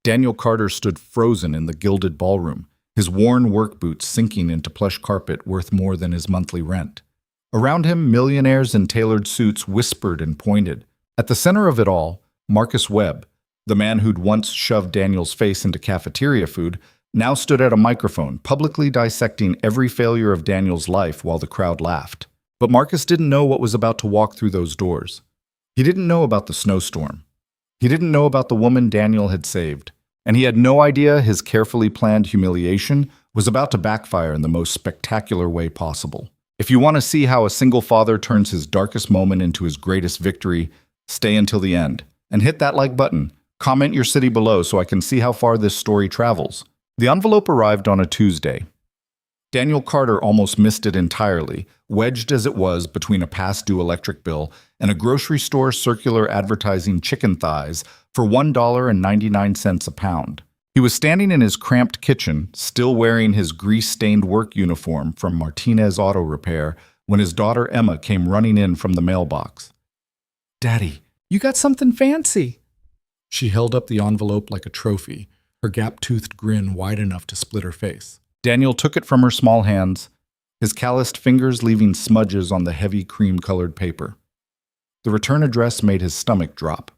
Daniel Carter stood frozen in the gilded ballroom, his worn work boots sinking into plush carpet worth more than his monthly rent. Around him, millionaires in tailored suits whispered and pointed. At the center of it all, Marcus Webb, the man who'd once shoved Daniel's face into cafeteria food, now stood at a microphone, publicly dissecting every failure of Daniel's life while the crowd laughed. But Marcus didn't know what was about to walk through those doors. He didn't know about the snowstorm. He didn't know about the woman Daniel had saved. And he had no idea his carefully planned humiliation was about to backfire in the most spectacular way possible. If you want to see how a single father turns his darkest moment into his greatest victory, stay until the end. And hit that like button. Comment your city below so I can see how far this story travels. The envelope arrived on a Tuesday. Daniel Carter almost missed it entirely, wedged as it was between a past-due electric bill and a grocery store circular advertising chicken thighs for $1.99 a pound. He was standing in his cramped kitchen, still wearing his grease-stained work uniform from Martinez Auto Repair, when his daughter Emma came running in from the mailbox. "Daddy, you got something fancy." She held up the envelope like a trophy, her gap-toothed grin wide enough to split her face. Daniel took it from her small hands, his calloused fingers leaving smudges on the heavy cream-colored paper. The return address made his stomach drop.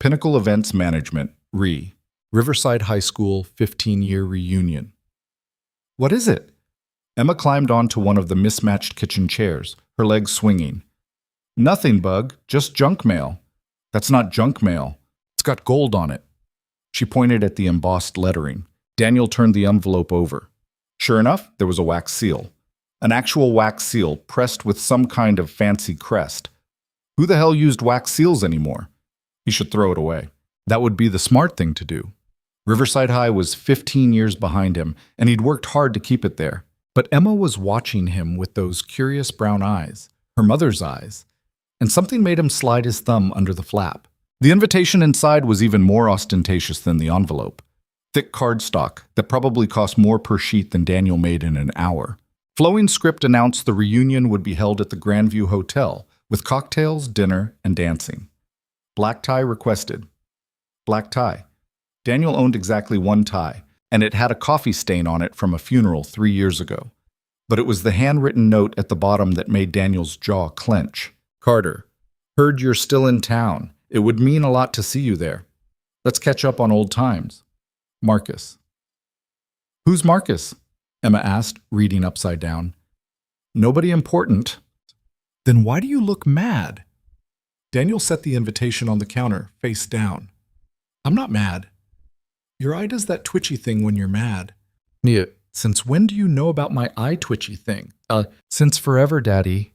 Pinnacle Events Management, Riverside High School 15-year reunion. What is it? Emma climbed onto one of the mismatched kitchen chairs, her legs swinging. Nothing, Bug, just junk mail. That's not junk mail. It's got gold on it. She pointed at the embossed lettering. Daniel turned the envelope over. Sure enough, there was a wax seal. An actual wax seal pressed with some kind of fancy crest. Who the hell used wax seals anymore? He should throw it away. That would be the smart thing to do. Riverside High was 15 years behind him, and he'd worked hard to keep it there. But Emma was watching him with those curious brown eyes, her mother's eyes, and something made him slide his thumb under the flap. The invitation inside was even more ostentatious than the envelope. Thick cardstock that probably cost more per sheet than Daniel made in an hour. Flowing script announced the reunion would be held at the Grandview Hotel, with cocktails, dinner, and dancing. Black tie requested. Black tie. Daniel owned exactly one tie, and it had a coffee stain on it from a funeral 3 years ago. But it was the handwritten note at the bottom that made Daniel's jaw clench. Carter, heard you're still in town. It would mean a lot to see you there. Let's catch up on old times. Marcus. Who's Marcus? Emma asked, reading upside down. Nobody important. Then why do you look mad? Daniel set the invitation on the counter, face down. I'm not mad. Your eye does that twitchy thing when you're mad. Nia, since when do you know about my eye twitchy thing? Since forever, Daddy.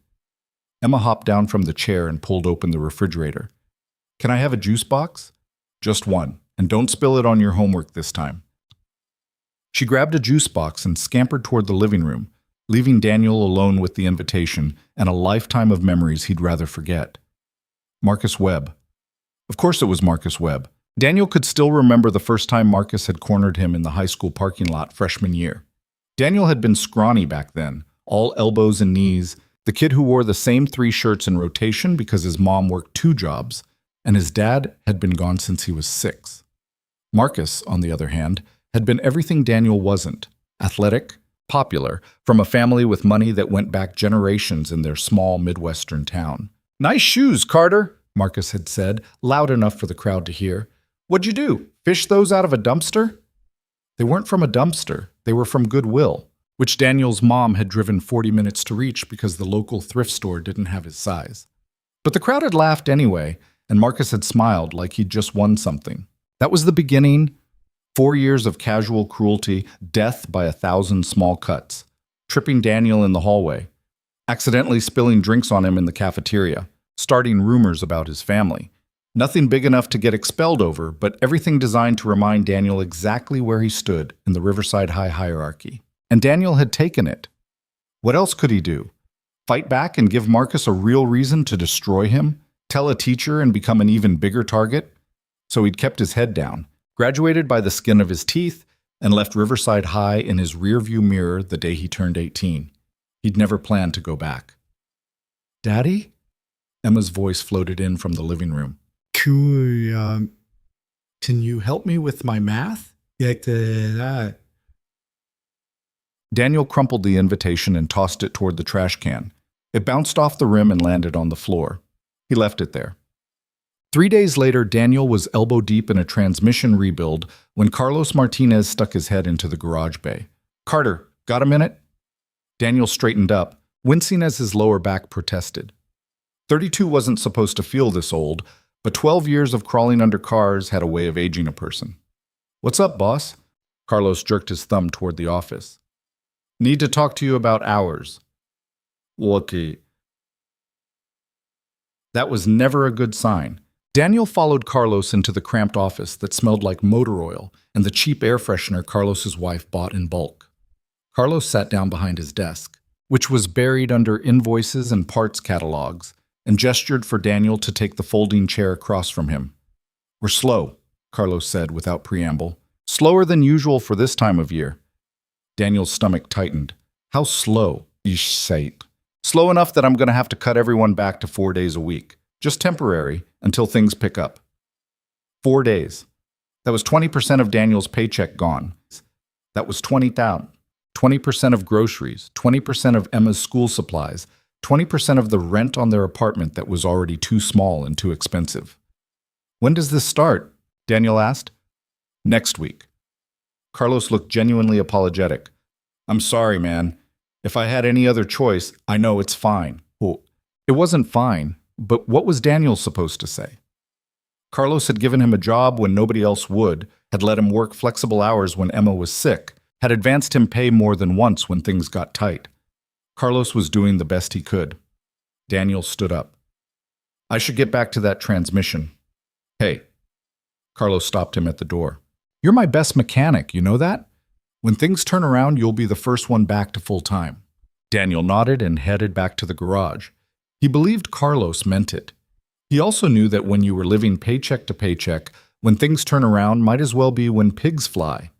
Emma hopped down from the chair and pulled open the refrigerator. Can I have a juice box? Just one, and don't spill it on your homework this time. She grabbed a juice box and scampered toward the living room, leaving Daniel alone with the invitation and a lifetime of memories he'd rather forget. Marcus Webb. Of course it was Marcus Webb. Daniel could still remember the first time Marcus had cornered him in the high school parking lot freshman year. Daniel had been scrawny back then, all elbows and knees, the kid who wore the same 3 shirts in rotation because his mom worked 2 jobs, and his dad had been gone since he was 6. Marcus, on the other hand, had been everything Daniel wasn't. Athletic, popular, from a family with money that went back generations in their small Midwestern town. Nice shoes, Carter, Marcus had said, loud enough for the crowd to hear. What'd you do? Fish those out of a dumpster? They weren't from a dumpster. They were from Goodwill, which Daniel's mom had driven 40 minutes to reach because the local thrift store didn't have his size. But the crowd had laughed anyway, and Marcus had smiled like he'd just won something. That was the beginning. 4 years of casual cruelty, death by 1,000 small cuts, tripping Daniel in the hallway, accidentally spilling drinks on him in the cafeteria, starting rumors about his family. Nothing big enough to get expelled over, but everything designed to remind Daniel exactly where he stood in the Riverside High hierarchy. And Daniel had taken it. What else could he do? Fight back and give Marcus a real reason to destroy him? Tell a teacher and become an even bigger target? So he'd kept his head down, graduated by the skin of his teeth, and left Riverside High in his rearview mirror the day he turned 18. He'd never planned to go back. Daddy? Emma's voice floated in from the living room. Can you help me with my math? Daniel crumpled the invitation and tossed it toward the trash can. It bounced off the rim and landed on the floor. He left it there. 3 days later, Daniel was elbow deep in a transmission rebuild when Carlos Martinez stuck his head into the garage bay. "Carter, got a minute?" Daniel straightened up, wincing as his lower back protested. 32 wasn't supposed to feel this old, but 12 years of crawling under cars had a way of aging a person. "What's up, boss?" Carlos jerked his thumb toward the office. "Need to talk to you about hours." "Okay." That was never a good sign. Daniel followed Carlos into the cramped office that smelled like motor oil and the cheap air freshener Carlos's wife bought in bulk. Carlos sat down behind his desk, which was buried under invoices and parts catalogs, and gestured for Daniel to take the folding chair across from him. "We're slow," Carlos said without preamble. "Slower than usual for this time of year." Daniel's stomach tightened. "How slow?" "Ish sate. Slow enough that I'm going to have to cut everyone back to 4 days a week. Just temporary, until things pick up." 4 days. That was 20% of Daniel's paycheck gone. That was 20,000. 20% of groceries, 20% of Emma's school supplies, 20% of the rent on their apartment that was already too small and too expensive. "When does this start?" Daniel asked. "Next week." Carlos looked genuinely apologetic. "I'm sorry, man. If I had any other choice, I know it's fine." Well, it wasn't fine, but what was Daniel supposed to say? Carlos had given him a job when nobody else would, had let him work flexible hours when Emma was sick, had advanced him pay more than once when things got tight. Carlos was doing the best he could. Daniel stood up. "I should get back to that transmission." "Hey." Carlos stopped him at the door. "You're my best mechanic, you know that? When things turn around, you'll be the first one back to full time." Daniel nodded and headed back to the garage. He believed Carlos meant it. He also knew that when you were living paycheck to paycheck, when things turn around might as well be when pigs fly.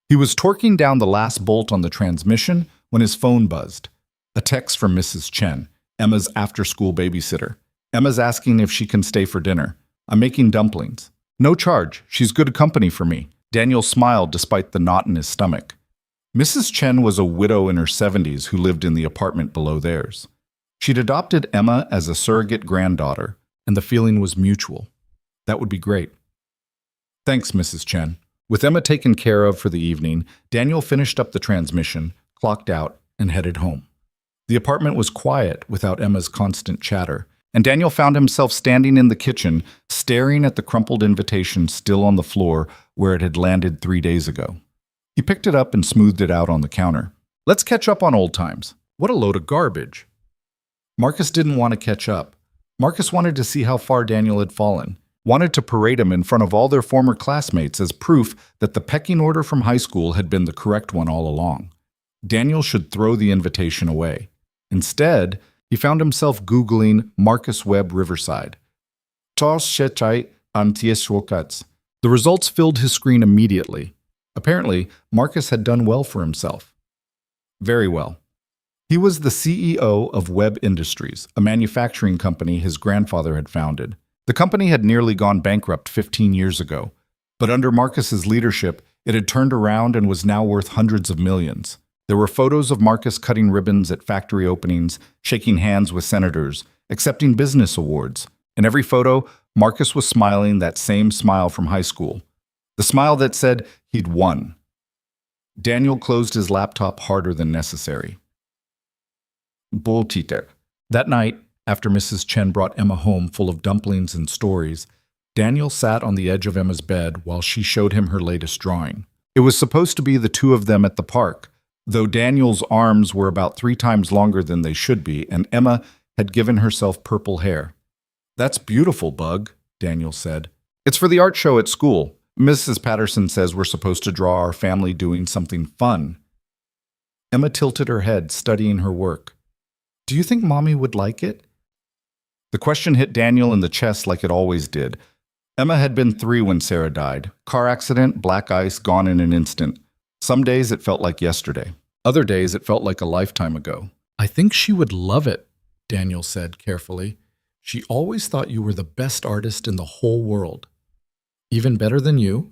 He was torquing down the last bolt on the transmission when his phone buzzed. A text from Mrs. Chen, Emma's after-school babysitter. "Emma's asking if she can stay for dinner. I'm making dumplings. No charge. She's good company for me." Daniel smiled despite the knot in his stomach. Mrs. Chen was a widow in her 70s who lived in the apartment below theirs. She'd adopted Emma as a surrogate granddaughter, and the feeling was mutual. That would be great. "Thanks, Mrs. Chen." With Emma taken care of for the evening, Daniel finished up the transmission, clocked out, and headed home. The apartment was quiet without Emma's constant chatter, and Daniel found himself standing in the kitchen, staring at the crumpled invitation still on the floor where it had landed 3 days ago. He picked it up and smoothed it out on the counter. "Let's catch up on old times." What a load of garbage. Marcus didn't want to catch up. Marcus wanted to see how far Daniel had fallen, wanted to parade him in front of all their former classmates as proof that the pecking order from high school had been the correct one all along. Daniel should throw the invitation away. Instead, he found himself Googling Marcus Webb Riverside. The results filled his screen immediately. Apparently, Marcus had done well for himself. Very well. He was the CEO of Webb Industries, a manufacturing company his grandfather had founded. The company had nearly gone bankrupt 15 years ago, but under Marcus's leadership, it had turned around and was now worth hundreds of millions. There were photos of Marcus cutting ribbons at factory openings, shaking hands with senators, accepting business awards. In every photo, Marcus was smiling that same smile from high school. The smile that said he'd won. Daniel closed his laptop harder than necessary. Bullshit. That night, after Mrs. Chen brought Emma home full of dumplings and stories, Daniel sat on the edge of Emma's bed while she showed him her latest drawing. It was supposed to be the two of them at the park, though Daniel's arms were about 3 times longer than they should be, and Emma had given herself purple hair. "That's beautiful, Bug," Daniel said. "It's for the art show at school. Mrs. Patterson says we're supposed to draw our family doing something fun." Emma tilted her head, studying her work. "Do you think Mommy would like it?" The question hit Daniel in the chest like it always did. Emma had been 3 when Sarah died. Car accident, black ice, gone in an instant. Some days it felt like yesterday. Other days it felt like a lifetime ago. "I think she would love it," Daniel said carefully. "She always thought you were the best artist in the whole world." Even better than you?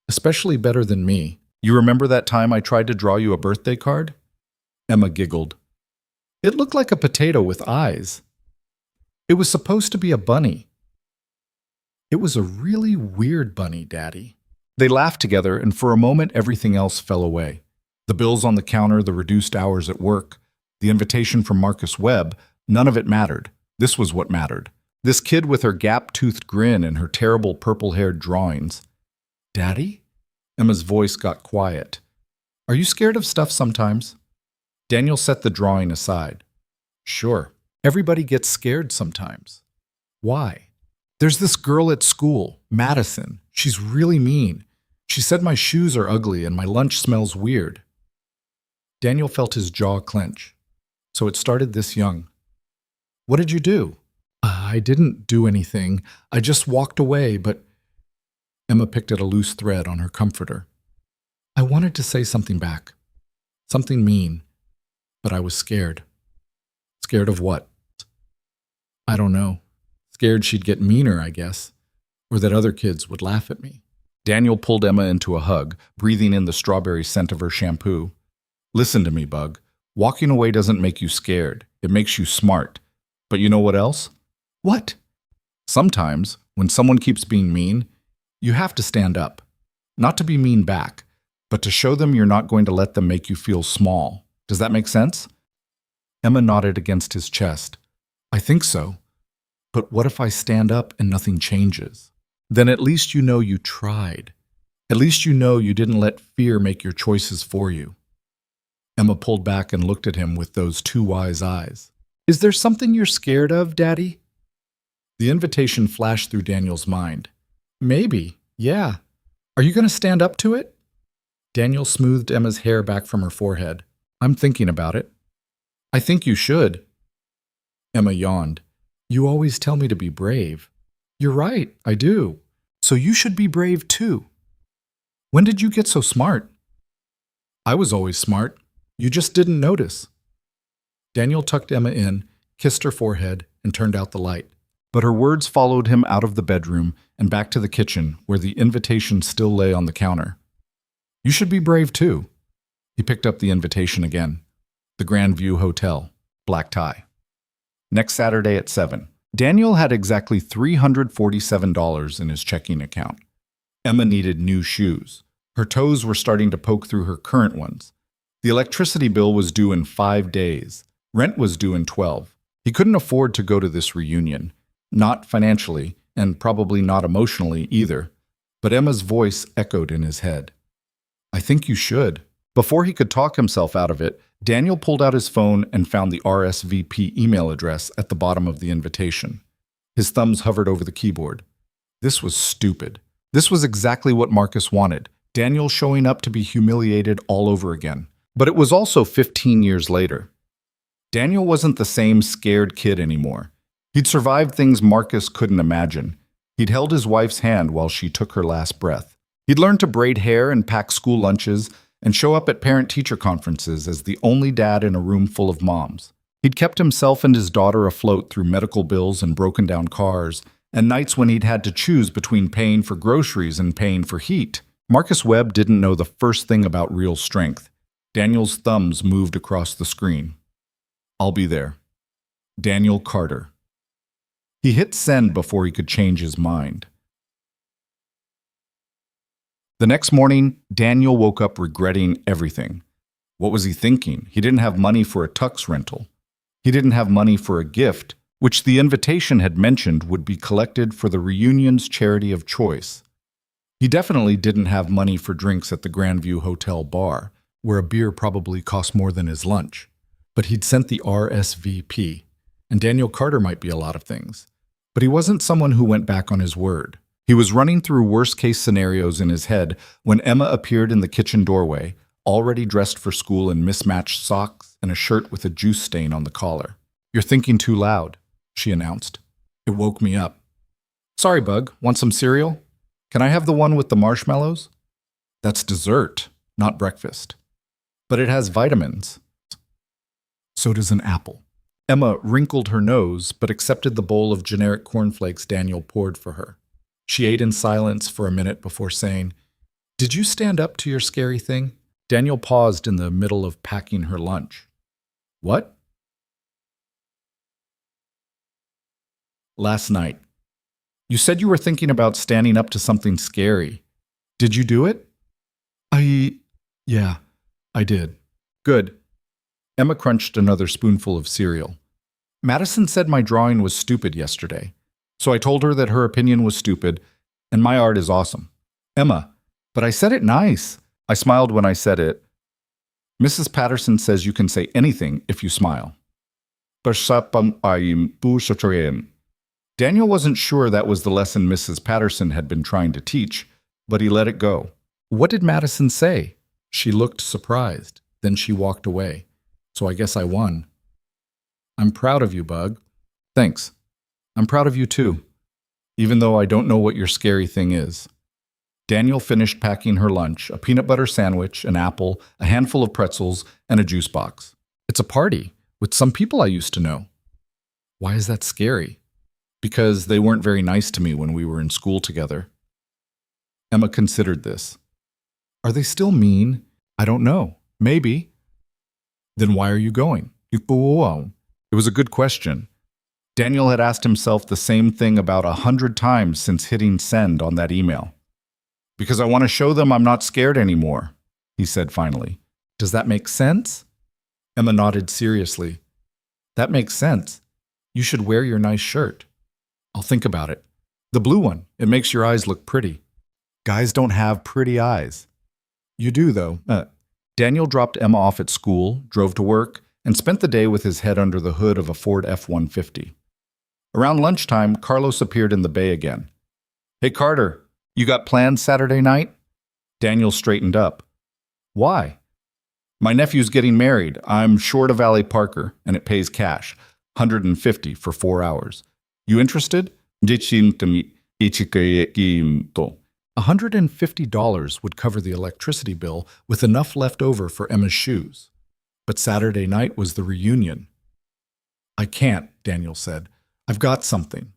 Especially better than me. You remember that time I tried to draw you a birthday card? Emma giggled. It looked like a potato with eyes. It was supposed to be a bunny. It was a really weird bunny, Daddy. They laughed together, and for a moment everything else fell away. The bills on the counter, the reduced hours at work, the invitation from Marcus Webb, none of it mattered. This was what mattered. This kid with her gap-toothed grin and her terrible purple-haired drawings. Daddy? Emma's voice got quiet. Are you scared of stuff sometimes? Daniel set the drawing aside. Sure. Everybody gets scared sometimes. Why? There's this girl at school, Madison. She's really mean. She said my shoes are ugly and my lunch smells weird. Daniel felt his jaw clench. So it started this young. What did you do? I didn't do anything. I just walked away, but Emma picked at a loose thread on her comforter. I wanted to say something back. Something mean. But I was scared. Scared of what? I don't know. Scared she'd get meaner, I guess. Or that other kids would laugh at me. Daniel pulled Emma into a hug, breathing in the strawberry scent of her shampoo. Listen to me, Bug. Walking away doesn't make you scared. It makes you smart. But you know what else? What? Sometimes, when someone keeps being mean, you have to stand up. Not to be mean back, but to show them you're not going to let them make you feel small. Does that make sense? Emma nodded against his chest. I think so. But what if I stand up and nothing changes? Then at least you know you tried. At least you know you didn't let fear make your choices for you. Emma pulled back and looked at him with those two wise eyes. Is there something you're scared of, Daddy? The invitation flashed through Daniel's mind. Maybe, yeah. Are you going to stand up to it? Daniel smoothed Emma's hair back from her forehead. I'm thinking about it. I think you should. Emma yawned. You always tell me to be brave. You're right, I do. So you should be brave too. When did you get so smart? I was always smart. You just didn't notice. Daniel tucked Emma in, kissed her forehead, and turned out the light. But her words followed him out of the bedroom and back to the kitchen, where the invitation still lay on the counter. You should be brave too. He picked up the invitation again. The Grand View Hotel, black tie. Next Saturday at 7. Daniel had exactly $347 in his checking account. Emma needed new shoes. Her toes were starting to poke through her current ones. The electricity bill was due in 5 days. Rent was due in 12. He couldn't afford to go to this reunion. Not financially, and probably not emotionally either. But Emma's voice echoed in his head. I think you should. Before he could talk himself out of it, Daniel pulled out his phone and found the RSVP email address at the bottom of the invitation. His thumbs hovered over the keyboard. This was stupid. This was exactly what Marcus wanted. Daniel showing up to be humiliated all over again. But it was also 15 years later. Daniel wasn't the same scared kid anymore. He'd survived things Marcus couldn't imagine. He'd held his wife's hand while she took her last breath. He'd learned to braid hair and pack school lunches and show up at parent-teacher conferences as the only dad in a room full of moms. He'd kept himself and his daughter afloat through medical bills and broken-down cars, and nights when he'd had to choose between paying for groceries and paying for heat. Marcus Webb didn't know the first thing about real strength. Daniel's thumbs moved across the screen. I'll be there. Daniel Carter. He hit send before he could change his mind. The next morning, Daniel woke up regretting everything. What was he thinking? He didn't have money for a tux rental. He didn't have money for a gift, which the invitation had mentioned would be collected for the reunion's charity of choice. He definitely didn't have money for drinks at the Grandview Hotel bar, where a beer probably cost more than his lunch. But he'd sent the RSVP, and Daniel Carter might be a lot of things. But he wasn't someone who went back on his word. He was running through worst-case scenarios in his head when Emma appeared in the kitchen doorway, already dressed for school in mismatched socks and a shirt with a juice stain on the collar. You're thinking too loud, she announced. It woke me up. Sorry, Bug, want some cereal? Can I have the one with the marshmallows? That's dessert, not breakfast. But it has vitamins. So does an apple. Emma wrinkled her nose, but accepted the bowl of generic cornflakes Daniel poured for her. She ate in silence for a minute before saying, "Did you stand up to your scary thing?" Daniel paused in the middle of packing her lunch. "What?" "Last night. You said you were thinking about standing up to something scary. Did you do it?" Yeah, I did." "Good." Emma crunched another spoonful of cereal. "Madison said my drawing was stupid yesterday. So I told her that her opinion was stupid, and my art is awesome." "Emma, but I said it nice." "I smiled when I said it. Mrs. Patterson says you can say anything if you smile." Daniel wasn't sure that was the lesson Mrs. Patterson had been trying to teach, but he let it go. "What did Madison say?" She looked surprised. Then she walked away. "So I guess I won." "I'm proud of you, Bug." "Thanks. I'm proud of you too, even though I don't know what your scary thing is." Daniel finished packing her lunch, a peanut butter sandwich, an apple, a handful of pretzels, and a juice box. "It's a party with some people I used to know." "Why is that scary?" "Because they weren't very nice to me when we were in school together." Emma considered this. "Are they still mean?" "I don't know. Maybe." "Then why are you going?" It was a good question. Daniel had asked himself the same thing about 100 times since hitting send on that email. "Because I want to show them I'm not scared anymore," he said finally. "Does that make sense?" Emma nodded seriously. "That makes sense. You should wear your nice shirt." "I'll think about it. The blue one. It makes your eyes look pretty." "Guys don't have pretty eyes." "You do, though." Daniel dropped Emma off at school, drove to work, and spent the day with his head under the hood of a Ford F-150. Around lunchtime, Carlos appeared in the bay again. "Hey, Carter, you got plans Saturday night?" Daniel straightened up. "Why?" "My nephew's getting married. I'm short of Valet Parker, and it pays cash. $150 for 4 hours. You interested?" $150 would cover the electricity bill with enough left over for Emma's shoes. But Saturday night was the reunion. "I can't," Daniel said. "I've got something."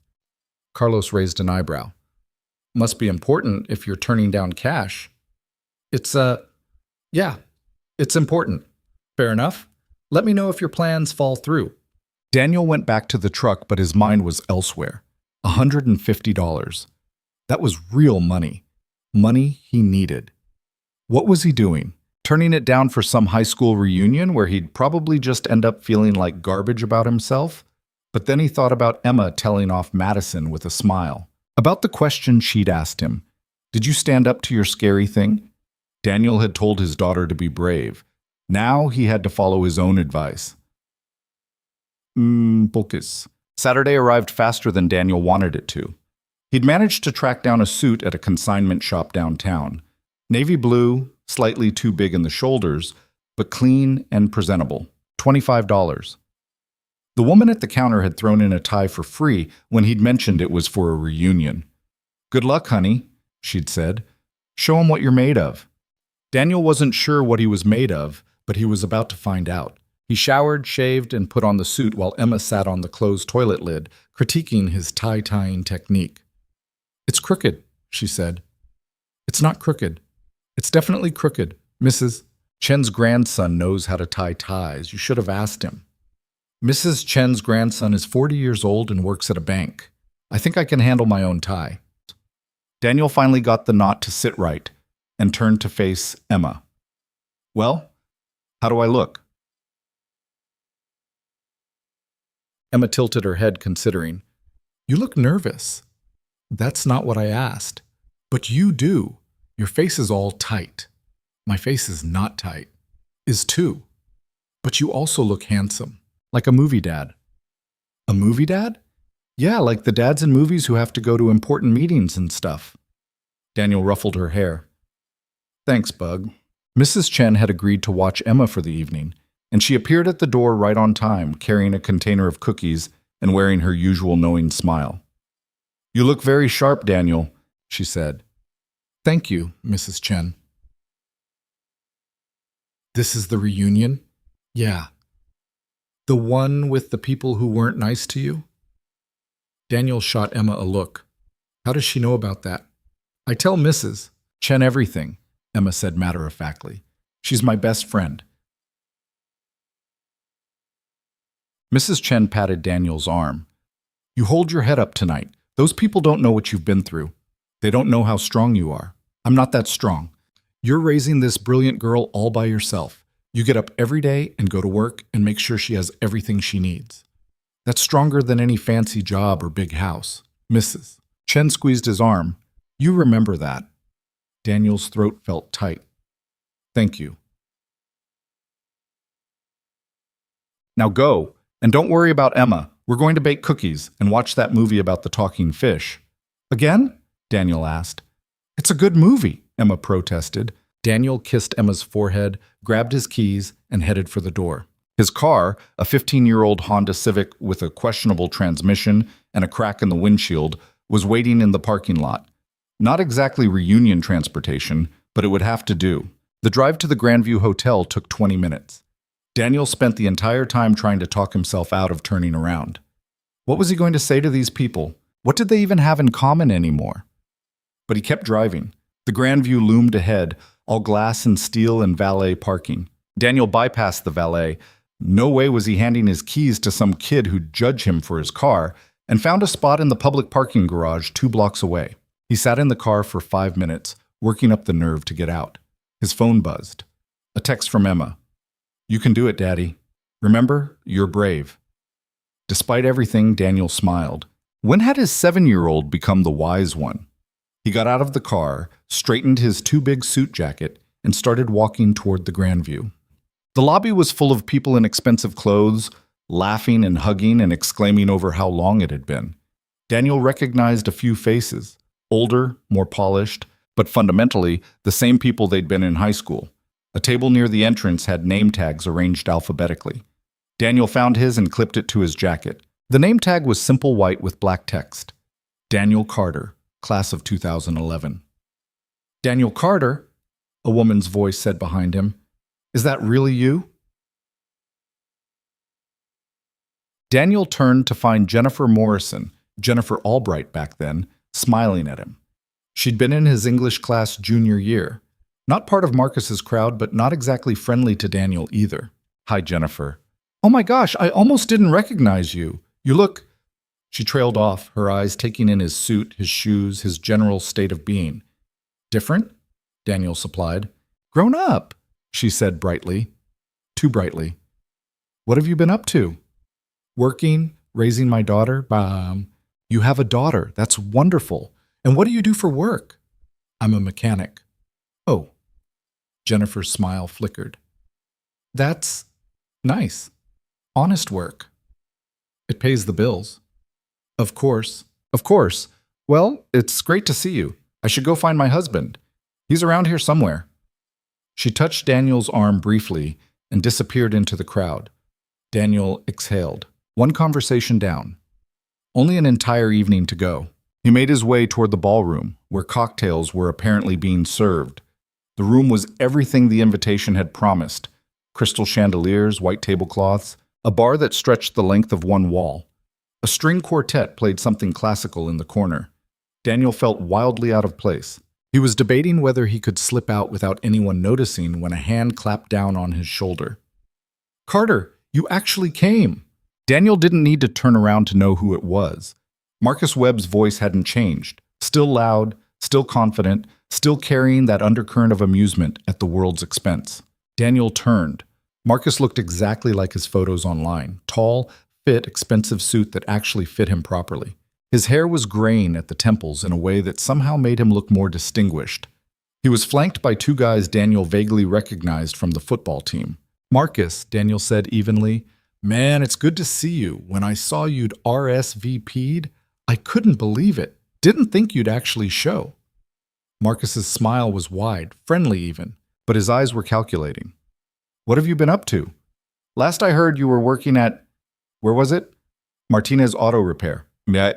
Carlos raised an eyebrow. "Must be important if you're turning down cash." Yeah, it's important." "Fair enough. Let me know if your plans fall through." Daniel went back to the truck, but his mind was elsewhere. $150. That was real money. Money he needed. What was he doing? Turning it down for some high school reunion where he'd probably just end up feeling like garbage about himself? But then he thought about Emma telling off Madison with a smile. About the question she'd asked him. "Did you stand up to your scary thing?" Daniel had told his daughter to be brave. Now he had to follow his own advice. Focus. Saturday arrived faster than Daniel wanted it to. He'd managed to track down a suit at a consignment shop downtown. Navy blue, slightly too big in the shoulders, but clean and presentable. $25. The woman at the counter had thrown in a tie for free when he'd mentioned it was for a reunion. "Good luck, honey," she'd said. "Show him what you're made of." Daniel wasn't sure what he was made of, but he was about to find out. He showered, shaved, and put on the suit while Emma sat on the closed toilet lid, critiquing his tie-tying technique. "It's crooked," she said. "It's not crooked. It's definitely crooked. Mrs. Chen's grandson knows how to tie ties. You should have asked him." "Mrs. Chen's grandson is 40 years old and works at a bank. I think I can handle my own tie." Daniel finally got the knot to sit right and turned to face Emma. "Well, how do I look?" Emma tilted her head, considering. "You look nervous." "That's not what I asked." "But you do. Your face is all tight." "My face is not tight." "Is too. But you also look handsome. Like a movie dad." "A movie dad?" "Yeah, like the dads in movies who have to go to important meetings and stuff." Daniel ruffled her hair. "Thanks, Bug." Mrs. Chen had agreed to watch Emma for the evening, and she appeared at the door right on time, carrying a container of cookies and wearing her usual knowing smile. "You look very sharp, Daniel," she said. "Thank you, Mrs. Chen." "This is the reunion?" "Yeah." "The one with the people who weren't nice to you?" Daniel shot Emma a look. How does she know about that? I tell Mrs. Chen everything, Emma said matter-of-factly. She's my best friend. Mrs. Chen patted Daniel's arm. You hold your head up tonight. Those people don't know what you've been through. They don't know how strong you are. I'm not that strong. You're raising this brilliant girl all by yourself. You get up every day and go to work and make sure she has everything she needs. That's stronger than any fancy job or big house. Mrs. Chen squeezed his arm. You remember that. Daniel's throat felt tight. Thank you. Now go, and don't worry about Emma. We're going to bake cookies and watch that movie about the talking fish. Again? Daniel asked. It's a good movie, Emma protested. Daniel kissed Emma's forehead, grabbed his keys, and headed for the door. His car, a 15-year-old Honda Civic with a questionable transmission and a crack in the windshield, was waiting in the parking lot. Not exactly reunion transportation, but it would have to do. The drive to the Grandview Hotel took 20 minutes. Daniel spent the entire time trying to talk himself out of turning around. What was he going to say to these people? What did they even have in common anymore? But he kept driving. The Grandview loomed ahead, all glass and steel and valet parking. Daniel bypassed the valet. No way was he handing his keys to some kid who'd judge him for his car, and found a spot in the public parking garage 2 blocks away. He sat in the car for 5 minutes, working up the nerve to get out. His phone buzzed. A text from Emma. You can do it, Daddy. Remember, you're brave. Despite everything, Daniel smiled. When had his 7-year-old become the wise one? He got out of the car, straightened his too big suit jacket, and started walking toward the Grandview. The lobby was full of people in expensive clothes, laughing and hugging and exclaiming over how long it had been. Daniel recognized a few faces, older, more polished, but fundamentally the same people they'd been in high school. A table near the entrance had name tags arranged alphabetically. Daniel found his and clipped it to his jacket. The name tag was simple white with black text. Daniel Carter, class of 2011. Daniel Carter, a woman's voice said behind him. Is that really you? Daniel turned to find Jennifer Morrison, Jennifer Albright back then, smiling at him. She'd been in his English class junior year. Not part of Marcus's crowd, but not exactly friendly to Daniel either. Hi, Jennifer. Oh my gosh, I almost didn't recognize you. You look... She trailed off, her eyes taking in his suit, his shoes, his general state of being. Different? Daniel supplied. Grown up, she said brightly. Too brightly. What have you been up to? Working, raising my daughter. You have a daughter. That's wonderful. And what do you do for work? I'm a mechanic. Oh. Jennifer's smile flickered. That's nice. Honest work. It pays the bills. Of course. Of course. Well, it's great to see you. I should go find my husband. He's around here somewhere. She touched Daniel's arm briefly and disappeared into the crowd. Daniel exhaled. One conversation down. Only an entire evening to go. He made his way toward the ballroom, where cocktails were apparently being served. The room was everything the invitation had promised. Crystal chandeliers, white tablecloths, a bar that stretched the length of one wall. A string quartet played something classical in the corner. Daniel felt wildly out of place. He was debating whether he could slip out without anyone noticing when a hand clapped down on his shoulder. Carter, you actually came! Daniel didn't need to turn around to know who it was. Marcus Webb's voice hadn't changed. Still loud, still confident, still carrying that undercurrent of amusement at the world's expense. Daniel turned. Marcus looked exactly like his photos online. Tall, fit, expensive suit that actually fit him properly. His hair was graying at the temples in a way that somehow made him look more distinguished. He was flanked by 2 guys Daniel vaguely recognized from the football team. Marcus, Daniel said evenly, man, it's good to see you. When I saw you'd RSVP'd, I couldn't believe it. Didn't think you'd actually show. Marcus's smile was wide, friendly even, but his eyes were calculating. What have you been up to? Last I heard you were working at, where was it? Martinez Auto Repair. Right,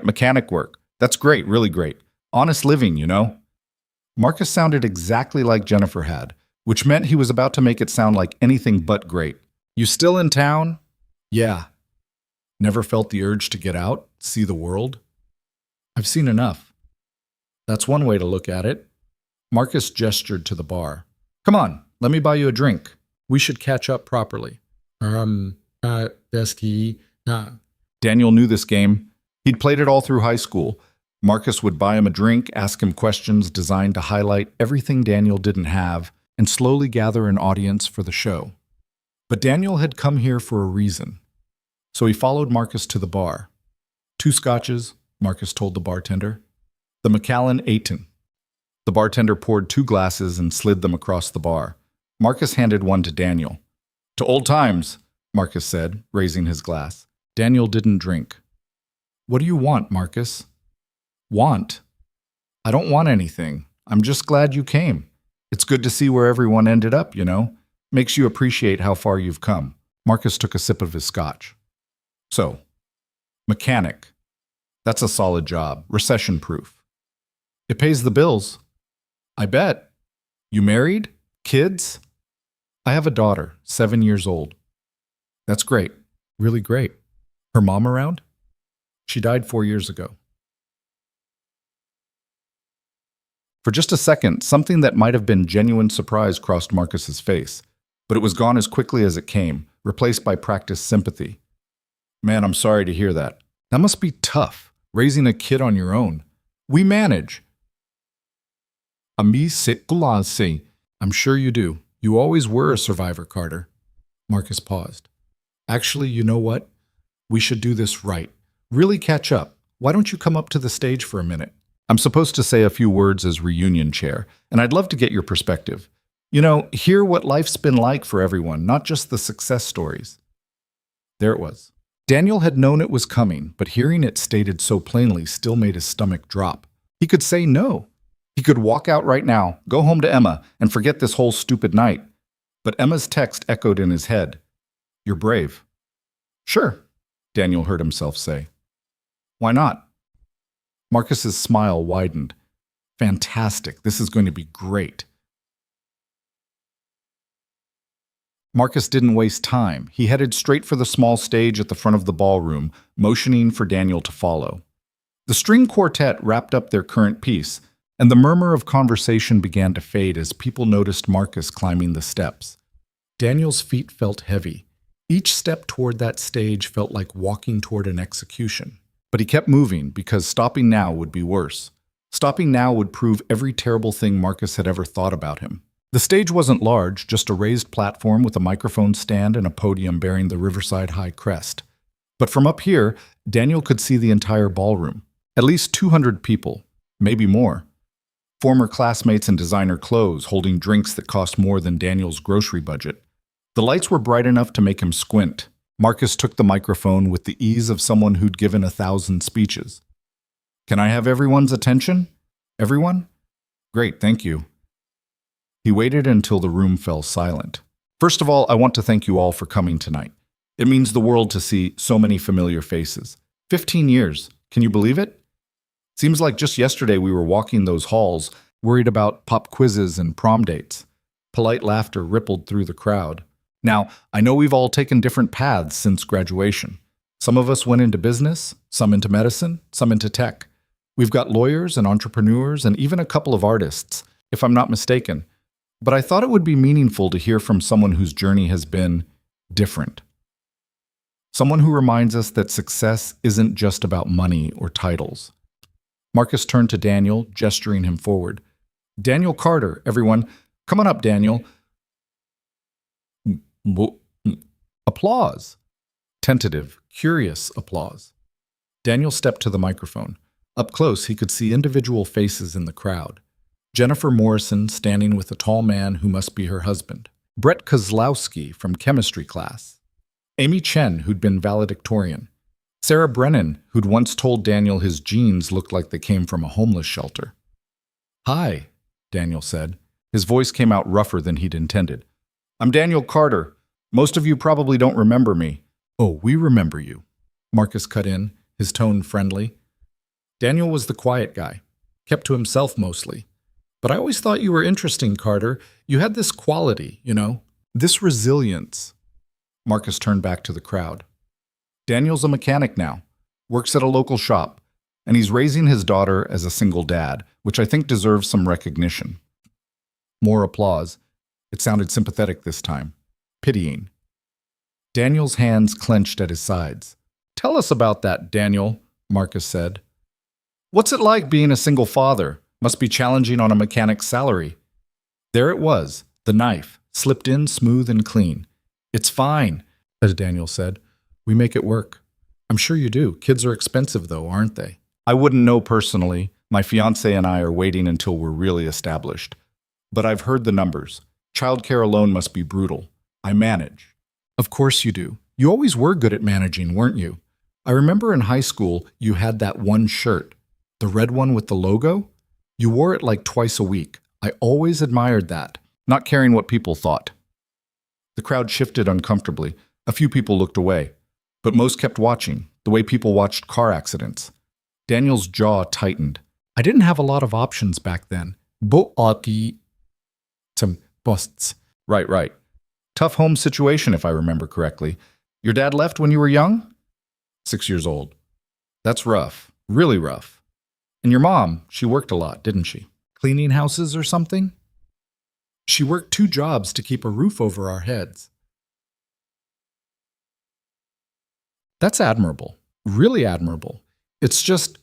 mechanic work. That's great, really great. Honest living, you know? Marcus sounded exactly like Jennifer had, which meant he was about to make it sound like anything but great. You still in town? Yeah. Never felt the urge to get out, see the world? I've seen enough. That's one way to look at it. Marcus gestured to the bar. Come on, let me buy you a drink. We should catch up properly. Daniel knew this game. He'd played it all through high school. Marcus would buy him a drink, ask him questions designed to highlight everything Daniel didn't have, and slowly gather an audience for the show. But Daniel had come here for a reason. So he followed Marcus to the bar. 2 scotches, Marcus told the bartender. The Macallan 18. The bartender poured 2 glasses and slid them across the bar. Marcus handed one to Daniel. To old times, Marcus said, raising his glass. Daniel didn't drink. What do you want, Marcus? Want? I don't want anything. I'm just glad you came. It's good to see where everyone ended up, you know. Makes you appreciate how far you've come. Marcus took a sip of his scotch. So, mechanic. That's a solid job, recession-proof. It pays the bills. I bet. You married? Kids? I have a daughter, 7 years old. That's great. Really great. Her mom around? She died 4 years ago. For just a second, something that might have been genuine surprise crossed Marcus's face, but it was gone as quickly as it came, replaced by practiced sympathy. Man, I'm sorry to hear that. That must be tough, raising a kid on your own. We manage. Ami se. I'm sure you do. You always were a survivor, Carter. Marcus paused. Actually, you know what? We should do this right. Really catch up. Why don't you come up to the stage for a minute? I'm supposed to say a few words as reunion chair, and I'd love to get your perspective. You know, hear what life's been like for everyone, not just the success stories. There it was. Daniel had known it was coming, but hearing it stated so plainly still made his stomach drop. He could say no. He could walk out right now, go home to Emma, and forget this whole stupid night. But Emma's text echoed in his head. You're brave. Sure, Daniel heard himself say. Why not? Marcus's smile widened. Fantastic. This is going to be great. Marcus didn't waste time. He headed straight for the small stage at the front of the ballroom, motioning for Daniel to follow. The string quartet wrapped up their current piece, and the murmur of conversation began to fade as people noticed Marcus climbing the steps. Daniel's feet felt heavy. Each step toward that stage felt like walking toward an execution. But he kept moving because stopping now would be worse. Stopping now would prove every terrible thing Marcus had ever thought about him. The stage wasn't large, just a raised platform with a microphone stand and a podium bearing the Riverside High crest. But from up here, Daniel could see the entire ballroom. At least 200 people, maybe more. Former classmates in designer clothes holding drinks that cost more than Daniel's grocery budget. The lights were bright enough to make him squint. Marcus took the microphone with the ease of someone who'd given 1,000 speeches. Can I have everyone's attention? Everyone? Great, thank you. He waited until the room fell silent. First of all, I want to thank you all for coming tonight. It means the world to see so many familiar faces. 15 years. Can you believe it? Seems like just yesterday we were walking those halls, worried about pop quizzes and prom dates. Polite laughter rippled through the crowd. Now, I know we've all taken different paths since graduation. Some of us went into business, some into medicine, some into tech. We've got lawyers and entrepreneurs and even a couple of artists, if I'm not mistaken. But I thought it would be meaningful to hear from someone whose journey has been different. Someone who reminds us that success isn't just about money or titles. Marcus turned to Daniel, gesturing him forward. Daniel Carter, everyone. Come on up, Daniel. Applause. Tentative, curious applause. Daniel stepped to the microphone. Up close, he could see individual faces in the crowd. Jennifer Morrison standing with a tall man who must be her husband. Brett Kozlowski from chemistry class. Amy Chen, who'd been valedictorian. Sarah Brennan, who'd once told Daniel his jeans looked like they came from a homeless shelter. Hi, Daniel said. His voice came out rougher than he'd intended. I'm Daniel Carter. Most of you probably don't remember me. Oh, we remember you. Marcus cut in, his tone friendly. Daniel was the quiet guy, kept to himself mostly. But I always thought you were interesting, Carter. You had this quality, you know, this resilience. Marcus turned back to the crowd. Daniel's a mechanic now, works at a local shop, and he's raising his daughter as a single dad, which I think deserves some recognition. More applause. It sounded sympathetic this time. Pitying. Daniel's hands clenched at his sides. "Tell us about that, Daniel," Marcus said. "What's it like being a single father? Must be challenging on a mechanic's salary." There it was, the knife, slipped in smooth and clean. "It's fine," as Daniel said. "We make it work." "I'm sure you do. Kids are expensive, though, aren't they?" "I wouldn't know personally. My fiancé and I are waiting until we're really established. But I've heard the numbers. Childcare alone must be brutal. I manage." "Of course you do. You always were good at managing, weren't you? I remember in high school you had that one shirt, the red one with the logo. You wore it like twice a week. I always admired that, not caring what people thought." The crowd shifted uncomfortably. A few people looked away, but most kept watching, the way people watched car accidents. Daniel's jaw tightened. "I didn't have a lot of options back then. Some busts." Right. Tough home situation, if I remember correctly. Your dad left when you were young? 6 years old. That's rough. Really rough. And your mom, she worked a lot, didn't she? Cleaning houses or something? She worked 2 jobs to keep a roof over our heads. That's admirable. Really admirable. It's just,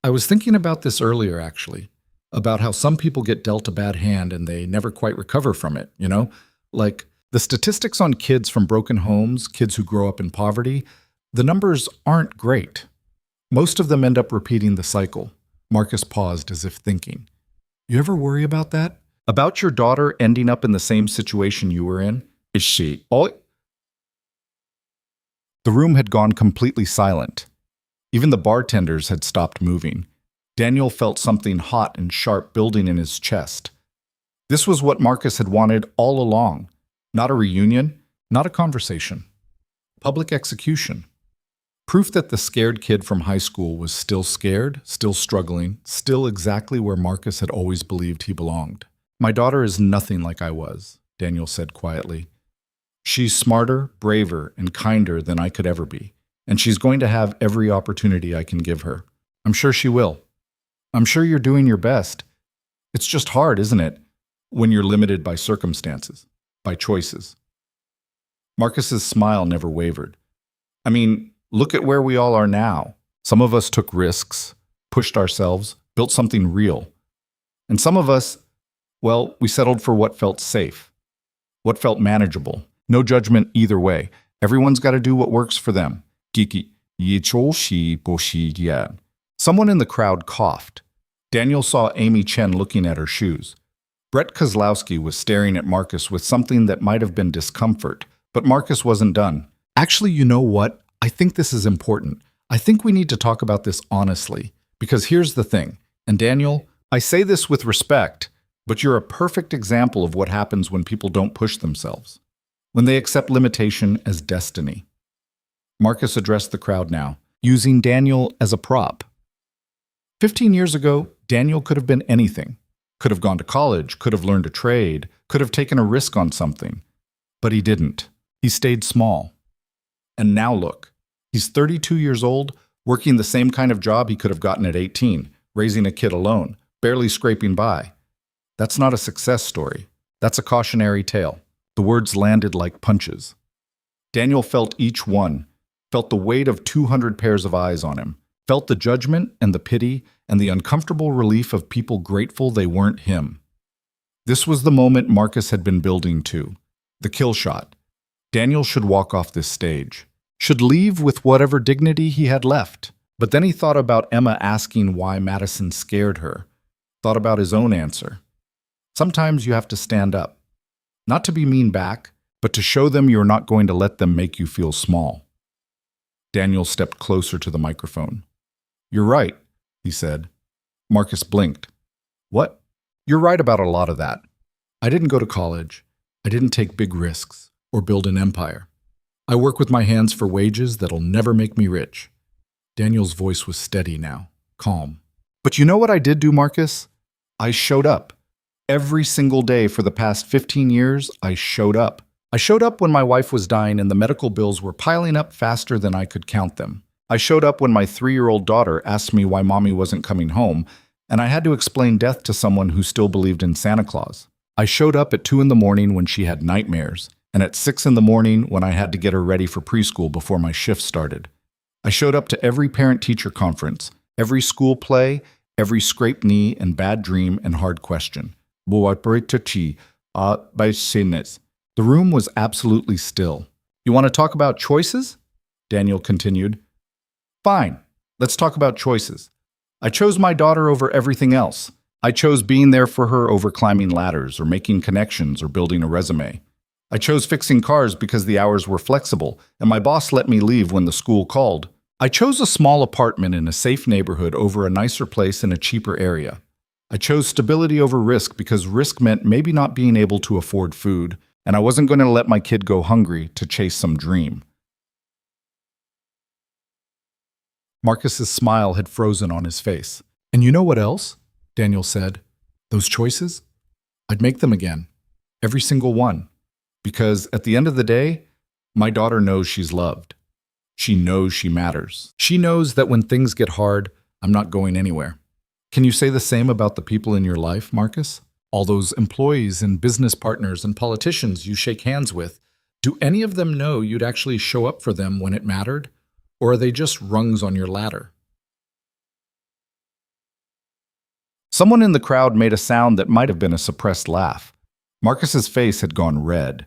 I was thinking about this earlier, actually, about how some people get dealt a bad hand and they never quite recover from it, you know? Like, the statistics on kids from broken homes, kids who grow up in poverty, the numbers aren't great. Most of them end up repeating the cycle. Marcus paused as if thinking. You ever worry about that? About your daughter ending up in the same situation you were in? Is she? The room had gone completely silent. Even the bartenders had stopped moving. Daniel felt something hot and sharp building in his chest. This was what Marcus had wanted all along. Not a reunion, not a conversation. Public execution. Proof that the scared kid from high school was still scared, still struggling, still exactly where Marcus had always believed he belonged. My daughter is nothing like I was, Daniel said quietly. She's smarter, braver, and kinder than I could ever be, and she's going to have every opportunity I can give her. I'm sure she will. I'm sure you're doing your best. It's just hard, isn't it, when you're limited by circumstances, by choices. Marcus's smile never wavered. I mean, look at where we all are now. Some of us took risks, pushed ourselves, built something real. And some of us, well, we settled for what felt safe, what felt manageable. No judgment either way. Everyone's got to do what works for them. Someone in the crowd coughed. Daniel saw Amy Chen looking at her shoes. Brett Kozlowski was staring at Marcus with something that might have been discomfort, but Marcus wasn't done. Actually, you know what? I think this is important. I think we need to talk about this honestly, because here's the thing. And Daniel, I say this with respect, but you're a perfect example of what happens when people don't push themselves, when they accept limitation as destiny. Marcus addressed the crowd now, using Daniel as a prop. 15 years ago, Daniel could have been anything. Could have gone to college, could have learned a trade, could have taken a risk on something. But he didn't. He stayed small. And now look, he's 32 years old, working the same kind of job he could have gotten at 18, raising a kid alone, barely scraping by. That's not a success story. That's a cautionary tale. The words landed like punches. Daniel felt each one, felt the weight of 200 pairs of eyes on him, felt the judgment and the pity and the uncomfortable relief of people grateful they weren't him. This was the moment Marcus had been building to, the kill shot. Daniel should walk off this stage, should leave with whatever dignity he had left. But then he thought about Emma asking why Madison scared her, thought about his own answer. Sometimes you have to stand up, not to be mean back, but to show them you're not going to let them make you feel small. Daniel stepped closer to the microphone. You're right, he said. Marcus blinked. What? You're right about a lot of that. I didn't go to college. I didn't take big risks or build an empire. I work with my hands for wages that'll never make me rich. Daniel's voice was steady now, calm. But you know what I did do, Marcus? I showed up. Every single day for the past 15 years, I showed up. I showed up when my wife was dying and the medical bills were piling up faster than I could count them. I showed up when my 3-year-old daughter asked me why mommy wasn't coming home, and I had to explain death to someone who still believed in Santa Claus. I showed up at 2 in the morning when she had nightmares, and at 6 in the morning when I had to get her ready for preschool before my shift started. I showed up to every parent-teacher conference, every school play, every scraped knee and bad dream and hard question. The room was absolutely still. You want to talk about choices? Daniel continued. Fine, let's talk about choices. I chose my daughter over everything else. I chose being there for her over climbing ladders or making connections or building a resume. I chose fixing cars because the hours were flexible and my boss let me leave when the school called. I chose a small apartment in a safe neighborhood over a nicer place in a cheaper area. I chose stability over risk because risk meant maybe not being able to afford food, and I wasn't going to let my kid go hungry to chase some dream. Marcus's smile had frozen on his face. And you know what else? Daniel said. Those choices? I'd make them again. Every single one. Because at the end of the day, my daughter knows she's loved. She knows she matters. She knows that when things get hard, I'm not going anywhere. Can you say the same about the people in your life, Marcus? All those employees and business partners and politicians you shake hands with, do any of them know you'd actually show up for them when it mattered? Or are they just rungs on your ladder? Someone in the crowd made a sound that might have been a suppressed laugh. Marcus's face had gone red.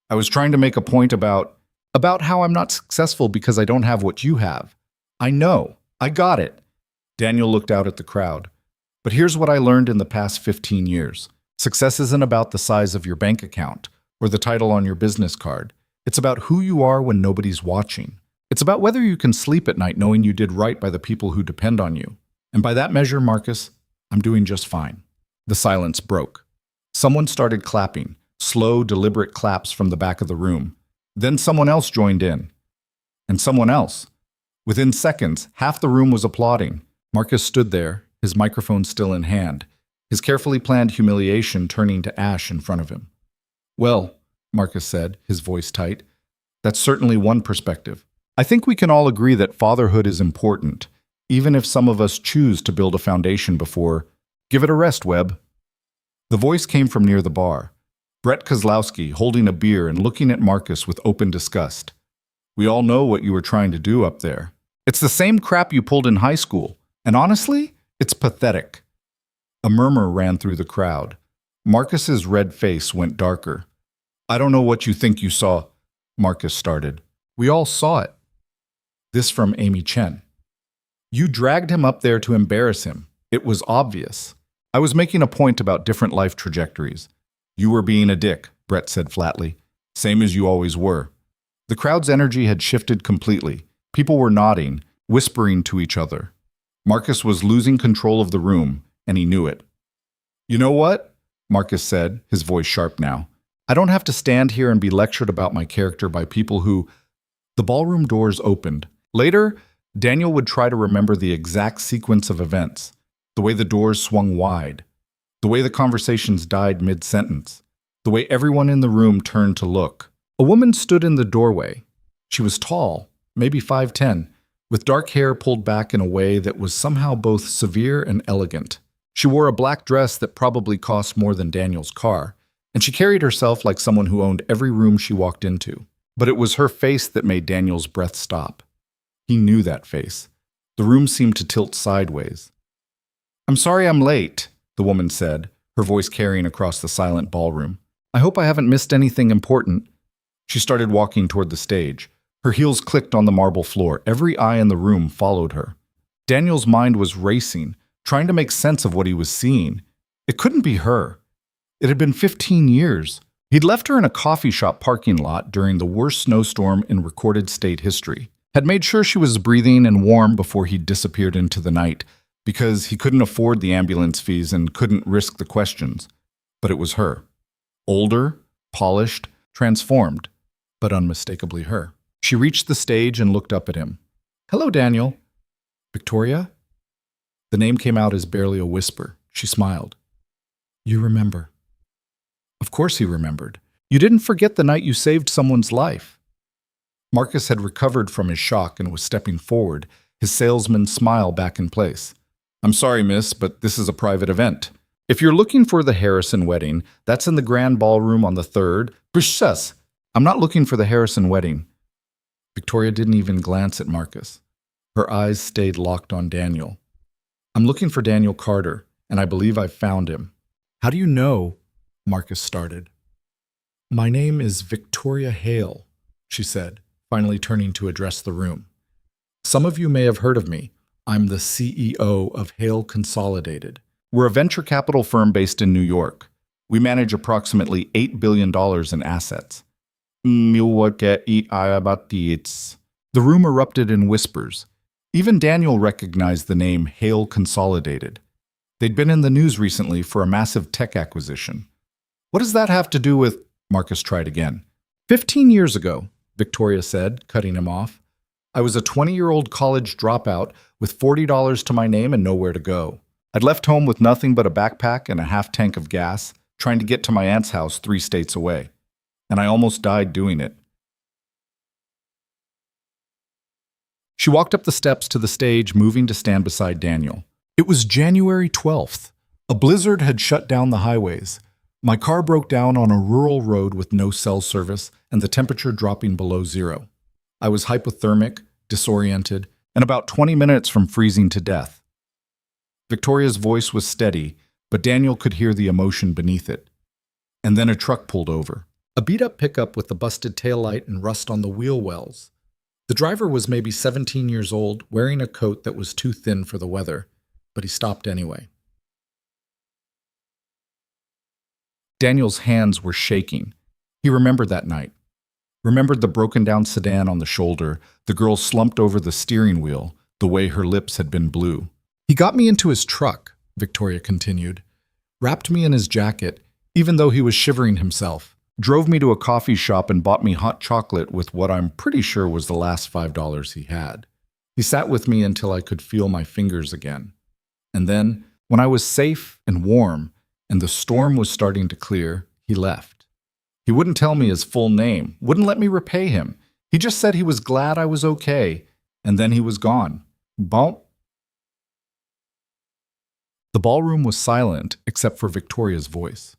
I was trying to make a point about how I'm not successful because I don't have what you have. I know. I got it. Daniel looked out at the crowd. But here's what I learned in the past 15 years. Success isn't about the size of your bank account or the title on your business card. It's about who you are when nobody's watching. It's about whether you can sleep at night knowing you did right by the people who depend on you. And by that measure, Marcus, I'm doing just fine. The silence broke. Someone started clapping, slow, deliberate claps from the back of the room. Then someone else joined in. And someone else. Within seconds, half the room was applauding. Marcus stood there, his microphone still in hand, his carefully planned humiliation turning to ash in front of him. Well, Marcus said, his voice tight, that's certainly one perspective. I think we can all agree that fatherhood is important, even if some of us choose to build a foundation before. Give it a rest, Webb. The voice came from near the bar. Brett Kozlowski, holding a beer and looking at Marcus with open disgust. We all know what you were trying to do up there. It's the same crap you pulled in high school, and honestly, it's pathetic. A murmur ran through the crowd. Marcus's red face went darker. I don't know what you think you saw, Marcus started. We all saw it. This from Amy Chen. You dragged him up there to embarrass him. It was obvious. I was making a point about different life trajectories. You were being a dick, Brett said flatly. Same as you always were. The crowd's energy had shifted completely. People were nodding, whispering to each other. Marcus was losing control of the room, and he knew it. You know what? Marcus said, his voice sharp now. I don't have to stand here and be lectured about my character by people who... The ballroom doors opened. Later, Daniel would try to remember the exact sequence of events, the way the doors swung wide, the way the conversations died mid-sentence, the way everyone in the room turned to look. A woman stood in the doorway. She was tall, maybe 5'10", with dark hair pulled back in a way that was somehow both severe and elegant. She wore a black dress that probably cost more than Daniel's car, and she carried herself like someone who owned every room she walked into. But it was her face that made Daniel's breath stop. He knew that face. The room seemed to tilt sideways. I'm sorry I'm late, the woman said, her voice carrying across the silent ballroom. I hope I haven't missed anything important. She started walking toward the stage. Her heels clicked on the marble floor. Every eye in the room followed her. Daniel's mind was racing, trying to make sense of what he was seeing. It couldn't be her. It had been 15 years. He'd left her in a coffee shop parking lot during the worst snowstorm in recorded state history. Had made sure she was breathing and warm before he disappeared into the night, because he couldn't afford the ambulance fees and couldn't risk the questions. But it was her. Older, polished, transformed, but unmistakably her. She reached the stage and looked up at him. Hello, Daniel. Victoria? The name came out as barely a whisper. She smiled. You remember. Of course he remembered. You didn't forget the night you saved someone's life. Marcus had recovered from his shock and was stepping forward, his salesman's smile back in place. I'm sorry, miss, but this is a private event. If you're looking for the Harrison wedding, that's in the grand ballroom on the 3rd. Princess, I'm not looking for the Harrison wedding. Victoria didn't even glance at Marcus. Her eyes stayed locked on Daniel. I'm looking for Daniel Carter, and I believe I've found him. How do you know? Marcus started. My name is Victoria Hale, she said, finally turning to address the room. Some of you may have heard of me. I'm the CEO of Hale Consolidated. We're a venture capital firm based in New York. We manage approximately $8 billion in assets. The room erupted in whispers. Even Daniel recognized the name Hale Consolidated. They'd been in the news recently for a massive tech acquisition. What does that have to do with... Marcus tried again. 15 years ago, Victoria said, cutting him off. I was a 20-year-old college dropout with $40 to my name and nowhere to go. I'd left home with nothing but a backpack and a half tank of gas, trying to get to my aunt's house 3 states away. And I almost died doing it. She walked up the steps to the stage, moving to stand beside Daniel. It was January 12th. A blizzard had shut down the highways. My car broke down on a rural road with no cell service and the temperature dropping below 0. I was hypothermic, disoriented, and about 20 minutes from freezing to death. Victoria's voice was steady, but Daniel could hear the emotion beneath it. And then a truck pulled over. A beat-up pickup with a busted taillight and rust on the wheel wells. The driver was maybe 17 years old, wearing a coat that was too thin for the weather, but he stopped anyway. Daniel's hands were shaking. He remembered that night. Remembered the broken-down sedan on the shoulder, the girl slumped over the steering wheel, the way her lips had been blue. He got me into his truck, Victoria continued, wrapped me in his jacket, even though he was shivering himself, drove me to a coffee shop and bought me hot chocolate with what I'm pretty sure was the last $5 he had. He sat with me until I could feel my fingers again. And then, when I was safe and warm, and the storm was starting to clear, he left. He wouldn't tell me his full name, wouldn't let me repay him. He just said he was glad I was okay, and then he was gone. Bon. The ballroom was silent except for Victoria's voice.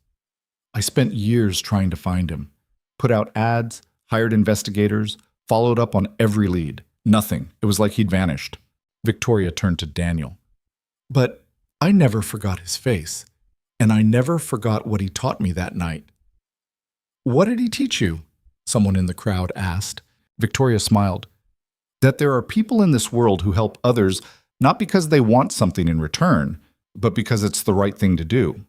I spent years trying to find him. Put out ads, hired investigators, followed up on every lead. Nothing. It was like he'd vanished. Victoria turned to Daniel. But I never forgot his face. And I never forgot what he taught me that night. What did he teach you? Someone in the crowd asked. Victoria smiled. That there are people in this world who help others not because they want something in return, but because it's the right thing to do.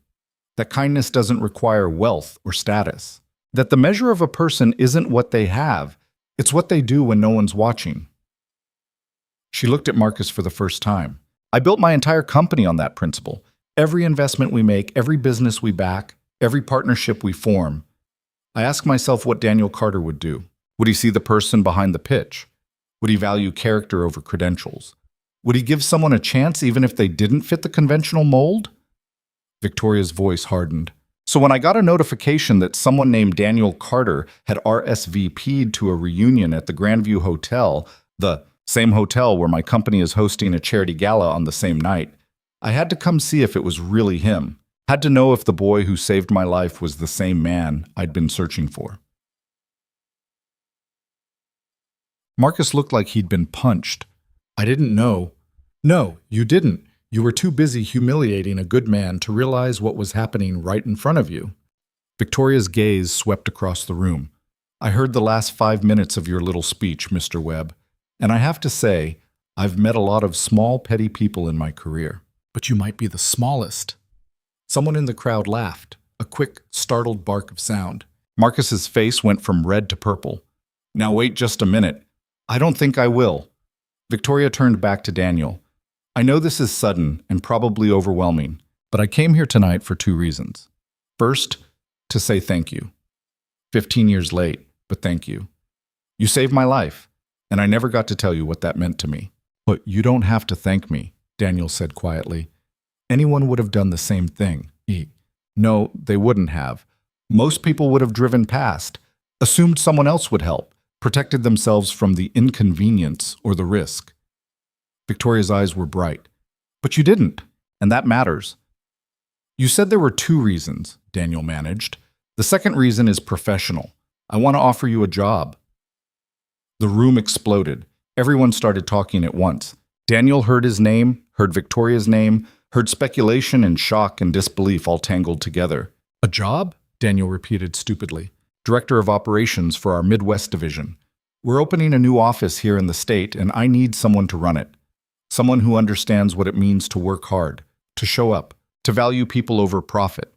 That kindness doesn't require wealth or status. That the measure of a person isn't what they have, it's what they do when no one's watching. She looked at Marcus for the first time. I built my entire company on that principle. Every investment we make, every business we back, every partnership we form. I ask myself what Daniel Carter would do. Would he see the person behind the pitch? Would he value character over credentials? Would he give someone a chance even if they didn't fit the conventional mold? Victoria's voice hardened. So when I got a notification that someone named Daniel Carter had RSVP'd to a reunion at the Grandview Hotel, the same hotel where my company is hosting a charity gala on the same night, I had to come see if it was really him. Had to know if the boy who saved my life was the same man I'd been searching for. Marcus looked like he'd been punched. I didn't know. No, you didn't. You were too busy humiliating a good man to realize what was happening right in front of you. Victoria's gaze swept across the room. I heard the last 5 minutes of your little speech, Mr. Webb, and I have to say, I've met a lot of small, petty people in my career. But you might be the smallest. Someone in the crowd laughed, a quick, startled bark of sound. Marcus's face went from red to purple. Now wait just a minute. I don't think I will. Victoria turned back to Daniel. I know this is sudden and probably overwhelming, but I came here tonight for 2 reasons. First, to say thank you. 15 years late, but thank you. You saved my life, and I never got to tell you what that meant to me. But you don't have to thank me, Daniel said quietly. Anyone would have done the same thing. No, they wouldn't have. Most people would have driven past, assumed someone else would help, protected themselves from the inconvenience or the risk. Victoria's eyes were bright. But you didn't, and that matters. You said there were 2 reasons, Daniel managed. The second reason is professional. I want to offer you a job. The room exploded. Everyone started talking at once. Daniel heard his name, heard Victoria's name, heard speculation and shock and disbelief all tangled together. A job? Daniel repeated stupidly. Director of Operations for our Midwest division. We're opening a new office here in the state, and I need someone to run it. Someone who understands what it means to work hard, to show up, to value people over profit.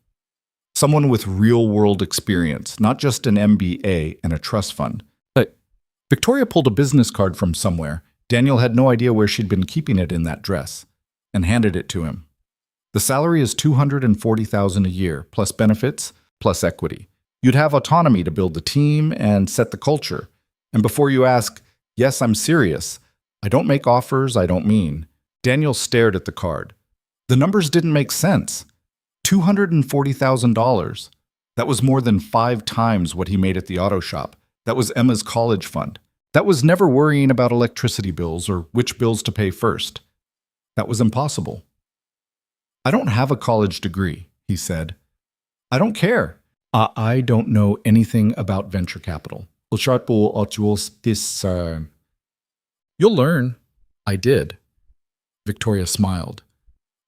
Someone with real-world experience, not just an MBA and a trust fund. But Victoria pulled a business card from somewhere. Daniel had no idea where she'd been keeping it in that dress, and handed it to him. The salary is $240,000 a year, plus benefits, plus equity. You'd have autonomy to build the team and set the culture. And before you ask, yes, I'm serious. I don't make offers I don't mean. Daniel stared at the card. The numbers didn't make sense. $240,000. That was more than 5 times what he made at the auto shop. That was Emma's college fund. That was never worrying about electricity bills or which bills to pay first. That was impossible. I don't have a college degree, he said. I don't care. I don't know anything about venture capital. You'll learn. I did. Victoria smiled.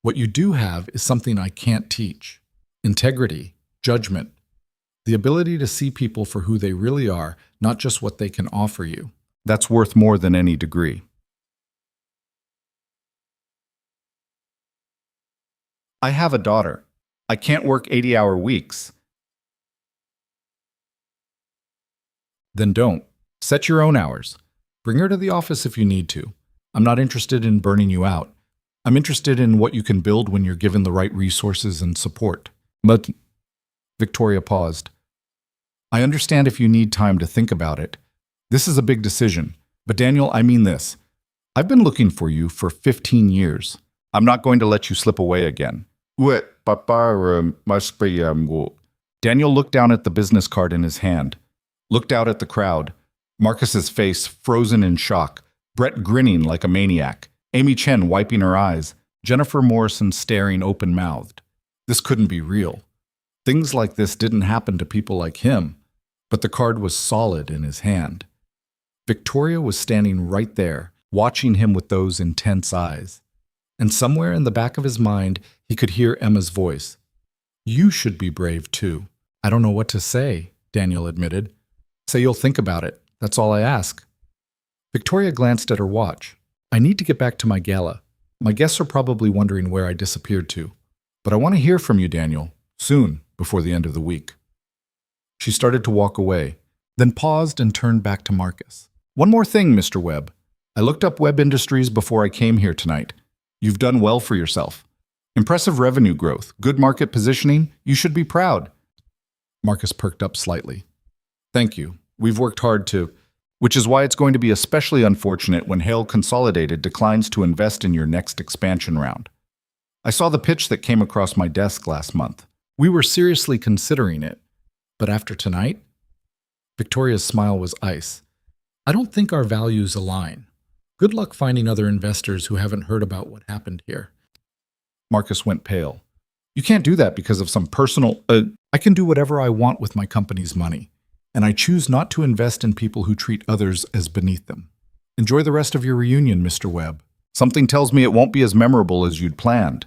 What you do have is something I can't teach. Integrity, judgment, the ability to see people for who they really are, not just what they can offer you. That's worth more than any degree. I have a daughter. I can't work 80-hour weeks. Then don't. Set your own hours. Bring her to the office if you need to. I'm not interested in burning you out. I'm interested in what you can build when you're given the right resources and support. But Victoria paused. I understand if you need time to think about it. This is a big decision. But Daniel, I mean this. I've been looking for you for 15 years. I'm not going to let you slip away again. Daniel looked down at the business card in his hand, looked out at the crowd. Marcus's face frozen in shock, Brett grinning like a maniac, Amy Chen wiping her eyes, Jennifer Morrison staring open-mouthed. This couldn't be real. Things like this didn't happen to people like him, but the card was solid in his hand. Victoria was standing right there, watching him with those intense eyes. And somewhere in the back of his mind, he could hear Emma's voice. You should be brave too. I don't know what to say, Daniel admitted. Say you'll think about it. That's all I ask. Victoria glanced at her watch. I need to get back to my gala. My guests are probably wondering where I disappeared to. But I want to hear from you, Daniel, soon, before the end of the week. She started to walk away, then paused and turned back to Marcus. One more thing, Mr. Webb. I looked up Webb Industries before I came here tonight. You've done well for yourself. Impressive revenue growth, good market positioning. You should be proud. Marcus perked up slightly. Thank you. We've worked hard to, which is why it's going to be especially unfortunate when Hale Consolidated declines to invest in your next expansion round. I saw the pitch that came across my desk last month. We were seriously considering it. But after tonight? Victoria's smile was ice. I don't think our values align. Good luck finding other investors who haven't heard about what happened here. Marcus went pale. You can't do that because of some personal... I can do whatever I want with my company's money. And I choose not to invest in people who treat others as beneath them. Enjoy the rest of your reunion, Mr. Webb. Something tells me it won't be as memorable as you'd planned.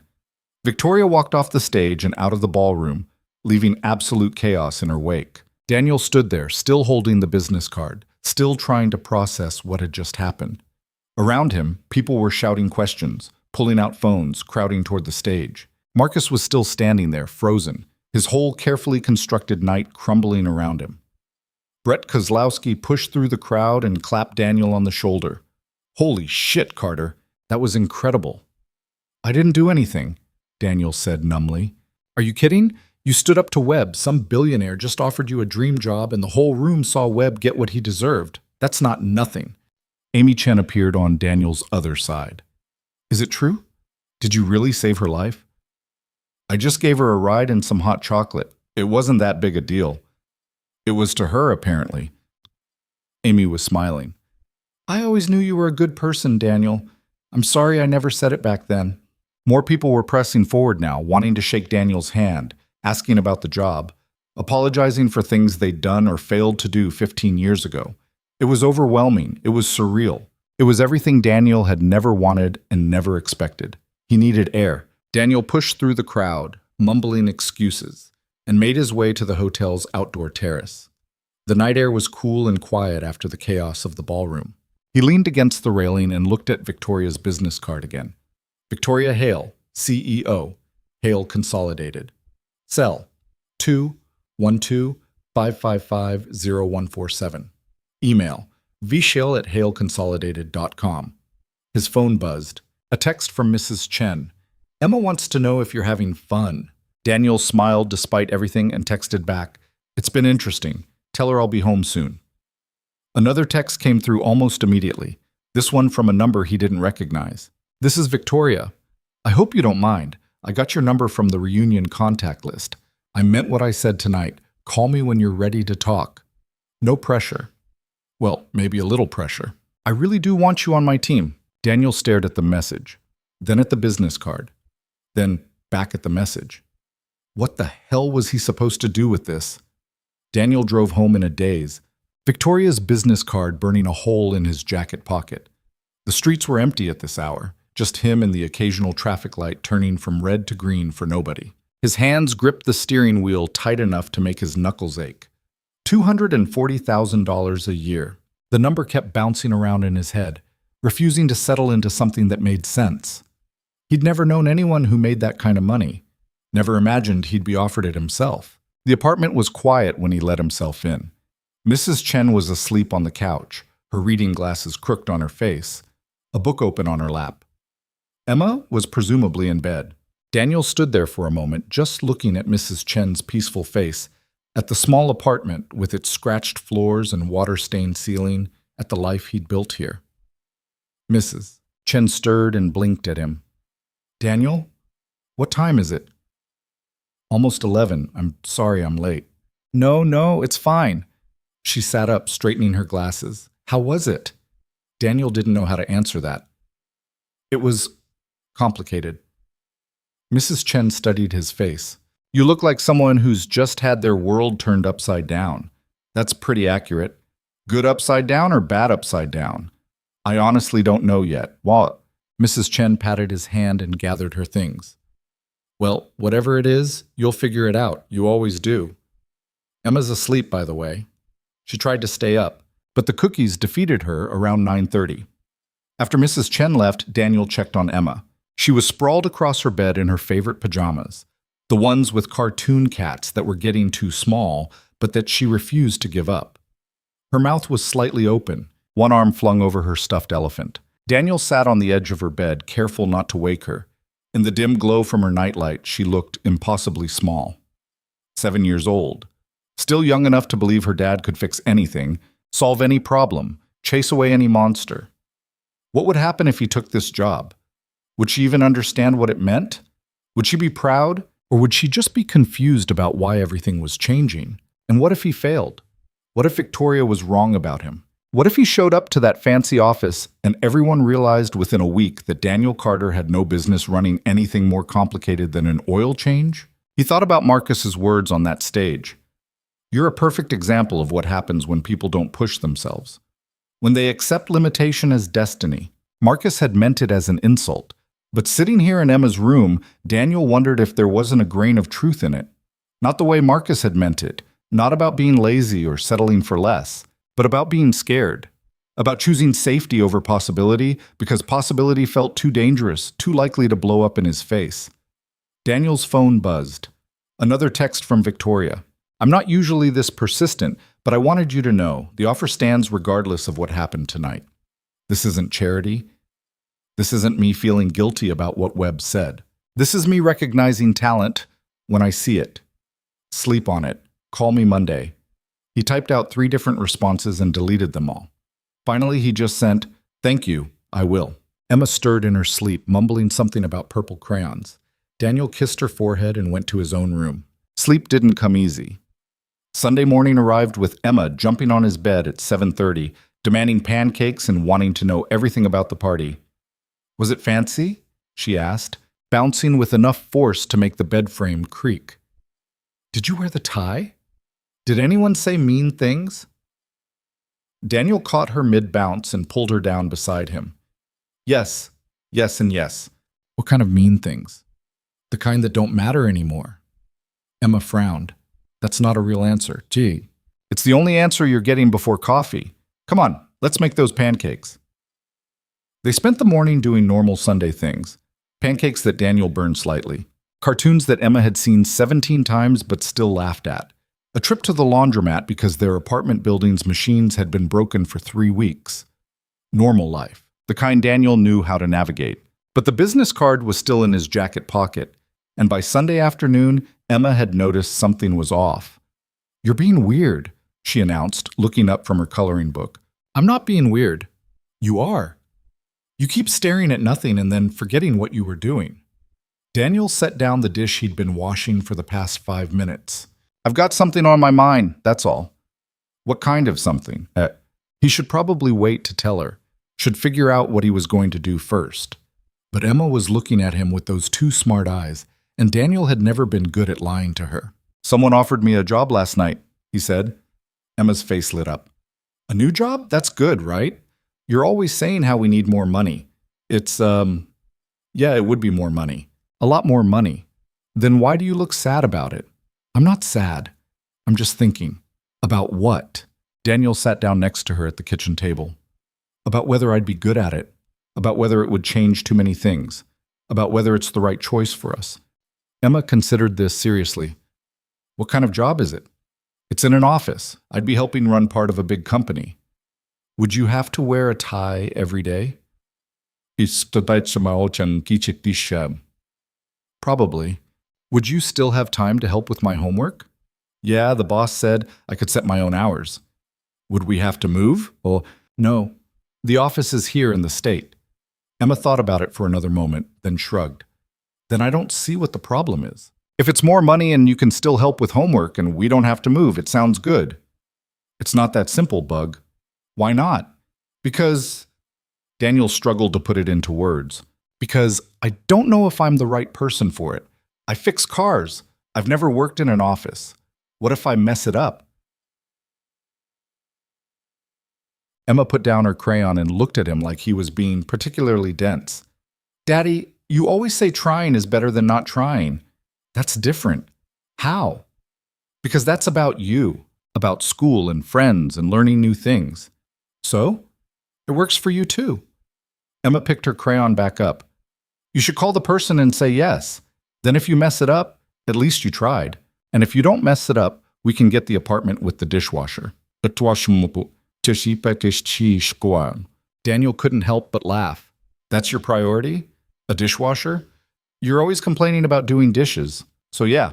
Victoria walked off the stage and out of the ballroom, leaving absolute chaos in her wake. Daniel stood there, still holding the business card, still trying to process what had just happened. Around him, people were shouting questions, pulling out phones, crowding toward the stage. Marcus was still standing there, frozen, his whole carefully constructed night crumbling around him. Brett Kozlowski pushed through the crowd and clapped Daniel on the shoulder. Holy shit, Carter. That was incredible. I didn't do anything, Daniel said numbly. Are you kidding? You stood up to Webb. Some billionaire just offered you a dream job and the whole room saw Webb get what he deserved. That's not nothing. Amy Chen appeared on Daniel's other side. Is it true? Did you really save her life? I just gave her a ride and some hot chocolate. It wasn't that big a deal. It was to her, apparently. Amy was smiling. I always knew you were a good person, Daniel. I'm sorry I never said it back then. More people were pressing forward now, wanting to shake Daniel's hand, asking about the job, apologizing for things they'd done or failed to do 15 years ago. It was overwhelming. It was surreal. It was everything Daniel had never wanted and never expected. He needed air. Daniel pushed through the crowd, mumbling excuses, and made his way to the hotel's outdoor terrace. The night air was cool and quiet after the chaos of the ballroom. He leaned against the railing and looked at Victoria's business card again. Victoria Hale, CEO, Hale Consolidated. Cell 212-555-0147. Email vshale@haleconsolidated.com. His phone buzzed. A text from Mrs. Chen. Emma wants to know if you're having fun. Daniel smiled despite everything and texted back, It's been interesting. Tell her I'll be home soon. Another text came through almost immediately, this one from a number he didn't recognize. This is Victoria. I hope you don't mind. I got your number from the reunion contact list. I meant what I said tonight. Call me when you're ready to talk. No pressure. Well, maybe a little pressure. I really do want you on my team. Daniel stared at the message, then at the business card, then back at the message. What the hell was he supposed to do with this? Daniel drove home in a daze, Victoria's business card burning a hole in his jacket pocket. The streets were empty at this hour, just him and the occasional traffic light turning from red to green for nobody. His hands gripped the steering wheel tight enough to make his knuckles ache. $240,000 a year. The number kept bouncing around in his head, refusing to settle into something that made sense. He'd never known anyone who made that kind of money, never imagined he'd be offered it himself. The apartment was quiet when he let himself in. Mrs. Chen was asleep on the couch, her reading glasses crooked on her face, a book open on her lap. Emma was presumably in bed. Daniel stood there for a moment, just looking at Mrs. Chen's peaceful face, at the small apartment with its scratched floors and water-stained ceiling, at the life he'd built here. Mrs. Chen stirred and blinked at him. Daniel? What time is it? Almost 11. I'm sorry I'm late. No, it's fine. She sat up, straightening her glasses. How was it? Daniel didn't know how to answer that. It was complicated. Mrs. Chen studied his face. You look like someone who's just had their world turned upside down. That's pretty accurate. Good upside down or bad upside down? I honestly don't know yet. What? Mrs. Chen patted his hand and gathered her things. Well, whatever it is, you'll figure it out. You always do. Emma's asleep, by the way. She tried to stay up, but the cookies defeated her around 9:30. After Mrs. Chen left, Daniel checked on Emma. She was sprawled across her bed in her favorite pajamas, the ones with cartoon cats that were getting too small, but that she refused to give up. Her mouth was slightly open, one arm flung over her stuffed elephant. Daniel sat on the edge of her bed, careful not to wake her. In the dim glow from her nightlight, she looked impossibly small. 7 years old. Still young enough to believe her dad could fix anything, solve any problem, chase away any monster. What would happen if he took this job? Would she even understand what it meant? Would she be proud? Or would she just be confused about why everything was changing? And what if he failed? What if Victoria was wrong about him? What if he showed up to that fancy office and everyone realized within a week that Daniel Carter had no business running anything more complicated than an oil change? He thought about Marcus's words on that stage. You're a perfect example of what happens when people don't push themselves. When they accept limitation as destiny. Marcus had meant it as an insult. But sitting here in Emma's room, Daniel wondered if there wasn't a grain of truth in it. Not the way Marcus had meant it, not about being lazy or settling for less, but about being scared, about choosing safety over possibility because possibility felt too dangerous, too likely to blow up in his face. Daniel's phone buzzed. Another text from Victoria. I'm not usually this persistent, but I wanted you to know the offer stands regardless of what happened tonight. This isn't charity. This isn't me feeling guilty about what Webb said. This is me recognizing talent when I see it. Sleep on it. Call me Monday. He typed out 3 different responses and deleted them all. Finally, he just sent, Thank you, I will. Emma stirred in her sleep, mumbling something about purple crayons. Daniel kissed her forehead and went to his own room. Sleep Sleep didn't come easy. Sunday morning arrived with Emma jumping on his bed at 7:30, demanding pancakes and wanting to know everything about the party. Was it fancy? She asked, bouncing with enough force to make the bed frame creak. Did you wear the tie? Did anyone say mean things? Daniel caught her mid-bounce and pulled her down beside him. Yes, yes, and yes. What kind of mean things? The kind that don't matter anymore. Emma frowned. That's not a real answer. Gee, it's the only answer you're getting before coffee. Come on, let's make those pancakes. They spent the morning doing normal Sunday things. Pancakes that Daniel burned slightly. Cartoons that Emma had seen 17 times but still laughed at. A trip to the laundromat because their apartment building's machines had been broken for 3 weeks. Normal life, the kind Daniel knew how to navigate. But the business card was still in his jacket pocket, and by Sunday afternoon, Emma had noticed something was off. You're being weird, she announced, looking up from her coloring book. I'm not being weird. You are. You keep staring at nothing and then forgetting what you were doing. Daniel set down the dish he'd been washing for the past 5 minutes. I've got something on my mind, that's all. What kind of something? He should probably wait to tell her, should figure out what he was going to do first. But Emma was looking at him with those 2 smart eyes, and Daniel had never been good at lying to her. Someone offered me a job last night, he said. Emma's face lit up. A new job? That's good, right? You're always saying how we need more money. It's, yeah, it would be more money. A lot more money. Then why do you look sad about it? I'm not sad. I'm just thinking. About what? Daniel sat down next to her at the kitchen table. About whether I'd be good at it. About whether it would change too many things. About whether it's the right choice for us. Emma considered this seriously. What kind of job is it? It's in an office. I'd be helping run part of a big company. Would you have to wear a tie every day? Probably. Would you still have time to help with my homework? Yeah, the boss said I could set my own hours. Would we have to move? Oh, no. The office is here in the state. Emma thought about it for another moment, then shrugged. Then I don't see what the problem is. If it's more money and you can still help with homework and we don't have to move, it sounds good. It's not that simple, Bug. Why not? Because... Daniel struggled to put it into words. Because I don't know if I'm the right person for it. I fix cars. I've never worked in an office. What if I mess it up? Emma put down her crayon and looked at him like he was being particularly dense. Daddy, you always say trying is better than not trying. That's different. How? Because that's about you, about school and friends and learning new things. So? It works for you too. Emma picked her crayon back up. You should call the person and say yes. Then if you mess it up, at least you tried. And if you don't mess it up, we can get the apartment with the dishwasher. Daniel couldn't help but laugh. That's your priority? A dishwasher? You're always complaining about doing dishes. So yeah.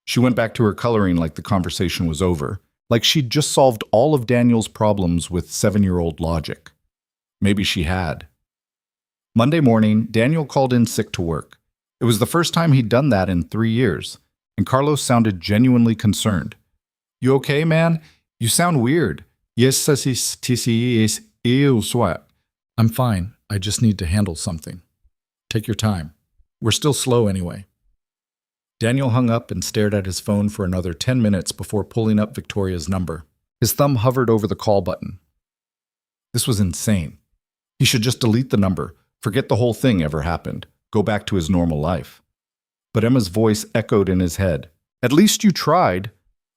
She went back to her coloring like the conversation was over, like she'd just solved all of Daniel's problems with 7-year-old logic. Maybe she had. Monday morning, Daniel called in sick to work. It was the first time he'd done that in 3 years, and Carlos sounded genuinely concerned. You okay, man? You sound weird. Yes, I'm fine. I just need to handle something. Take your time. We're still slow anyway. Daniel hung up and stared at his phone for another 10 minutes before pulling up Victoria's number. His thumb hovered over the call button. This was insane. He should just delete the number, forget the whole thing ever happened, go back to his normal life. But Emma's voice echoed in his head. At least you tried.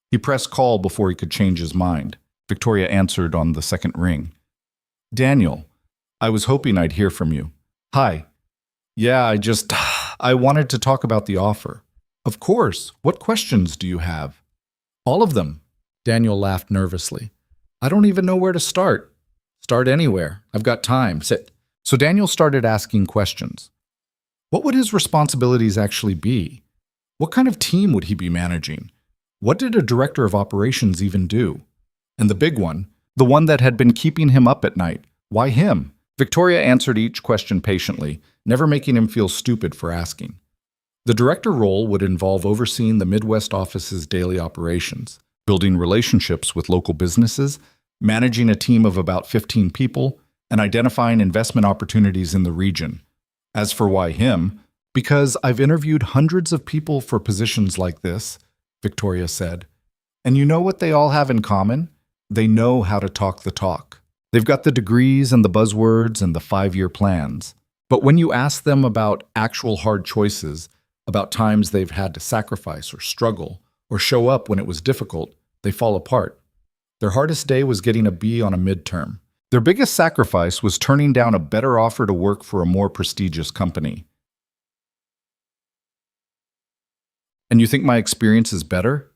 He pressed call before he could change his mind. Victoria answered on the second ring. Daniel, I was hoping I'd hear from you. Hi. Yeah, I wanted to talk about the offer. Of course. What questions do you have? All of them. Daniel laughed nervously. I don't even know where to start. Start anywhere. I've got time. Sit. So Daniel started asking questions. What would his responsibilities actually be? What kind of team would he be managing? What did a director of operations even do? And the big one, the one that had been keeping him up at night, why him? Victoria answered each question patiently, never making him feel stupid for asking. The director role would involve overseeing the Midwest office's daily operations, building relationships with local businesses, managing a team of about 15 people, and identifying investment opportunities in the region. As for why him, because I've interviewed hundreds of people for positions like this, Victoria said. And you know what they all have in common? They know how to talk the talk. They've got the degrees and the buzzwords and the 5-year plans. But when you ask them about actual hard choices, about times they've had to sacrifice or struggle or show up when it was difficult, they fall apart. Their hardest day was getting a B on a midterm. Their biggest sacrifice was turning down a better offer to work for a more prestigious company. And you think my experience is better?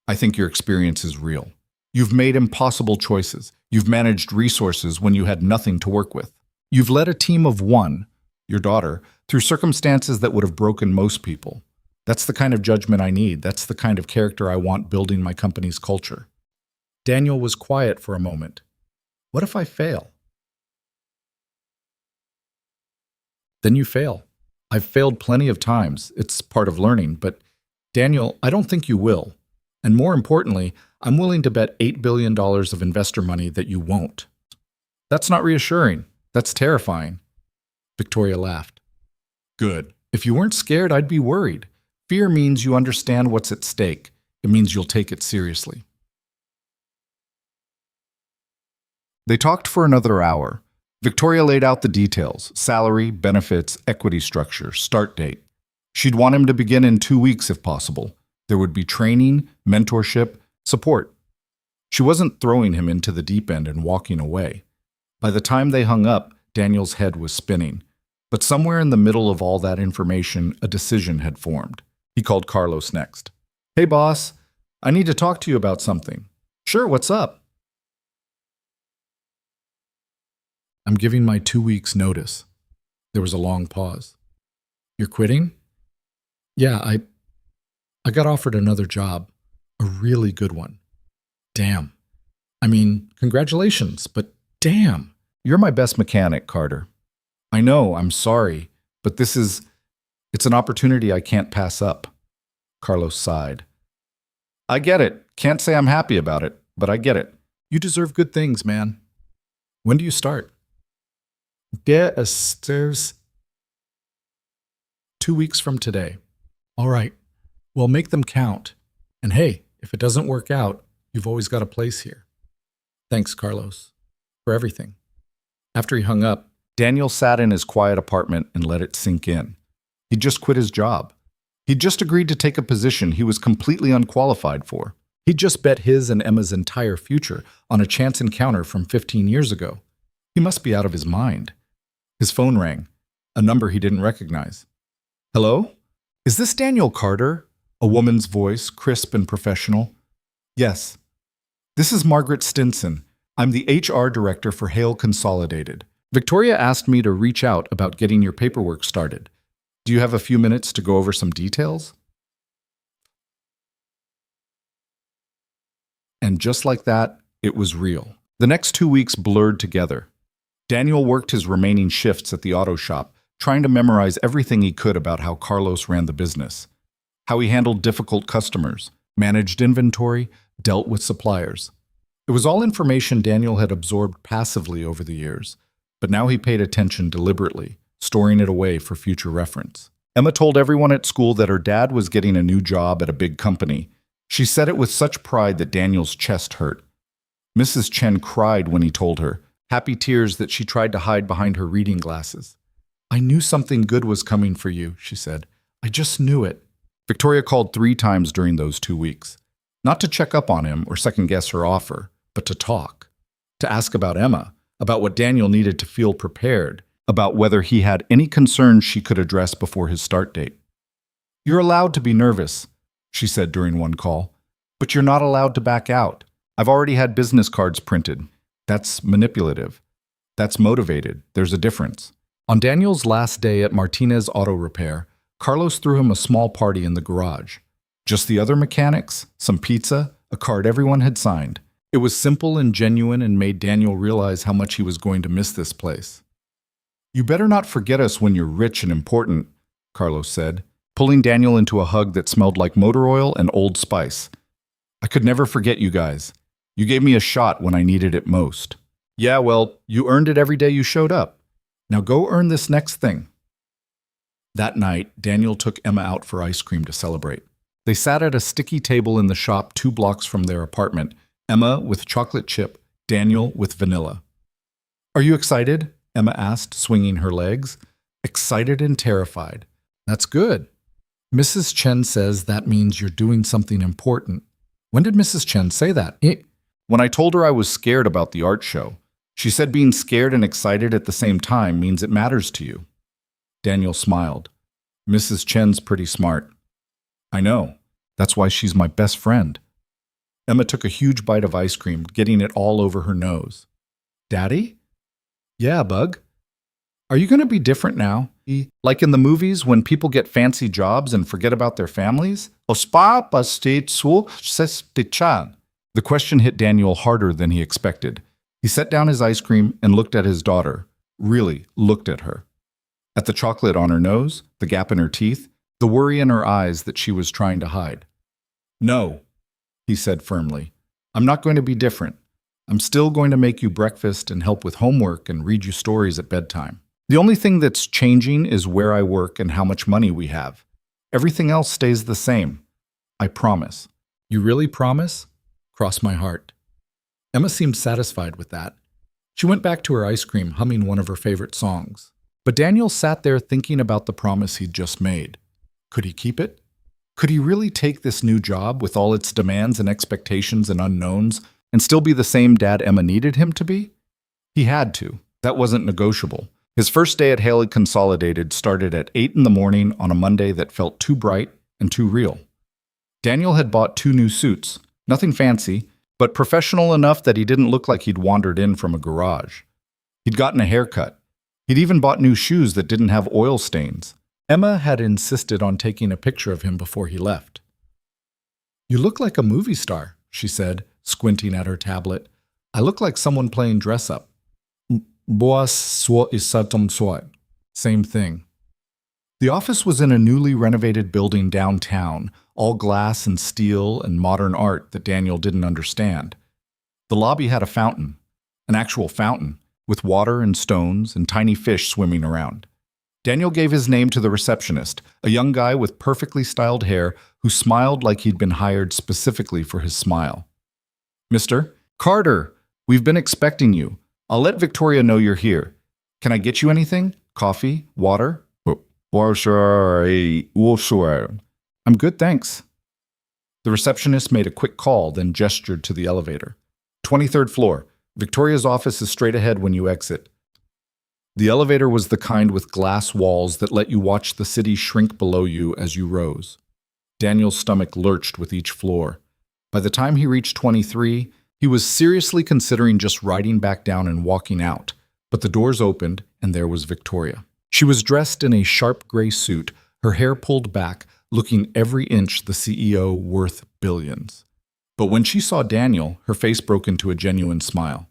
I think your experience is real. You've made impossible choices. You've managed resources when you had nothing to work with. You've led a team of one, your daughter, through circumstances that would have broken most people. That's the kind of judgment I need. That's the kind of character I want building my company's culture. Daniel was quiet for a moment. What if I fail? Then you fail. I've failed plenty of times. It's part of learning. But Daniel, I don't think you will. And more importantly, I'm willing to bet $8 billion of investor money that you won't. That's not reassuring. That's terrifying. Victoria laughed. Good. If you weren't scared, I'd be worried. Fear means you understand what's at stake. It means you'll take it seriously. They talked for another hour. Victoria laid out the details: salary, benefits, equity structure, start date. She'd want him to begin in 2 weeks if possible. There would be training, mentorship, support. She wasn't throwing him into the deep end and walking away. By the time they hung up, Daniel's head was spinning. But somewhere in the middle of all that information, a decision had formed. He called Carlos next. Hey, boss, I need to talk to you about something. Sure, what's up? I'm giving my 2 weeks' notice. There was a long pause. You're quitting? Yeah, I got offered another job. A really good one. Damn. I mean, congratulations, but damn. You're my best mechanic, Carter. I know, I'm sorry, but it's an opportunity I can't pass up. Carlos sighed. I get it. Can't say I'm happy about it, but I get it. You deserve good things, man. When do you start? There's 2 weeks from today. All right. Well, make them count. And hey, if it doesn't work out, you've always got a place here. Thanks, Carlos, for everything. After he hung up, Daniel sat in his quiet apartment and let it sink in. He'd just quit his job. He'd just agreed to take a position he was completely unqualified for. He'd just bet his and Emma's entire future on a chance encounter from 15 years ago. He must be out of his mind. His phone rang, a number he didn't recognize. Hello? Is this Daniel Carter? A woman's voice, crisp and professional. Yes. This is Margaret Stinson. I'm the HR director for Hale Consolidated. Victoria asked me to reach out about getting your paperwork started. Do you have a few minutes to go over some details? And just like that, it was real. The next 2 weeks blurred together. Daniel worked his remaining shifts at the auto shop, trying to memorize everything he could about how Carlos ran the business, how he handled difficult customers, managed inventory, dealt with suppliers. It was all information Daniel had absorbed passively over the years, but now he paid attention deliberately, storing it away for future reference. Emma told everyone at school that her dad was getting a new job at a big company. She said it with such pride that Daniel's chest hurt. Mrs. Chen cried when he told her, happy tears that she tried to hide behind her reading glasses. I knew something good was coming for you, she said. I just knew it. Victoria called 3 times during those 2 weeks, not to check up on him or second-guess her offer, but to talk, to ask about Emma, about what Daniel needed to feel prepared, about whether he had any concerns she could address before his start date. You're allowed to be nervous, she said during one call, but you're not allowed to back out. I've already had business cards printed. That's manipulative. That's motivated. There's a difference. On Daniel's last day at Martinez Auto Repair, Carlos threw him a small party in the garage. Just the other mechanics, some pizza, a card everyone had signed. It was simple and genuine and made Daniel realize how much he was going to miss this place. You better not forget us when you're rich and important, Carlos said. pulling Daniel into a hug that smelled like motor oil and Old Spice. I could never forget you guys. You gave me a shot when I needed it most. Yeah, well, you earned it every day you showed up. Now go earn this next thing. That night, Daniel took Emma out for ice cream to celebrate. They sat at a sticky table in the shop 2 blocks from their apartment, Emma with chocolate chip, Daniel with vanilla. Are you excited? Emma asked, swinging her legs. Excited and terrified. That's good. Mrs. Chen says that means you're doing something important. When did Mrs. Chen say that? When I told her I was scared about the art show. She said being scared and excited at the same time means it matters to you. Daniel smiled. Mrs. Chen's pretty smart. I know. That's why she's my best friend. Emma took a huge bite of ice cream, getting it all over her nose. Daddy? Yeah, Bug. Are you going to be different now? Like in the movies when people get fancy jobs and forget about their families? The question hit Daniel harder than he expected. He set down his ice cream and looked at his daughter. Really looked at her. At the chocolate on her nose, the gap in her teeth, the worry in her eyes that she was trying to hide. No, he said firmly. I'm not going to be different. I'm still going to make you breakfast and help with homework and read you stories at bedtime. The only thing that's changing is where I work and how much money we have. Everything else stays the same. I promise. You really promise? Cross my heart. Emma seemed satisfied with that. She went back to her ice cream, humming one of her favorite songs. But Daniel sat there thinking about the promise he'd just made. Could he keep it? Could he really take this new job with all its demands and expectations and unknowns and still be the same dad Emma needed him to be? He had to. That wasn't negotiable. His first day at Haley Consolidated started at 8 in the morning on a Monday that felt too bright and too real. Daniel had bought 2 new suits, nothing fancy, but professional enough that he didn't look like he'd wandered in from a garage. He'd gotten a haircut. He'd even bought new shoes that didn't have oil stains. Emma had insisted on taking a picture of him before he left. You look like a movie star, she said, squinting at her tablet. I look like someone playing dress-up. Same thing. The office was in a newly renovated building downtown, all glass and steel and modern art that Daniel didn't understand. The lobby had a fountain, an actual fountain, with water and stones and tiny fish swimming around. Daniel gave his name to the receptionist, a young guy with perfectly styled hair who smiled like he'd been hired specifically for his smile. Mr. Carter, we've been expecting you. I'll let Victoria know you're here. Can I get you anything? Coffee? Water? I'm good, thanks. The receptionist made a quick call, then gestured to the elevator. 23rd floor. Victoria's office is straight ahead when you exit. The elevator was the kind with glass walls that let you watch the city shrink below you as you rose. Daniel's stomach lurched with each floor. By the time he reached 23, he was seriously considering just riding back down and walking out, but the doors opened and there was Victoria. She was dressed in a sharp gray suit, her hair pulled back, looking every inch the CEO worth billions. But when she saw Daniel, her face broke into a genuine smile.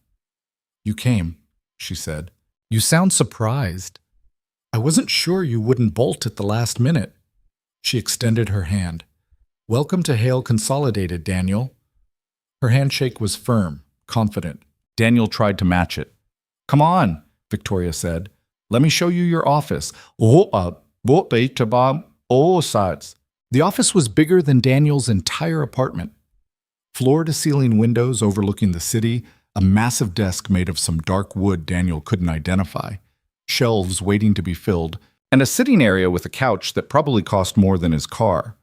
You came, she said. You sound surprised. I wasn't sure you wouldn't bolt at the last minute. She extended her hand. Welcome to Hale Consolidated, Daniel. Her handshake was firm, confident. Daniel tried to match it. Come on, Victoria said. Let me show you your office. The office was bigger than Daniel's entire apartment. Floor-to-ceiling windows overlooking the city, a massive desk made of some dark wood Daniel couldn't identify, shelves waiting to be filled, and a sitting area with a couch that probably cost more than his car.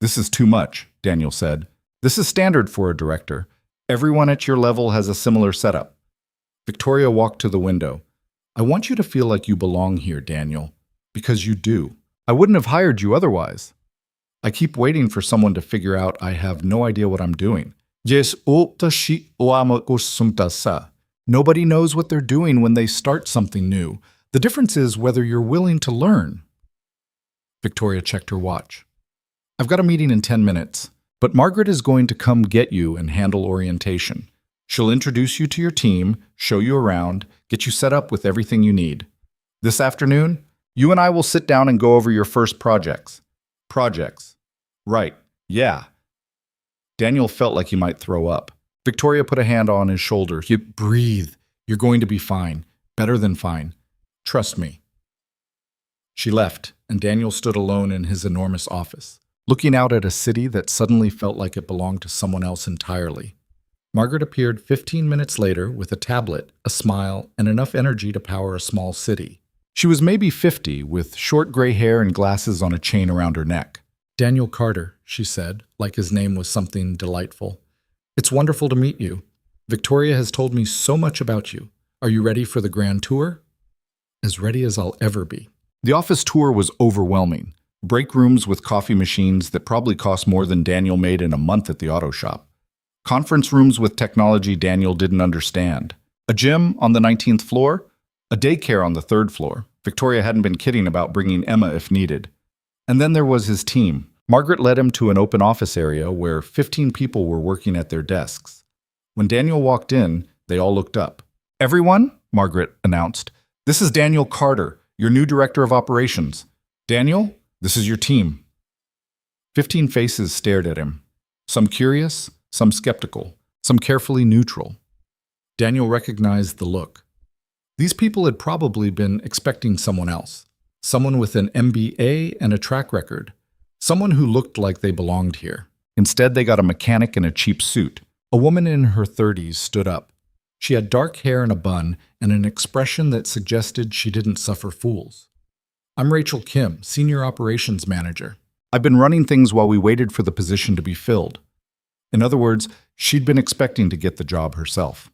This is too much, Daniel said. This is standard for a director. Everyone at your level has a similar setup. Victoria walked to the window. I want you to feel like you belong here, Daniel, because you do. I wouldn't have hired you otherwise. I keep waiting for someone to figure out I have no idea what I'm doing. Nobody knows what they're doing when they start something new. The difference is whether you're willing to learn. Victoria checked her watch. I've got a meeting in 10 minutes, but Margaret is going to come get you and handle orientation. She'll introduce you to your team, show you around, get you set up with everything you need. This afternoon, you and I will sit down and go over your first projects. Projects. Right. Yeah. Daniel felt like he might throw up. Victoria put a hand on his shoulder. Breathe. You're going to be fine. Better than fine. Trust me. She left, and Daniel stood alone in his enormous office, looking out at a city that suddenly felt like it belonged to someone else entirely. Margaret appeared 15 minutes later with a tablet, a smile, and enough energy to power a small city. She was maybe 50, with short gray hair and glasses on a chain around her neck. Daniel Carter, she said, like his name was something delightful. It's wonderful to meet you. Victoria has told me so much about you. Are you ready for the grand tour? As ready as I'll ever be. The office tour was overwhelming. Break rooms with coffee machines that probably cost more than Daniel made in a month at the auto shop. Conference rooms with technology Daniel didn't understand. A gym on the 19th floor? A daycare on the 3rd floor. Victoria hadn't been kidding about bringing Emma if needed. And then there was his team. Margaret led him to an open office area where 15 people were working at their desks. When Daniel walked in, they all looked up. Everyone, Margaret announced, this is Daniel Carter, your new director of operations. Daniel, this is your team. 15 faces stared at him. Some curious, some skeptical, some carefully neutral. Daniel recognized the look. These people had probably been expecting someone else. Someone with an MBA and a track record. Someone who looked like they belonged here. Instead, they got a mechanic in a cheap suit. A woman in her 30s stood up. She had dark hair and a bun and an expression that suggested she didn't suffer fools. I'm Rachel Kim, Senior Operations Manager. I've been running things while we waited for the position to be filled. In other words, she'd been expecting to get the job herself.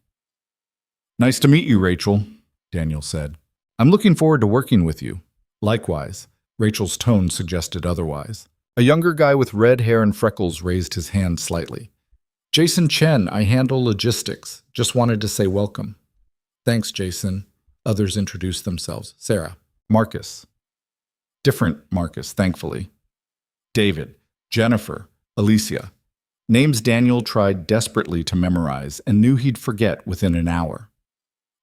Nice to meet you, Rachel, Daniel said. I'm looking forward to working with you. Likewise, Rachel's tone suggested otherwise. A younger guy with red hair and freckles raised his hand slightly. Jason Chen, I handle logistics. Just wanted to say welcome. Thanks, Jason. Others introduced themselves. Sarah. Marcus. Different Marcus, thankfully. David. Jennifer. Alicia. Names Daniel tried desperately to memorize and knew he'd forget within an hour.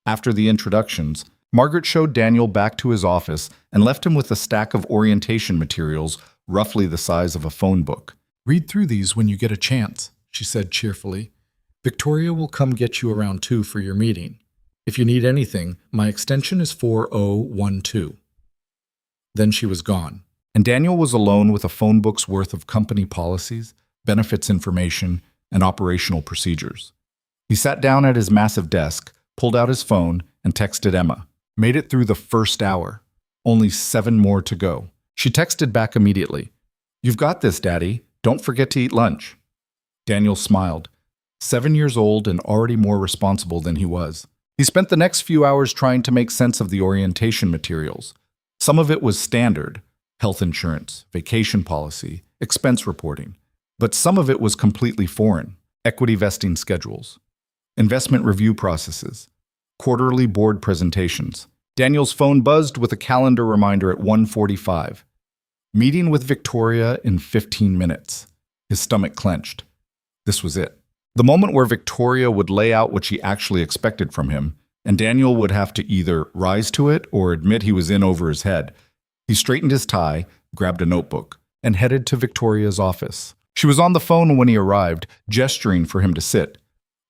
After the introductions, Margaret showed Daniel back to his office and left him with a stack of orientation materials roughly the size of a phone book. Read through these when you get a chance, she said cheerfully. Victoria will come get you around 2 for your meeting. If you need anything, my extension is 4012. Then she was gone, and Daniel was alone with a phone book's worth of company policies, benefits information, and operational procedures. He sat down at his massive desk, pulled out his phone, and texted Emma. Made it through the first hour. Only 7 more to go. She texted back immediately. You've got this, Daddy. Don't forget to eat lunch. Daniel smiled. 7 years old and already more responsible than he was. He spent the next few hours trying to make sense of the orientation materials. Some of it was standard, health insurance, vacation policy, expense reporting. But some of it was completely foreign, equity vesting schedules, investment review processes, quarterly board presentations. Daniel's phone buzzed with a calendar reminder at 1:45. Meeting with Victoria in 15 minutes. His stomach clenched. This was it. The moment where Victoria would lay out what she actually expected from him, and Daniel would have to either rise to it or admit he was in over his head. He straightened his tie, grabbed a notebook, and headed to Victoria's office. She was on the phone when he arrived, gesturing for him to sit.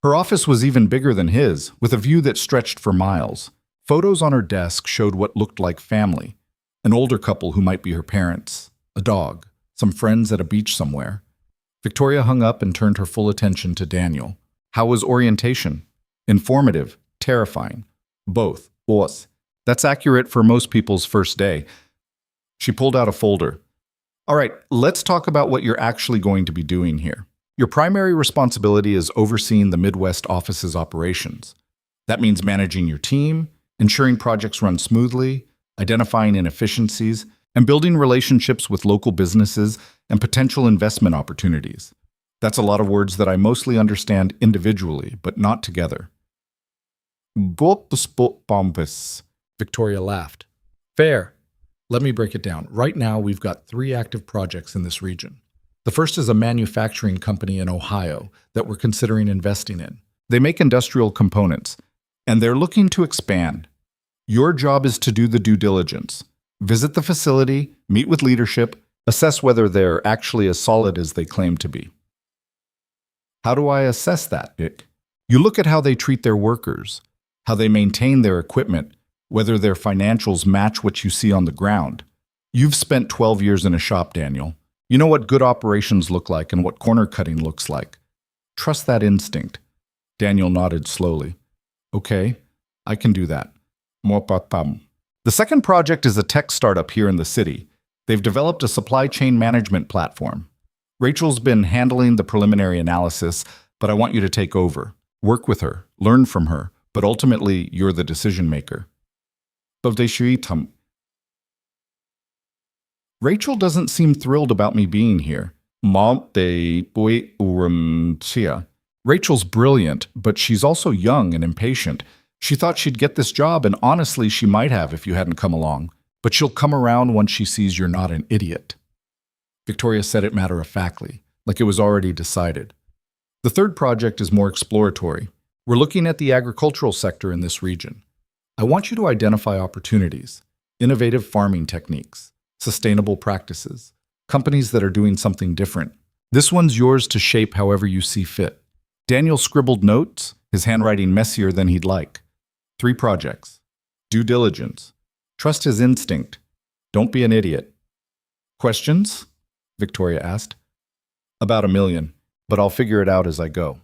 Her office was even bigger than his, with a view that stretched for miles. Photos on her desk showed what looked like family. An older couple who might be her parents, a dog, some friends at a beach somewhere. Victoria hung up and turned her full attention to Daniel. How was orientation? Informative, terrifying. Both. Both. That's accurate for most people's first day. She pulled out a folder. All right, let's talk about what you're actually going to be doing here. Your primary responsibility is overseeing the Midwest office's operations. That means managing your team, ensuring projects run smoothly, identifying inefficiencies, and building relationships with local businesses and potential investment opportunities. That's a lot of words that I mostly understand individually, but not together. Bombus, Victoria laughed. Fair. Let me break it down. Right now, we've got 3 active projects in this region. The first is a manufacturing company in Ohio that we're considering investing in. They make industrial components, and they're looking to expand. Your job is to do the due diligence. Visit the facility, meet with leadership, Assess whether they're actually as solid as they claim to be. How do I assess that, Dick? You look at how they treat their workers, how they maintain their equipment, whether their financials match what you see on the ground. You've spent 12 years in a shop, Daniel. You know what good operations look like and what corner cutting looks like. Trust that instinct. Daniel nodded slowly. Okay, I can do that. More papam. The second project is a tech startup here in the city. They've developed a supply chain management platform. Rachel's been handling the preliminary analysis, but I want you to take over. Work with her, learn from her, but ultimately you're the decision maker. Rachel doesn't seem thrilled about me being here. Rachel's brilliant, but she's also young and impatient. She thought she'd get this job, and honestly, she might have if you hadn't come along. But she'll come around once she sees you're not an idiot. Victoria said it matter-of-factly, like it was already decided. The third project is more exploratory. We're looking at the agricultural sector in this region. I want you to identify opportunities, innovative farming techniques, sustainable practices, companies that are doing something different. This one's yours to shape however you see fit. Daniel scribbled notes, his handwriting messier than he'd like. 3 projects. Due diligence. Trust his instinct. Don't be an idiot. Questions? Victoria asked. About 1 million, but I'll figure it out as I go.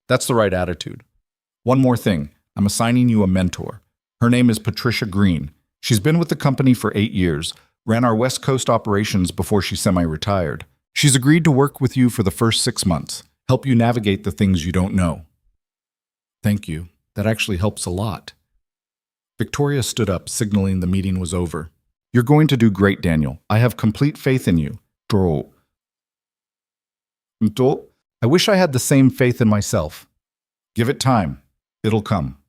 That's the right attitude. One more thing. I'm assigning you a mentor. Her name is Patricia Green. She's been with the company for 8 years, ran our West Coast operations before she semi-retired. She's agreed to work with you for the first 6 months, help you navigate the things you don't know. Thank you. That actually helps a lot. Victoria stood up, signaling the meeting was over. You're going to do great, Daniel. I have complete faith in you. I wish I had the same faith in myself. Give it time. It'll come.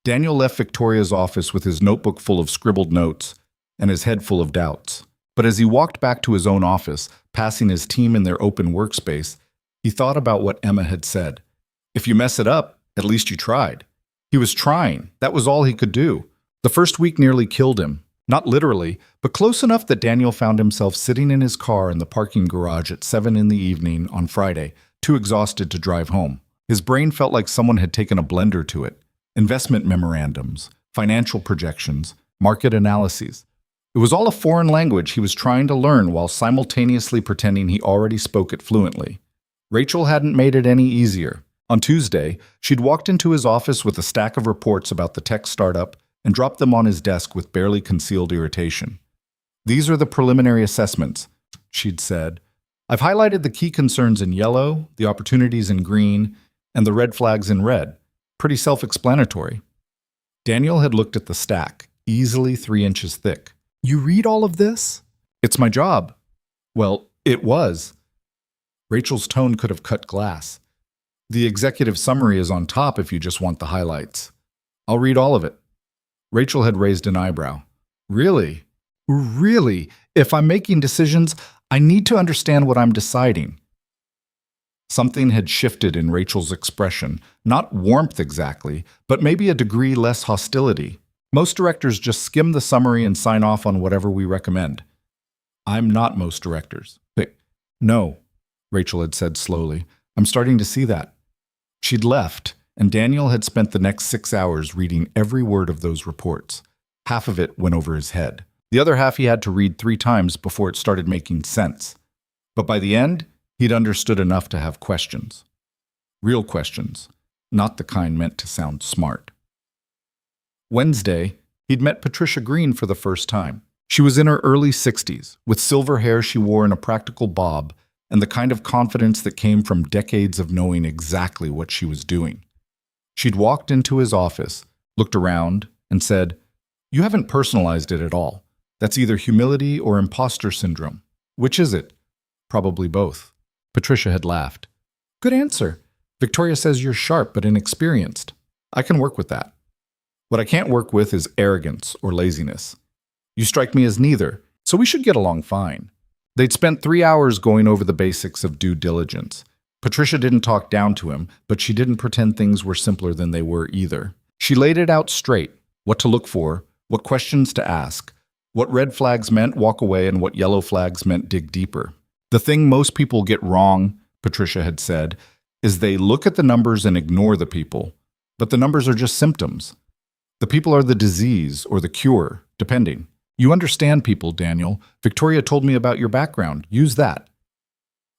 Daniel left Victoria's office with his notebook full of scribbled notes and his head full of doubts. But as he walked back to his own office, passing his team in their open workspace, he thought about what Emma had said. If you mess it up, at least you tried. He was trying. That was all he could do. The first week nearly killed him. Not literally, but close enough that Daniel found himself sitting in his car in the parking garage at 7 in the evening on Friday, too exhausted to drive home. His brain felt like someone had taken a blender to it. Investment memorandums, financial projections, market analyses. It was all a foreign language he was trying to learn while simultaneously pretending he already spoke it fluently. Rachel hadn't made it any easier. On Tuesday, she'd walked into his office with a stack of reports about the tech startup and dropped them on his desk with barely concealed irritation. These are the preliminary assessments, she'd said. I've highlighted the key concerns in yellow, the opportunities in green, and the red flags in red. Pretty self-explanatory. Daniel had looked at the stack, easily 3 inches thick. You read all of this? It's my job. Well, it was. Rachel's tone could have cut glass. The executive summary is on top if you just want the highlights. I'll read all of it. Rachel had raised an eyebrow. Really? Really? If I'm making decisions, I need to understand what I'm deciding. Something had shifted in Rachel's expression, not warmth exactly, but maybe a degree less hostility. Most directors just skim the summary and sign off on whatever we recommend. I'm not most directors. No, Rachel had said slowly. I'm starting to see that. She'd left, and Daniel had spent the next 6 hours reading every word of those reports. Half of it went over his head. The other half he had to read 3 times before it started making sense. But by the end, he'd understood enough to have questions. Real questions, not the kind meant to sound smart. Wednesday, he'd met Patricia Green for the first time. She was in her early 60s, with silver hair she wore in a practical bob, and the kind of confidence that came from decades of knowing exactly what she was doing. She'd walked into his office, looked around, and said, "You haven't personalized it at all. That's either humility or imposter syndrome. Which is it?" "Probably both." Patricia had laughed. "Good answer. Victoria says you're sharp but inexperienced. I can work with that. What I can't work with is arrogance or laziness. You strike me as neither, so we should get along fine." They'd spent 3 hours going over the basics of due diligence. Patricia didn't talk down to him, but she didn't pretend things were simpler than they were either. She laid it out straight, what to look for, what questions to ask, what red flags meant walk away and what yellow flags meant dig deeper. The thing most people get wrong, Patricia had said, is they look at the numbers and ignore the people. But the numbers are just symptoms. The people are the disease or the cure, depending. You understand people, Daniel. Victoria told me about your background. Use that.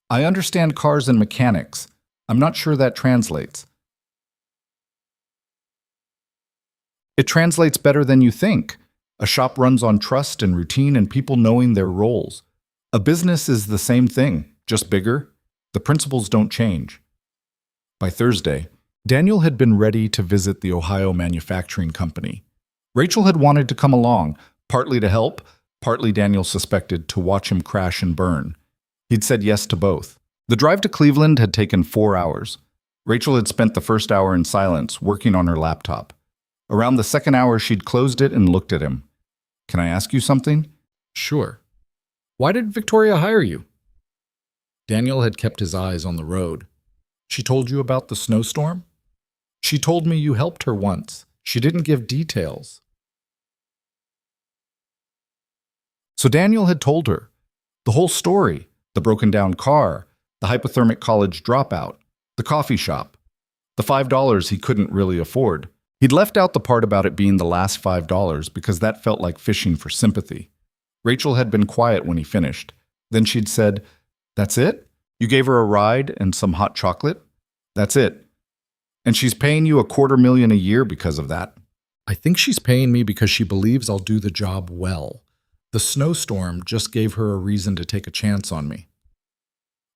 I understand cars and mechanics. I'm not sure that translates. It translates better than you think. A shop runs on trust and routine and people knowing their roles. A business is the same thing, just bigger. The principles don't change. By Thursday, Daniel had been ready to visit the Ohio manufacturing company. Rachel had wanted to come along, partly to help, partly Daniel suspected to watch him crash and burn. He'd said yes to both. The drive to Cleveland had taken 4 hours. Rachel had spent the first hour in silence, working on her laptop. Around the second hour, she'd closed it and looked at him. Can I ask you something? Sure. Why did Victoria hire you? Daniel had kept his eyes on the road. She told you about the snowstorm? She told me you helped her once. She didn't give details. So Daniel had told her the whole story, the broken down car, the hypothermic college dropout, the coffee shop, the $5 he couldn't really afford. He'd left out the part about it being the last $5 because that felt like fishing for sympathy. Rachel had been quiet when he finished. Then she'd said, "That's it? You gave her a ride and some hot chocolate? That's it. And she's paying you $250,000 a year because of that." I think she's paying me because she believes I'll do the job well. The snowstorm just gave her a reason to take a chance on me.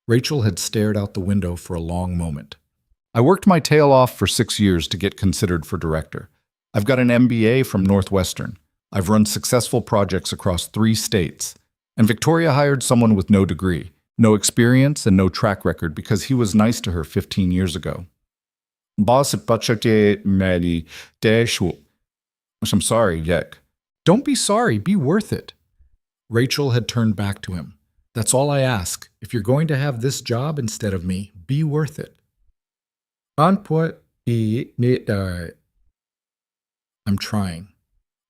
Rachel had stared out the window for a long moment. I worked my tail off for 6 years to get considered for director. I've got an MBA from Northwestern. I've run successful projects across 3 states. And Victoria hired someone with no degree, no experience, and no track record because he was nice to her 15 years ago. I'm sorry, Yek. Don't be sorry, be worth it. Rachel had turned back to him. That's all I ask. If you're going to have this job instead of me, be worth it. I'm trying.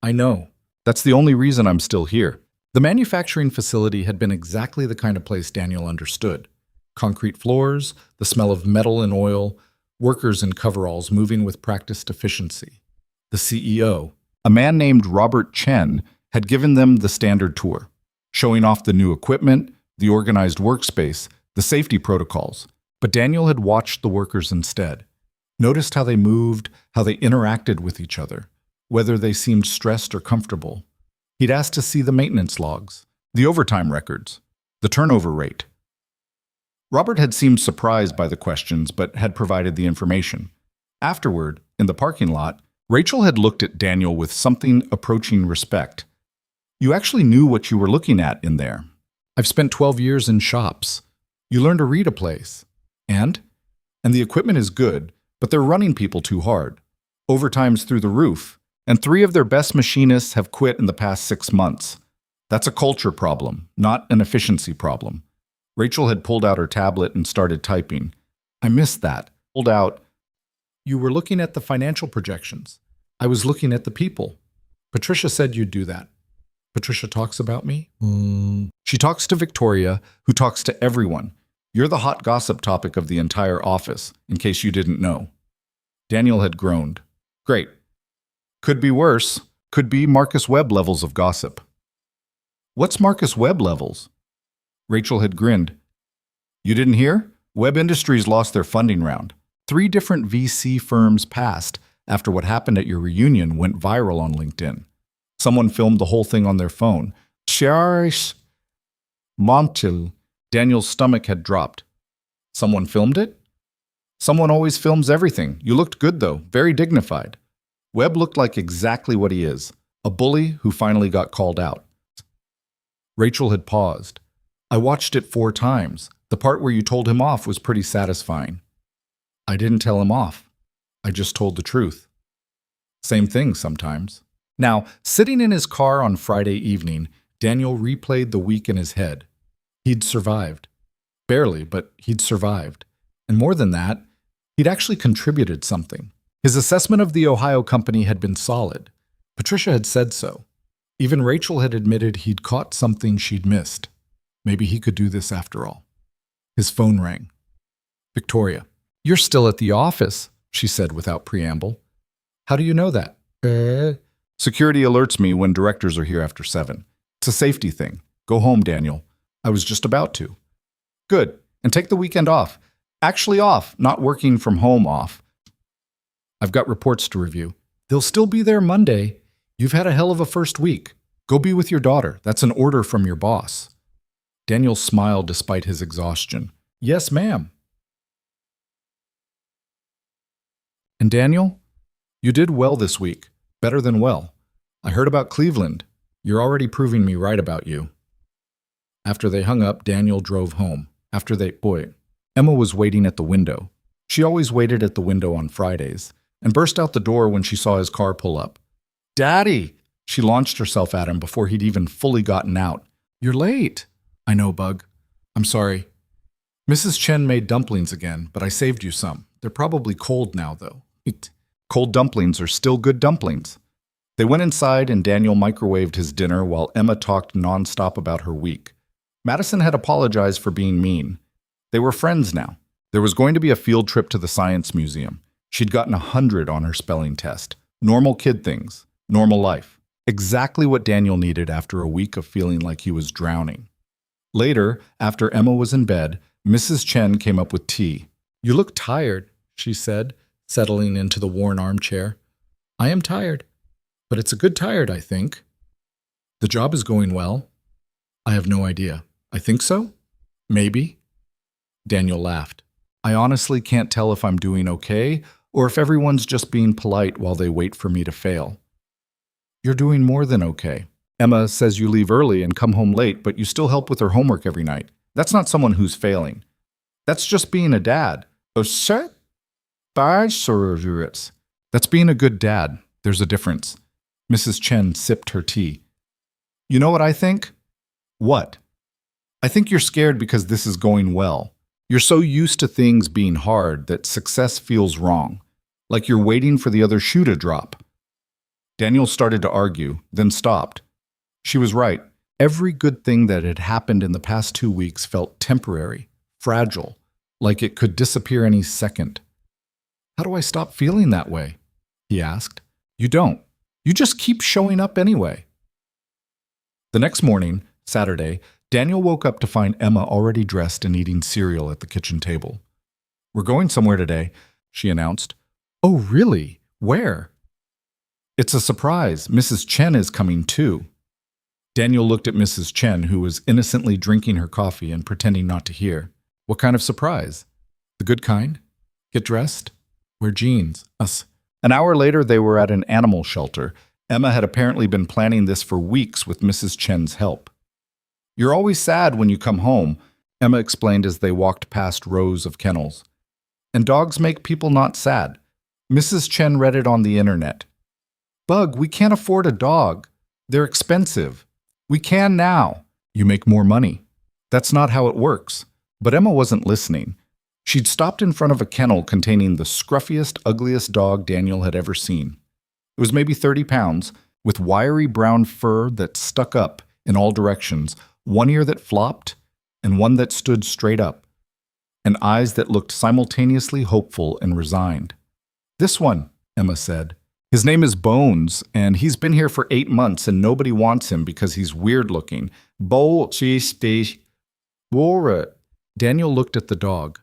I know. That's the only reason I'm still here. The manufacturing facility had been exactly the kind of place Daniel understood. Concrete floors, the smell of metal and oil, workers in coveralls moving with practiced efficiency. The CEO, a man named Robert Chen, had given them the standard tour, showing off the new equipment, the organized workspace, the safety protocols. But Daniel had watched the workers instead, noticed how they moved, how they interacted with each other, whether they seemed stressed or comfortable. He'd asked to see the maintenance logs, the overtime records, the turnover rate. Robert had seemed surprised by the questions, but had provided the information. Afterward, in the parking lot, Rachel had looked at Daniel with something approaching respect. You actually knew what you were looking at in there. I've spent 12 years in shops. You learn to read a place. And the equipment is good, but they're running people too hard. Overtime's through the roof, and 3 of their best machinists have quit in the past 6 months. That's a culture problem, not an efficiency problem. Rachel had pulled out her tablet and started typing. I missed that. Pulled out. You were looking at the financial projections. I was looking at the people. Patricia said you'd do that. Patricia talks about me? She talks to Victoria, who talks to everyone. You're the hot gossip topic of the entire office, in case you didn't know. Daniel had groaned. Great. Could be worse. Could be Marcus Webb levels of gossip. What's Marcus Webb levels? Rachel had grinned. You didn't hear? Webb Industries lost their funding round. 3 different VC firms passed after what happened at your reunion went viral on LinkedIn. Someone filmed the whole thing on their phone. Cherish Montil. Daniel's stomach had dropped. Someone filmed it? Someone always films everything. You looked good, though. Very dignified. Webb looked like exactly what he is. A bully who finally got called out. Rachel had paused. I watched it 4 times. The part where you told him off was pretty satisfying. I didn't tell him off. I just told the truth. Same thing sometimes. Now, sitting in his car on Friday evening, Daniel replayed the week in his head. He'd survived. Barely, but he'd survived. And more than that, he'd actually contributed something. His assessment of the Ohio company had been solid. Patricia had said so. Even Rachel had admitted he'd caught something she'd missed. Maybe he could do this after all. His phone rang. Victoria. "You're still at the office," she said without preamble. "How do you know that?" Security alerts me when directors are here after 7. It's a safety thing. Go home, Daniel. I was just about to. Good. And take the weekend off. Actually off, not working from home off. I've got reports to review. "They'll still be there Monday. You've had a hell of a first week. Go be with your daughter. That's an order from your boss." Daniel smiled despite his exhaustion. "Yes, ma'am." And Daniel, you did well this week. Better than well. I heard about Cleveland. You're already proving me right about you. After they hung up, Daniel drove home. Emma was waiting at the window. She always waited at the window on Fridays, and burst out the door when she saw his car pull up. "Daddy!" She launched herself at him before he'd even fully gotten out. "You're late." "I know, Bug. I'm sorry. Mrs. Chen made dumplings again, but I saved you some. They're probably cold now, though." Cold dumplings are still good dumplings. They went inside and Daniel microwaved his dinner while Emma talked nonstop about her week. Madison had apologized for being mean. They were friends now. There was going to be a field trip to the Science Museum. She'd gotten 100 on her spelling test. Normal kid things. Normal life. Exactly what Daniel needed after a week of feeling like he was drowning. Later, after Emma was in bed, Mrs. Chen came up with tea. "You look tired," she said, settling into the worn armchair. "I am tired, but it's a good tired, I think." "The job is going well." "I have no idea. I think so? Maybe." Daniel laughed. "I honestly can't tell if I'm doing okay or if everyone's just being polite while they wait for me to fail." "You're doing more than okay. Emma says you leave early and come home late, but you still help with her homework every night. That's not someone who's failing. That's just being a dad." "That's being a good dad. There's a difference." Mrs. Chen sipped her tea. "You know what I think?" "What?" "I think you're scared because this is going well. You're so used to things being hard that success feels wrong, like you're waiting for the other shoe to drop." Daniel started to argue, then stopped. She was right. Every good thing that had happened in the past 2 weeks felt temporary, fragile, like it could disappear any second. "How do I stop feeling that way?" he asked. "You don't. You just keep showing up anyway." The next morning, Saturday, Daniel woke up to find Emma already dressed and eating cereal at the kitchen table. "We're going somewhere today," she announced. "Oh, really? Where?" "It's a surprise. Mrs. Chen is coming too." Daniel looked at Mrs. Chen, who was innocently drinking her coffee and pretending not to hear. "What kind of surprise?" "The good kind. Get dressed. Wear jeans. Us." An hour later, they were at an animal shelter. Emma had apparently been planning this for weeks with Mrs. Chen's help. "You're always sad when you come home," Emma explained as they walked past rows of kennels. "And dogs make people not sad." Mrs. Chen read it on the internet. "Bug, we can't afford a dog. They're expensive. We can now. You make more money. That's not how it works." But Emma wasn't listening. She'd stopped in front of a kennel containing the scruffiest, ugliest dog Daniel had ever seen. It was maybe 30 pounds, with wiry brown fur that stuck up in all directions, one ear that flopped, and one that stood straight up, and eyes that looked simultaneously hopeful and resigned. "This one," Emma said. "His name is Bones, and he's been here for 8 months, and nobody wants him because he's weird-looking." Daniel looked at the dog.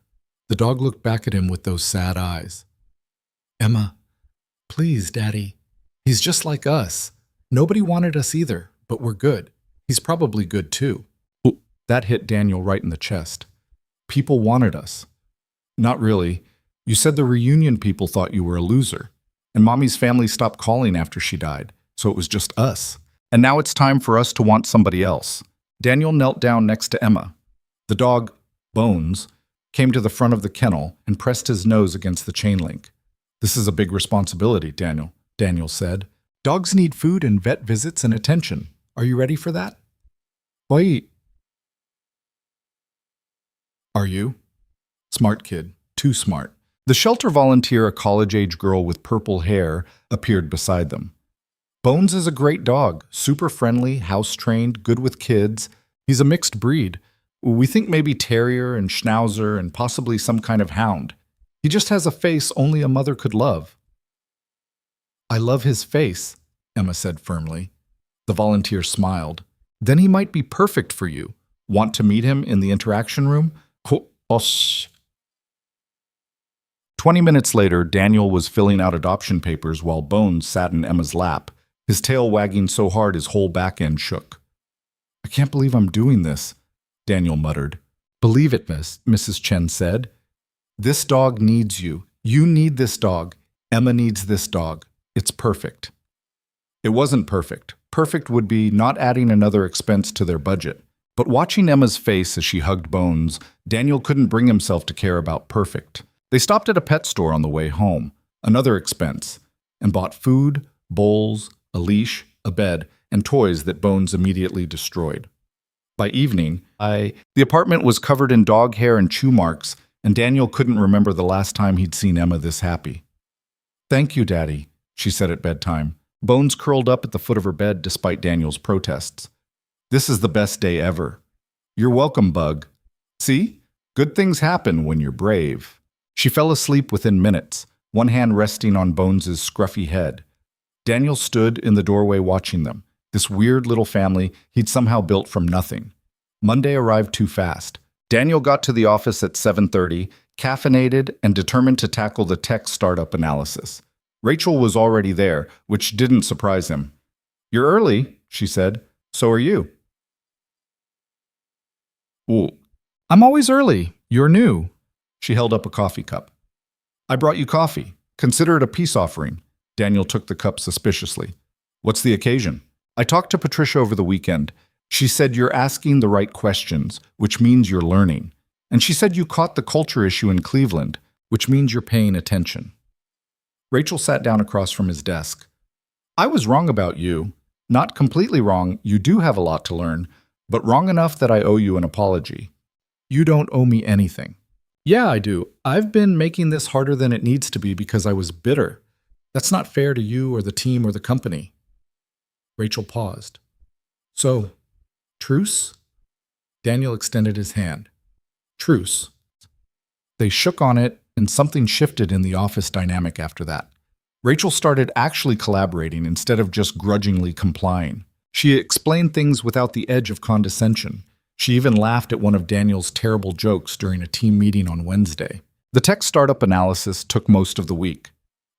The dog looked back at him with those sad eyes. "Emma, please, Daddy. He's just like us. Nobody wanted us either, but we're good. He's probably good too." That hit Daniel right in the chest. "People wanted us." "Not really. You said the reunion people thought you were a loser. And Mommy's family stopped calling after she died, so it was just us. And now it's time for us to want somebody else." Daniel knelt down next to Emma. The dog, Bones, came to the front of the kennel and pressed his nose against the chain link. "This is a big responsibility, Daniel said. "Dogs need food and vet visits and attention. Are you ready for that?" "Wait." "Are you?" Smart kid. Too smart. The shelter volunteer, a college-age girl with purple hair, appeared beside them. Bones is a great dog, super friendly, house-trained, good with kids. He's a mixed breed. We think maybe terrier and schnauzer and possibly some kind of hound. He just has a face only a mother could love. I love his face, Emma said firmly. The volunteer smiled. Then he might be perfect for you. Want to meet him in the interaction room? 20 minutes later, Daniel was filling out adoption papers while Bones sat in Emma's lap, his tail wagging so hard his whole back end shook. I can't believe I'm doing this, Daniel muttered. Believe it, Mrs. Chen said. This dog needs you. You need this dog. Emma needs this dog. It's perfect. It wasn't perfect. Perfect would be not adding another expense to their budget. But watching Emma's face as she hugged Bones, Daniel couldn't bring himself to care about perfect. They stopped at a pet store on the way home, another expense, and bought food, bowls, a leash, a bed, and toys that Bones immediately destroyed. By evening, the apartment was covered in dog hair and chew marks, and Daniel couldn't remember the last time he'd seen Emma this happy. "Thank you, Daddy," she said at bedtime. Bones curled up at the foot of her bed despite Daniel's protests. "This is the best day ever." "You're welcome, Bug. See? Good things happen when you're brave." She fell asleep within minutes, one hand resting on Bones's scruffy head. Daniel stood in the doorway watching them, this weird little family he'd somehow built from nothing. Monday arrived too fast. Daniel got to the office at 7:30, caffeinated and determined to tackle the tech startup analysis. Rachel was already there, which didn't surprise him. "You're early," she said. "So are you." "Ooh, I'm always early. You're new." She held up a coffee cup. "I brought you coffee. Consider it a peace offering." Daniel took the cup suspiciously. "What's the occasion?" "I talked to Patricia over the weekend. She said you're asking the right questions, which means you're learning. And she said you caught the culture issue in Cleveland, which means you're paying attention." Rachel sat down across from his desk. "I was wrong about you. Not completely wrong, you do have a lot to learn, but wrong enough that I owe you an apology." "You don't owe me anything." "Yeah, I do. I've been making this harder than it needs to be because I was bitter. That's not fair to you or the team or the company." Rachel paused. "So, truce?" Daniel extended his hand. "Truce." They shook on it, and something shifted in the office dynamic after that. Rachel started actually collaborating instead of just grudgingly complying. She explained things without the edge of condescension. She even laughed at one of Daniel's terrible jokes during a team meeting on Wednesday. The tech startup analysis took most of the week.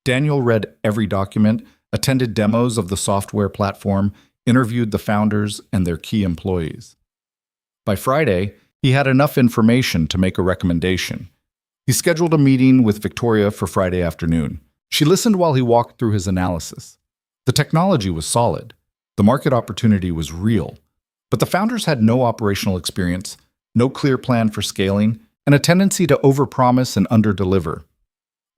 Daniel read every document, attended demos of the software platform, interviewed the founders and their key employees. By Friday, he had enough information to make a recommendation. He scheduled a meeting with Victoria for Friday afternoon. She listened while he walked through his analysis. The technology was solid. The market opportunity was real. But the founders had no operational experience, no clear plan for scaling, and a tendency to overpromise and underdeliver.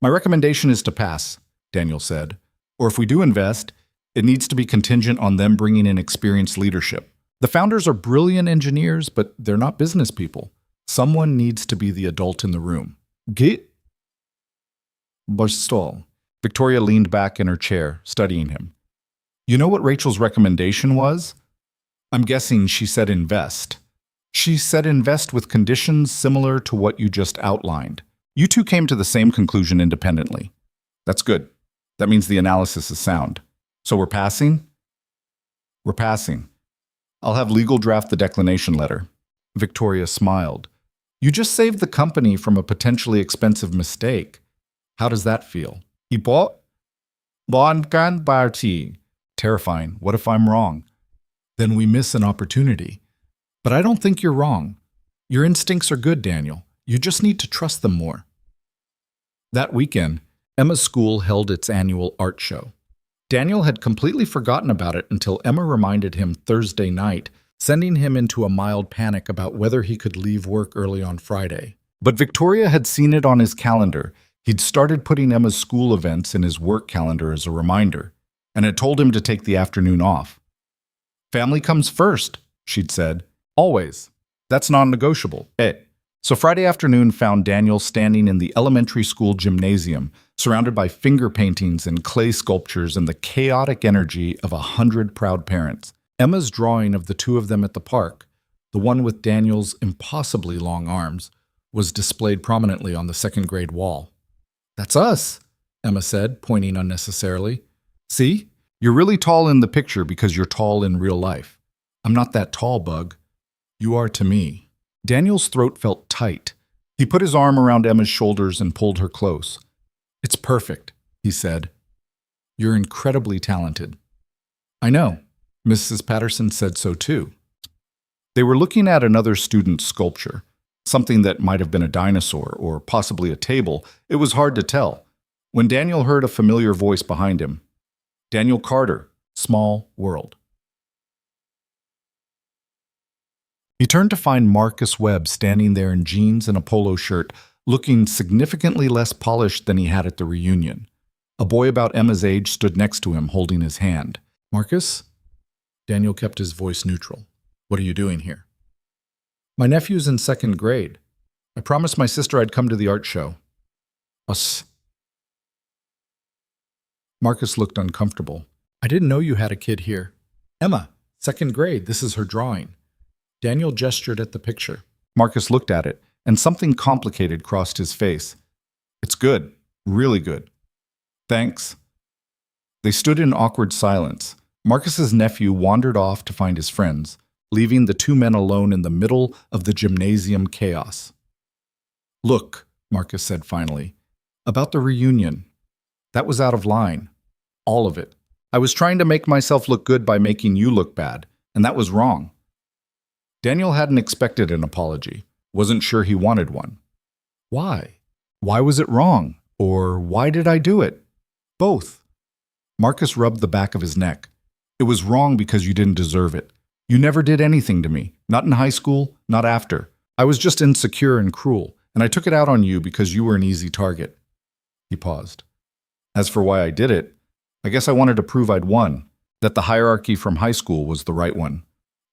"My recommendation is to pass," Daniel said. "Or if we do invest, it needs to be contingent on them bringing in experienced leadership. The founders are brilliant engineers, but they're not business people. Someone needs to be the adult in the room." "Get Bostol." Victoria leaned back in her chair, studying him. "You know what Rachel's recommendation was?" "I'm guessing she said invest." "She said invest with conditions similar to what you just outlined. You two came to the same conclusion independently." "That's good. That means the analysis is sound. So we're passing?" "We're passing. I'll have legal draft the declination letter." Victoria smiled. "You just saved the company from a potentially expensive mistake. How does that feel?" "He bought Bonkan Barty." "Terrifying. What if I'm wrong?" "Then we miss an opportunity. But I don't think you're wrong. Your instincts are good, Daniel. You just need to trust them more." That weekend, Emma's school held its annual art show. Daniel had completely forgotten about it until Emma reminded him Thursday night, sending him into a mild panic about whether he could leave work early on Friday. But Victoria had seen it on his calendar. He'd started putting Emma's school events in his work calendar as a reminder, and had told him to take the afternoon off. "Family comes first," she'd said. "Always. That's non-negotiable." So Friday afternoon found Daniel standing in the elementary school gymnasium, surrounded by finger paintings and clay sculptures and the chaotic energy of 100 proud parents. Emma's drawing of the two of them at the park, the one with Daniel's impossibly long arms, was displayed prominently on the second grade wall. "That's us," Emma said, pointing unnecessarily. "See? You're really tall in the picture because you're tall in real life. I'm not that tall, Bug. You are to me." Daniel's throat felt tight. He put his arm around Emma's shoulders and pulled her close. "It's perfect," he said. "You're incredibly talented." "I know. Mrs. Patterson said so too." They were looking at another student's sculpture, something that might have been a dinosaur or possibly a table. It was hard to tell, when Daniel heard a familiar voice behind him. Daniel Carter, Small World. He turned to find Marcus Webb standing there in jeans and a polo shirt, looking significantly less polished than he had at the reunion. A boy about Emma's age stood next to him, holding his hand. "Marcus?" Daniel kept his voice neutral. "What are you doing here?" "My nephew's in second grade. I promised my sister I'd come to the art show." "Us." Marcus looked uncomfortable. "I didn't know you had a kid here." "Emma, second grade, this is her drawing." Daniel gestured at the picture. Marcus looked at it, and something complicated crossed his face. "It's good, really good. Thanks." They stood in awkward silence. Marcus's nephew wandered off to find his friends, leaving the two men alone in the middle of the gymnasium chaos. "Look," Marcus said finally, "about the reunion. That was out of line. All of it. I was trying to make myself look good by making you look bad, and that was wrong." Daniel hadn't expected an apology, wasn't sure he wanted one. Why? Why was it wrong? Or why did I do it? Both. Marcus rubbed the back of his neck. "It was wrong because you didn't deserve it. You never did anything to me, not in high school, not after. I was just insecure and cruel, and I took it out on you because you were an easy target." He paused. "As for why I did it, I guess I wanted to prove I'd won, that the hierarchy from high school was the right one.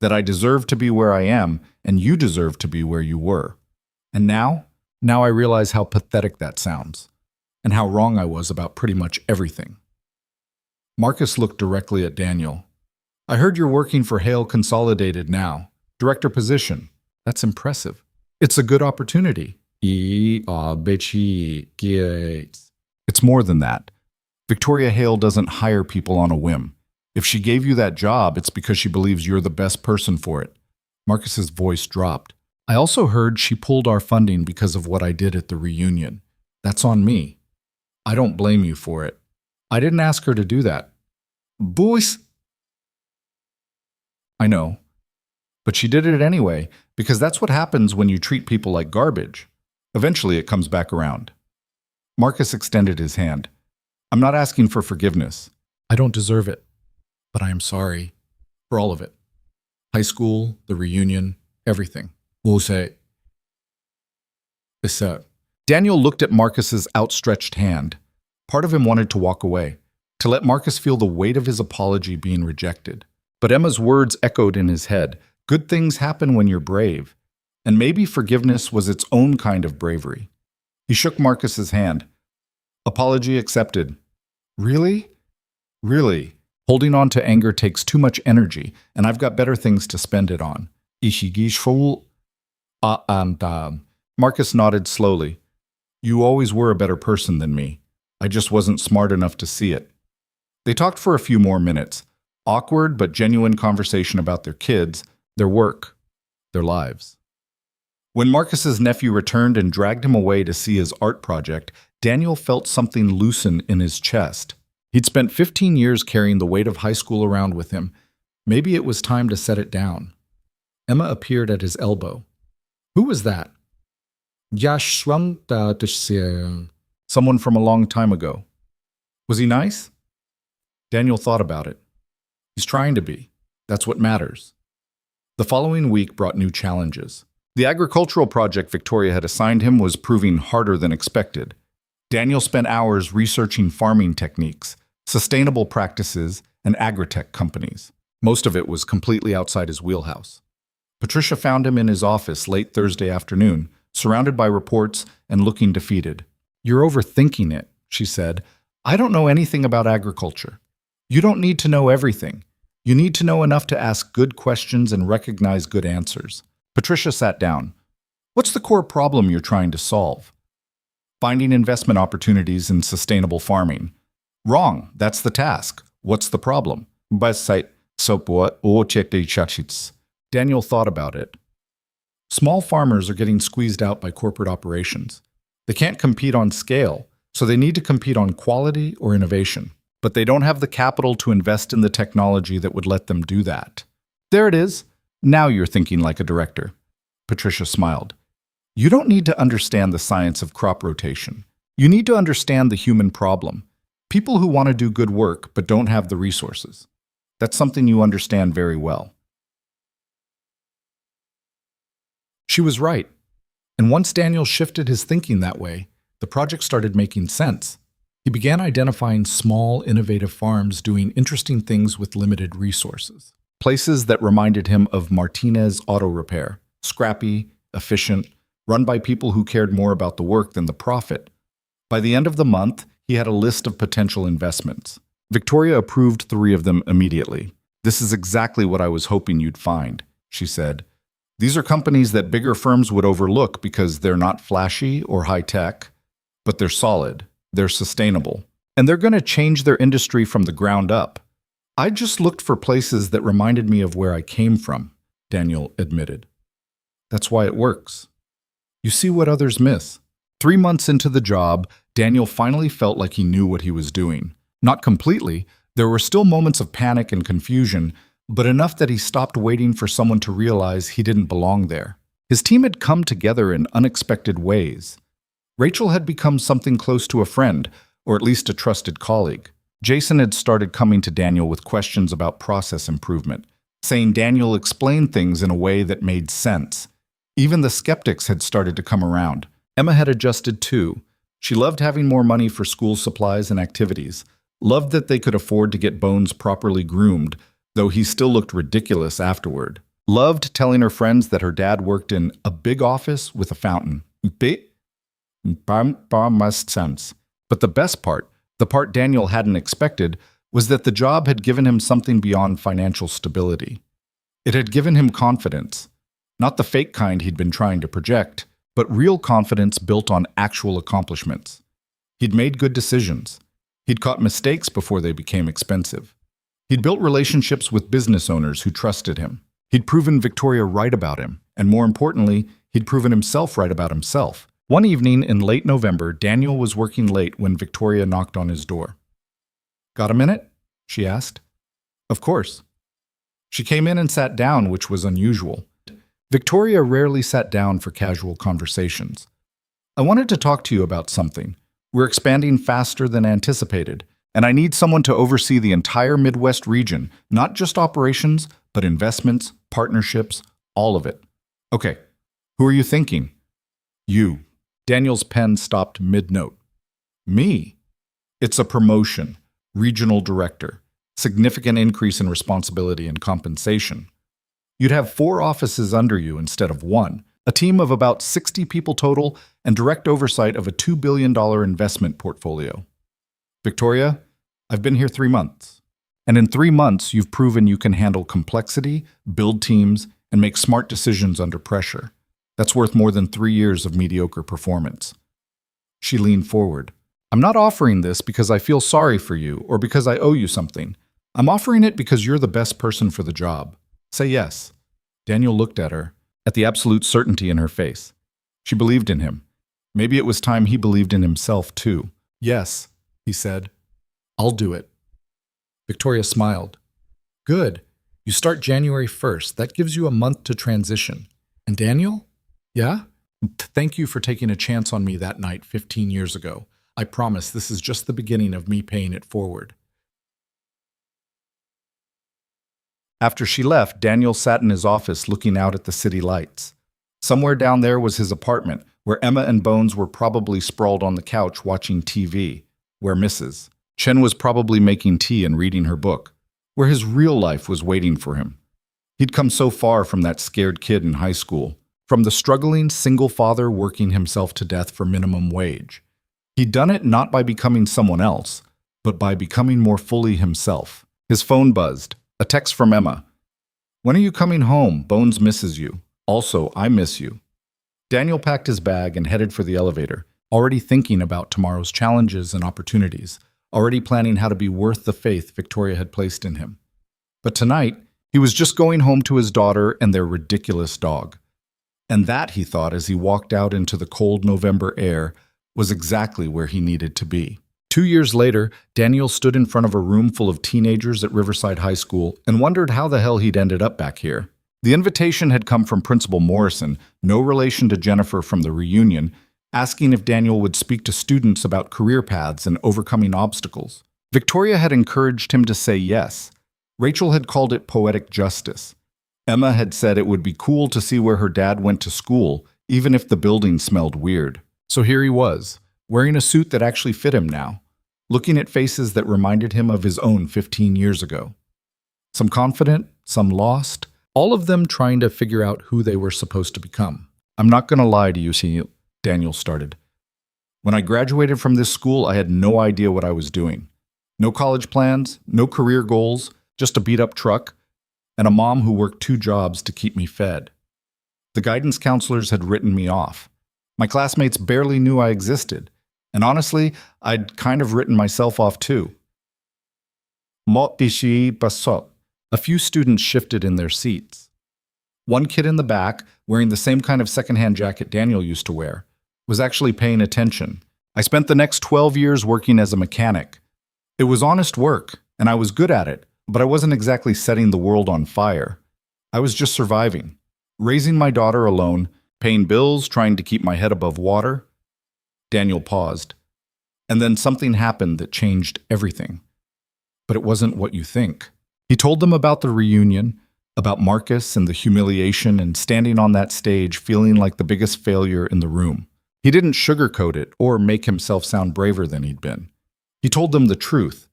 That I deserved to be where I am, and you deserved to be where you were. And now I realize how pathetic that sounds, and how wrong I was about pretty much everything." Marcus looked directly at Daniel. "I heard you're working for Hale Consolidated now, director position. That's impressive. It's a good opportunity." It's more than that. Victoria Hale doesn't hire people on a whim. If she gave you that job, it's because she believes you're the best person for it." Marcus's voice dropped. "I also heard she pulled our funding because of what I did at the reunion. That's on me. I don't blame you for it. I didn't ask her to do that." "Boys." "I know. But she did it anyway, because that's what happens when you treat people like garbage. Eventually it comes back around." Marcus extended his hand. "I'm not asking for forgiveness. I don't deserve it. But I am sorry for all of it. High school, the reunion, everything." We'll say. Daniel looked at Marcus's outstretched hand. Part of him wanted to walk away, to let Marcus feel the weight of his apology being rejected. But Emma's words echoed in his head. Good things happen when you're brave. And maybe forgiveness was its own kind of bravery. He shook Marcus's hand. "Apology accepted." "Really? Really? Holding on to anger takes too much energy, and I've got better things to spend it on." Marcus nodded slowly. "You always were a better person than me. I just wasn't smart enough to see it." They talked for a few more minutes. Awkward but genuine conversation about their kids, their work, their lives. When Marcus's nephew returned and dragged him away to see his art project, Daniel felt something loosen in his chest. He'd spent 15 years carrying the weight of high school around with him. Maybe it was time to set it down. Emma appeared at his elbow. "Who was that?" "Someone from a long time ago." "Was he nice?" Daniel thought about it. "He's trying to be. That's what matters." The following week brought new challenges. The agricultural project Victoria had assigned him was proving harder than expected. Daniel spent hours researching farming techniques, sustainable practices, and agritech companies. Most of it was completely outside his wheelhouse. Patricia found him in his office late Thursday afternoon, surrounded by reports and looking defeated. "You're overthinking it," she said. "I don't know anything about agriculture. You don't need to know everything. You need to know enough to ask good questions and recognize good answers." Patricia sat down. "What's the core problem you're trying to solve?" "Finding investment opportunities in sustainable farming." "Wrong. That's the task. What's the problem?" Daniel thought about it. Small farmers are getting squeezed out by corporate operations. They can't compete on scale, so they need to compete on quality or innovation. But they don't have the capital to invest in the technology that would let them do that. "There it is. Now you're thinking like a director." Patricia smiled. "You don't need to understand the science of crop rotation. You need to understand the human problem. People who want to do good work but don't have the resources. That's something you understand very well." She was right. And once Daniel shifted his thinking that way, the project started making sense. He began identifying small, innovative farms doing interesting things with limited resources. Places that reminded him of Martinez Auto Repair, scrappy, efficient, run by people who cared more about the work than the profit. By the end of the month, he had a list of potential investments. Victoria approved 3 of them immediately. "This is exactly what I was hoping you'd find," she said. "These are companies that bigger firms would overlook because they're not flashy or high-tech, but they're solid, they're sustainable, and they're going to change their industry from the ground up." "I just looked for places that reminded me of where I came from," Daniel admitted. "That's why it works. You see what others miss." 3 months into the job, Daniel finally felt like he knew what he was doing. Not completely. There were still moments of panic and confusion, but enough that he stopped waiting for someone to realize he didn't belong there. His team had come together in unexpected ways. Rachel had become something close to a friend, or at least a trusted colleague. Jason had started coming to Daniel with questions about process improvement, saying Daniel explained things in a way that made sense. Even the skeptics had started to come around. Emma had adjusted too. She loved having more money for school supplies and activities, loved that they could afford to get Bones properly groomed, though he still looked ridiculous afterward. Loved telling her friends that her dad worked in a big office with a fountain. Must sense. But the best part, the part Daniel hadn't expected, was that the job had given him something beyond financial stability. It had given him confidence. Not the fake kind he'd been trying to project, but real confidence built on actual accomplishments. He'd made good decisions. He'd caught mistakes before they became expensive. He'd built relationships with business owners who trusted him. He'd proven Victoria right about him, and more importantly, he'd proven himself right about himself. One evening in late November, Daniel was working late when Victoria knocked on his door. "Got a minute?" she asked. "Of course." She came in and sat down, which was unusual. Victoria rarely sat down for casual conversations. "I wanted to talk to you about something. We're expanding faster than anticipated, and I need someone to oversee the entire Midwest region, not just operations, but investments, partnerships, all of it." "Okay, who are you thinking?" "You." Daniel's pen stopped mid-note. "Me?" "It's a promotion, regional director, significant increase in responsibility and compensation. You'd have 4 offices under you instead of 1, a team of about 60 people total, and direct oversight of a $2 billion investment portfolio." "Victoria, I've been here 3 months. And in 3 months, you've proven you can handle complexity, build teams, and make smart decisions under pressure. That's worth more than 3 years of mediocre performance." She leaned forward. "I'm not offering this because I feel sorry for you or because I owe you something. I'm offering it because you're the best person for the job. Say yes." Daniel looked at her, at the absolute certainty in her face. She believed in him. Maybe it was time he believed in himself, too. "Yes," he said. "I'll do it." Victoria smiled. "Good. You start January 1st. That gives you a month to transition. And Daniel? Yeah? Thank you for taking a chance on me that night 15 years ago. I promise this is just the beginning of me paying it forward." After she left, Daniel sat in his office looking out at the city lights. Somewhere down there was his apartment, where Emma and Bones were probably sprawled on the couch watching TV, where Mrs. Chen was probably making tea and reading her book, where his real life was waiting for him. He'd come so far from that scared kid in high school, from the struggling single father working himself to death for minimum wage. He'd done it not by becoming someone else, but by becoming more fully himself. His phone buzzed. A text from Emma. "When are you coming home? Bones misses you. Also, I miss you." Daniel packed his bag and headed for the elevator, already thinking about tomorrow's challenges and opportunities, already planning how to be worth the faith Victoria had placed in him. But tonight, he was just going home to his daughter and their ridiculous dog. And that, he thought as he walked out into the cold November air, was exactly where he needed to be. 2 years later, Daniel stood in front of a room full of teenagers at Riverside High School and wondered how the hell he'd ended up back here. The invitation had come from Principal Morrison, no relation to Jennifer from the reunion, asking if Daniel would speak to students about career paths and overcoming obstacles. Victoria had encouraged him to say yes. Rachel had called it poetic justice. Emma had said it would be cool to see where her dad went to school, even if the building smelled weird. So here he was, wearing a suit that actually fit him now, looking at faces that reminded him of his own 15 years ago. Some confident, some lost, all of them trying to figure out who they were supposed to become. "I'm not going to lie to you," Daniel started. "When I graduated from this school, I had no idea what I was doing. No college plans, no career goals, just a beat-up truck, and a mom who worked 2 jobs to keep me fed. The guidance counselors had written me off. My classmates barely knew I existed, and honestly, I'd kind of written myself off too." A few students shifted in their seats. One kid in the back, wearing the same kind of secondhand jacket Daniel used to wear, was actually paying attention. "I spent the next 12 years working as a mechanic. It was honest work, and I was good at it, but I wasn't exactly setting the world on fire. I was just surviving, raising my daughter alone, paying bills, trying to keep my head above water." Daniel paused. And then something happened that changed everything. But it wasn't what you think. He told them about the reunion, about Marcus and the humiliation and standing on that stage feeling like the biggest failure in the room. He didn't sugarcoat it or make himself sound braver than he'd been. He told them the truth,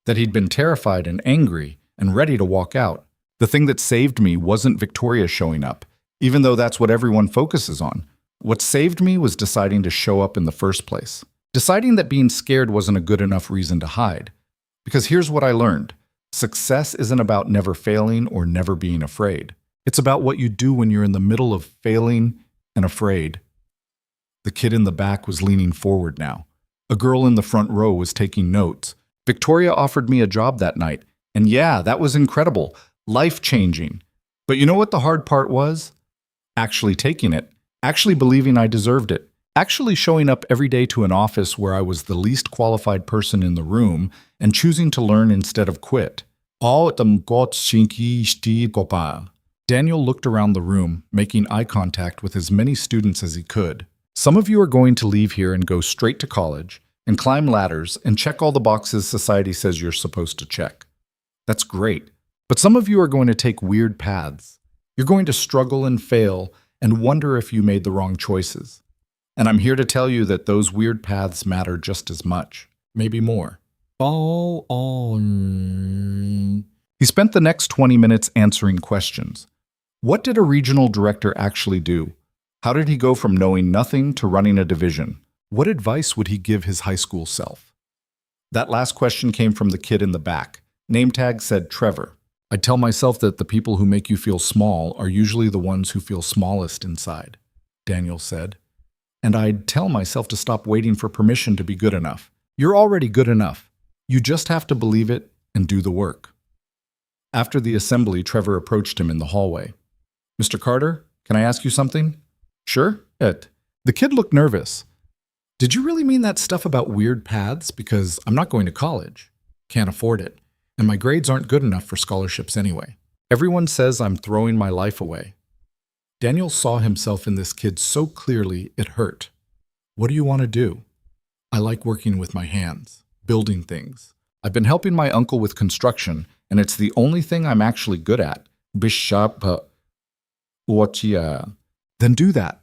that he'd been terrified and angry and ready to walk out. "The thing that saved me wasn't Victoria showing up, even though that's what everyone focuses on. What saved me was deciding to show up in the first place. Deciding that being scared wasn't a good enough reason to hide. Because here's what I learned. Success isn't about never failing or never being afraid. It's about what you do when you're in the middle of failing and afraid." The kid in the back was leaning forward now. A girl in the front row was taking notes. "Victoria offered me a job that night, and yeah, that was incredible, life-changing. But you know what the hard part was? Actually taking it, actually believing I deserved it, actually showing up every day to an office where I was the least qualified person in the room and choosing to learn instead of quit. Daniel looked around the room, making eye contact with as many students as he could. "Some of you are going to leave here and go straight to college and climb ladders and check all the boxes society says you're supposed to check. That's great. But some of you are going to take weird paths. You're going to struggle and fail and wonder if you made the wrong choices. And I'm here to tell you that those weird paths matter just as much, maybe more." He spent the next 20 minutes answering questions. What did a regional director actually do? How did he go from knowing nothing to running a division? What advice would he give his high school self? That last question came from the kid in the back. Name tag said Trevor. "I'd tell myself that the people who make you feel small are usually the ones who feel smallest inside," Daniel said. "And I'd tell myself to stop waiting for permission to be good enough. You're already good enough. You just have to believe it and do the work." After the assembly, Trevor approached him in the hallway. "Mr. Carter, can I ask you something?" "Sure." The kid looked nervous. "Did you really mean that stuff about weird paths? Because I'm not going to college. Can't afford it. And my grades aren't good enough for scholarships anyway. Everyone says I'm throwing my life away." Daniel saw himself in this kid so clearly it hurt. "What do you want to do?" "I like working with my hands, building things. I've been helping my uncle with construction, and it's the only thing I'm actually good at." "Then do that.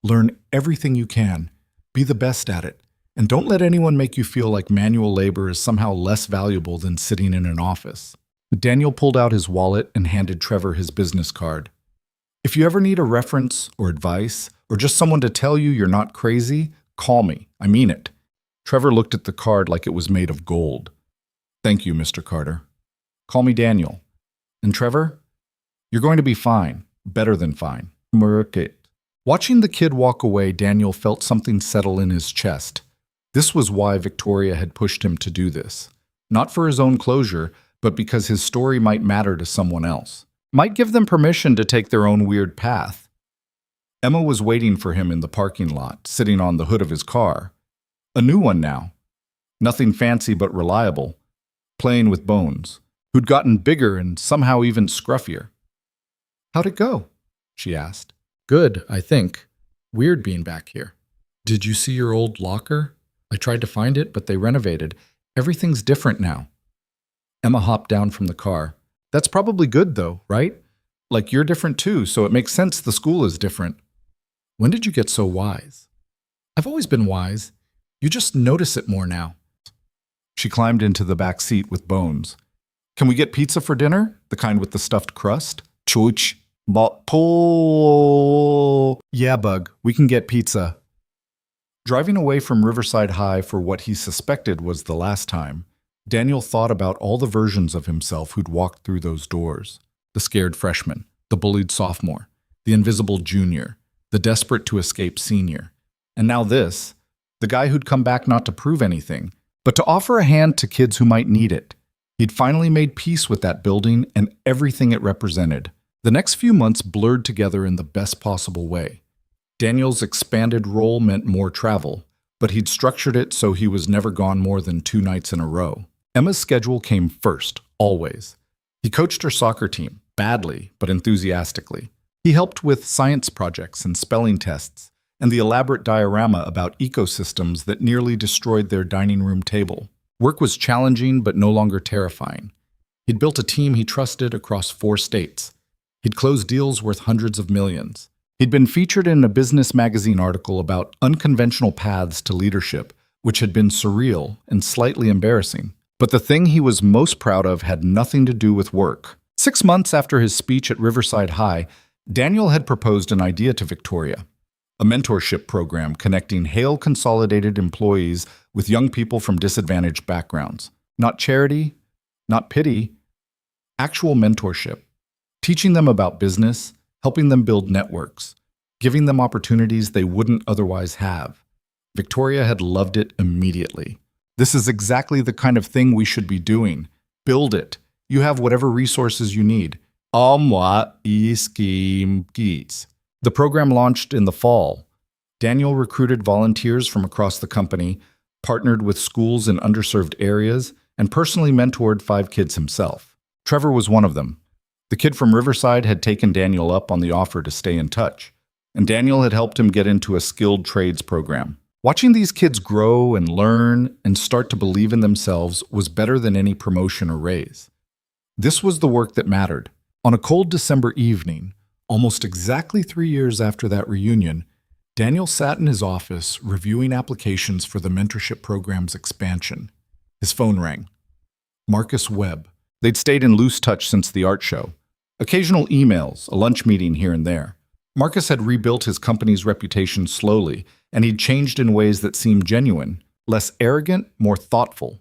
Learn everything you can. Be the best at it. And don't let anyone make you feel like manual labor is somehow less valuable than sitting in an office." Daniel pulled out his wallet and handed Trevor his business card. If you ever need a reference or advice, or just someone to tell you you're not crazy, call me. I mean it. Trevor looked at the card like it was made of gold. Thank you, Mr. Carter. Call me Daniel. And Trevor, you're going to be fine. Better than fine. It. Watching the kid walk away, Daniel felt something settle in his chest. This was why Victoria had pushed him to do this. Not for his own closure, but because his story might matter to someone else. Might give them permission to take their own weird path. Emma was waiting for him in the parking lot, sitting on the hood of his car. A new one now. Nothing fancy but reliable. Playing with bones. Who'd gotten bigger and somehow even scruffier. How'd it go? She asked. Good, I think. Weird being back here. Did you see your old locker? I tried to find it, but they renovated. Everything's different now. Emma hopped down from the car. That's probably good, though, right? Like you're different too, so it makes sense the school is different. When did you get so wise? I've always been wise. You just notice it more now. She climbed into the back seat with Bones. Can we get pizza for dinner? The kind with the stuffed crust? Chuch. Yeah, Bug, we can get pizza. Driving away from Riverside High for what he suspected was the last time, Daniel thought about all the versions of himself who'd walked through those doors. The scared freshman, the bullied sophomore, the invisible junior, the desperate to escape senior. And now this, the guy who'd come back not to prove anything, but to offer a hand to kids who might need it. He'd finally made peace with that building and everything it represented. The next few months blurred together in the best possible way. Daniel's expanded role meant more travel, but he'd structured it so he was never gone more than 2 nights in a row. Emma's schedule came first, always. He coached her soccer team, badly but enthusiastically. He helped with science projects and spelling tests, and the elaborate diorama about ecosystems that nearly destroyed their dining room table. Work was challenging but no longer terrifying. He'd built a team he trusted across 4 states. He'd closed deals worth hundreds of millions. He'd been featured in a business magazine article about unconventional paths to leadership, which had been surreal and slightly embarrassing. But the thing he was most proud of had nothing to do with work. 6 months after his speech at Riverside High, Daniel had proposed an idea to Victoria. A mentorship program connecting Hale Consolidated employees with young people from disadvantaged backgrounds. Not charity, not pity, actual mentorship. Teaching them about business, helping them build networks, giving them opportunities they wouldn't otherwise have. Victoria had loved it immediately. This is exactly the kind of thing we should be doing. Build it. You have whatever resources you need. The program launched in the fall. Daniel recruited volunteers from across the company, partnered with schools in underserved areas, and personally mentored 5 kids himself. Trevor was one of them. The kid from Riverside had taken Daniel up on the offer to stay in touch, and Daniel had helped him get into a skilled trades program. Watching these kids grow and learn and start to believe in themselves was better than any promotion or raise. This was the work that mattered. On a cold December evening, almost exactly 3 years after that reunion, Daniel sat in his office reviewing applications for the mentorship program's expansion. His phone rang. Marcus Webb. They'd stayed in loose touch since the art show. Occasional emails, a lunch meeting here and there. Marcus had rebuilt his company's reputation slowly, and he'd changed in ways that seemed genuine, less arrogant, more thoughtful.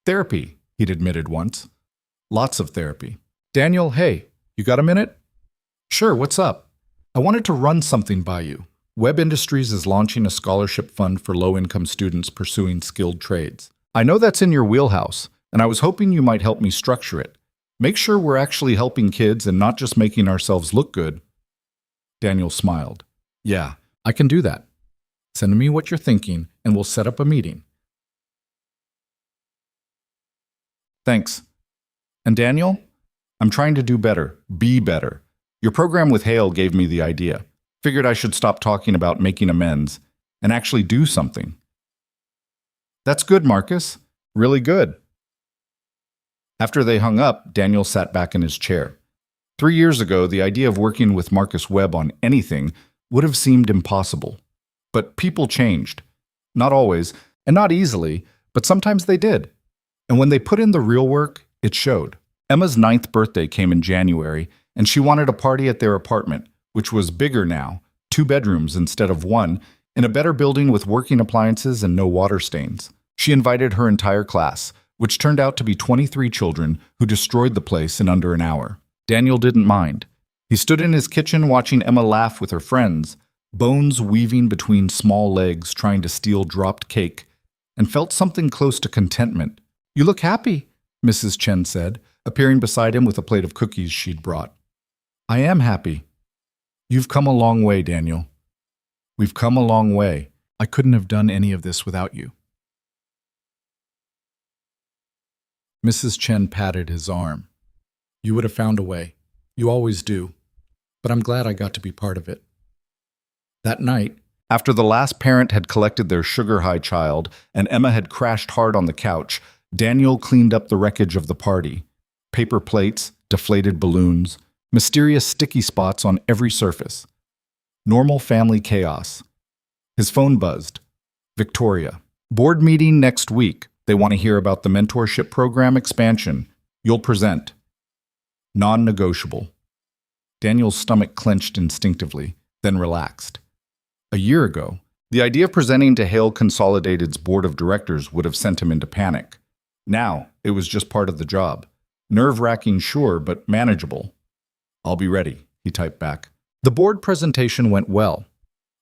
Therapy, he'd admitted once. Lots of therapy. Daniel, hey, you got a minute? Sure, what's up? I wanted to run something by you. Webb Industries is launching a scholarship fund for low-income students pursuing skilled trades. I know that's in your wheelhouse, and I was hoping you might help me structure it. Make sure we're actually helping kids and not just making ourselves look good. Daniel smiled. Yeah, I can do that. Send me what you're thinking, and we'll set up a meeting. Thanks. And Daniel, I'm trying to do better, be better. Your program with Hale gave me the idea. Figured I should stop talking about making amends and actually do something. That's good, Marcus. Really good. After they hung up, Daniel sat back in his chair. 3 years ago, the idea of working with Marcus Webb on anything would have seemed impossible. But people changed. Not always, and not easily, but sometimes they did. And when they put in the real work, it showed. Emma's 9th birthday came in January, and she wanted a party at their apartment, which was bigger now, 2 bedrooms instead of 1, in a better building with working appliances and no water stains. She invited her entire class, which turned out to be 23 children who destroyed the place in under an hour. Daniel didn't mind. He stood in his kitchen watching Emma laugh with her friends, bones weaving between small legs trying to steal dropped cake, and felt something close to contentment. "You look happy," Mrs. Chen said, appearing beside him with a plate of cookies she'd brought. "I am happy. You've come a long way, Daniel. We've come a long way. I couldn't have done any of this without you." Mrs. Chen patted his arm. "You would have found a way. You always do. But I'm glad I got to be part of it." That night, after the last parent had collected their sugar-high child and Emma had crashed hard on the couch, Daniel cleaned up the wreckage of the party. Paper plates, deflated balloons, mysterious sticky spots on every surface. Normal family chaos. His phone buzzed. Victoria. "Board meeting next week. They want to hear about the mentorship program expansion. You'll present." Non-negotiable. Daniel's stomach clenched instinctively, then relaxed. A year ago, the idea of presenting to Hale Consolidated's board of directors would have sent him into panic. Now, it was just part of the job. Nerve-wracking, sure, but manageable. "I'll be ready," he typed back. The board presentation went well.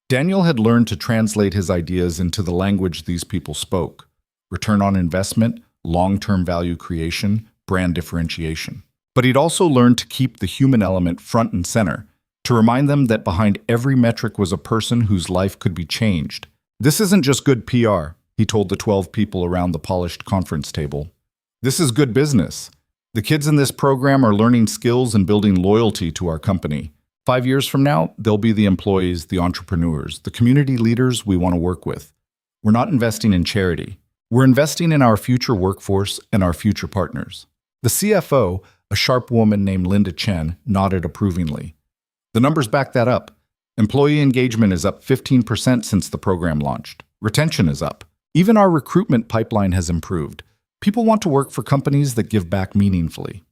Daniel had learned to translate his ideas into the language these people spoke. Return on investment, long-term value creation, brand differentiation. But he'd also learned to keep the human element front and center, to remind them that behind every metric was a person whose life could be changed. "This isn't just good PR," he told the 12 people around the polished conference table. "This is good business. The kids in this program are learning skills and building loyalty to our company. 5 years from now, they'll be the employees, the entrepreneurs, the community leaders we want to work with. We're not investing in charity. We're investing in our future workforce and our future partners." The CFO, a sharp woman named Linda Chen, nodded approvingly. "The numbers back that up. Employee engagement is up 15% since the program launched. Retention is up. Even our recruitment pipeline has improved. People want to work for companies that give back meaningfully."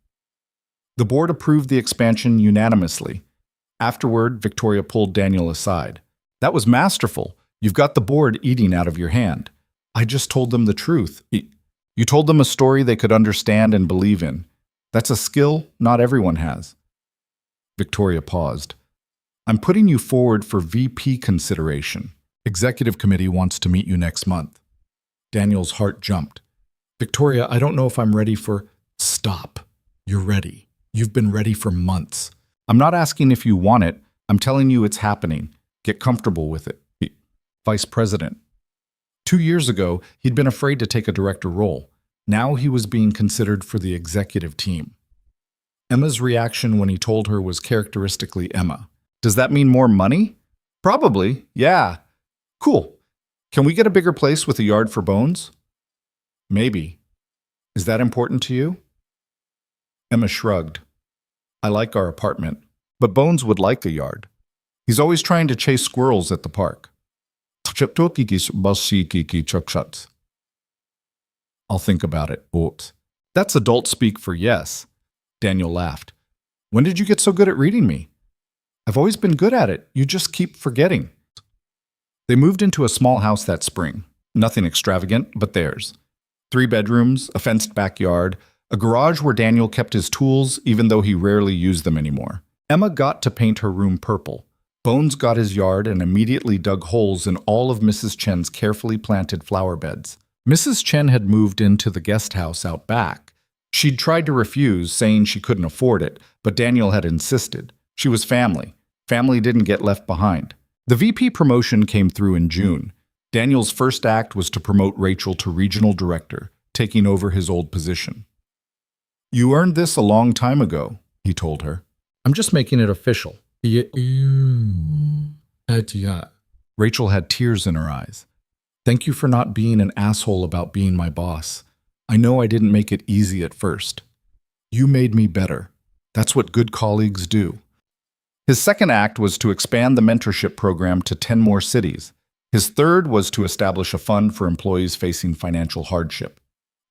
The board approved the expansion unanimously. Afterward, Victoria pulled Daniel aside. "That was masterful. You've got the board eating out of your hand. I just told them the truth. You told them a story they could understand and believe in. That's a skill not everyone has." Victoria paused. "I'm putting you forward for VP consideration. Executive committee wants to meet you next month." Daniel's heart jumped. "Victoria, I don't know if I'm ready for—" "Stop. You're ready. You've been ready for months. I'm not asking if you want it. I'm telling you it's happening. Get comfortable with it." Vice President. 2 years ago, he'd been afraid to take a director role. Now he was being considered for the executive team. Emma's reaction when he told her was characteristically Emma. "Does that mean more money?" "Probably, yeah." "Cool. Can we get a bigger place with a yard for Bones?" "Maybe. Is that important to you?" Emma shrugged. "I like our apartment, but Bones would like a yard. He's always trying to chase squirrels at the park." "I'll think about it." "That's adult speak for yes." Daniel laughed. "When did you get so good at reading me?" "I've always been good at it. You just keep forgetting." They moved into a small house that spring. Nothing extravagant, but theirs. 3 bedrooms, a fenced backyard, a garage where Daniel kept his tools even though he rarely used them anymore. Emma got to paint her room purple. Bones got his yard and immediately dug holes in all of Mrs. Chen's carefully planted flower beds. Mrs. Chen had moved into the guest house out back. She'd tried to refuse, saying she couldn't afford it, but Daniel had insisted. She was family. Family didn't get left behind. The VP promotion came through in June. Daniel's first act was to promote Rachel to regional director, taking over his old position. "You earned this a long time ago," he told her. "I'm just making it official." Rachel had tears in her eyes. "Thank you for not being an asshole about being my boss. I know I didn't make it easy at first. You made me better. That's what good colleagues do." His second act was to expand the mentorship program to 10 more cities. His third was to establish a fund for employees facing financial hardship.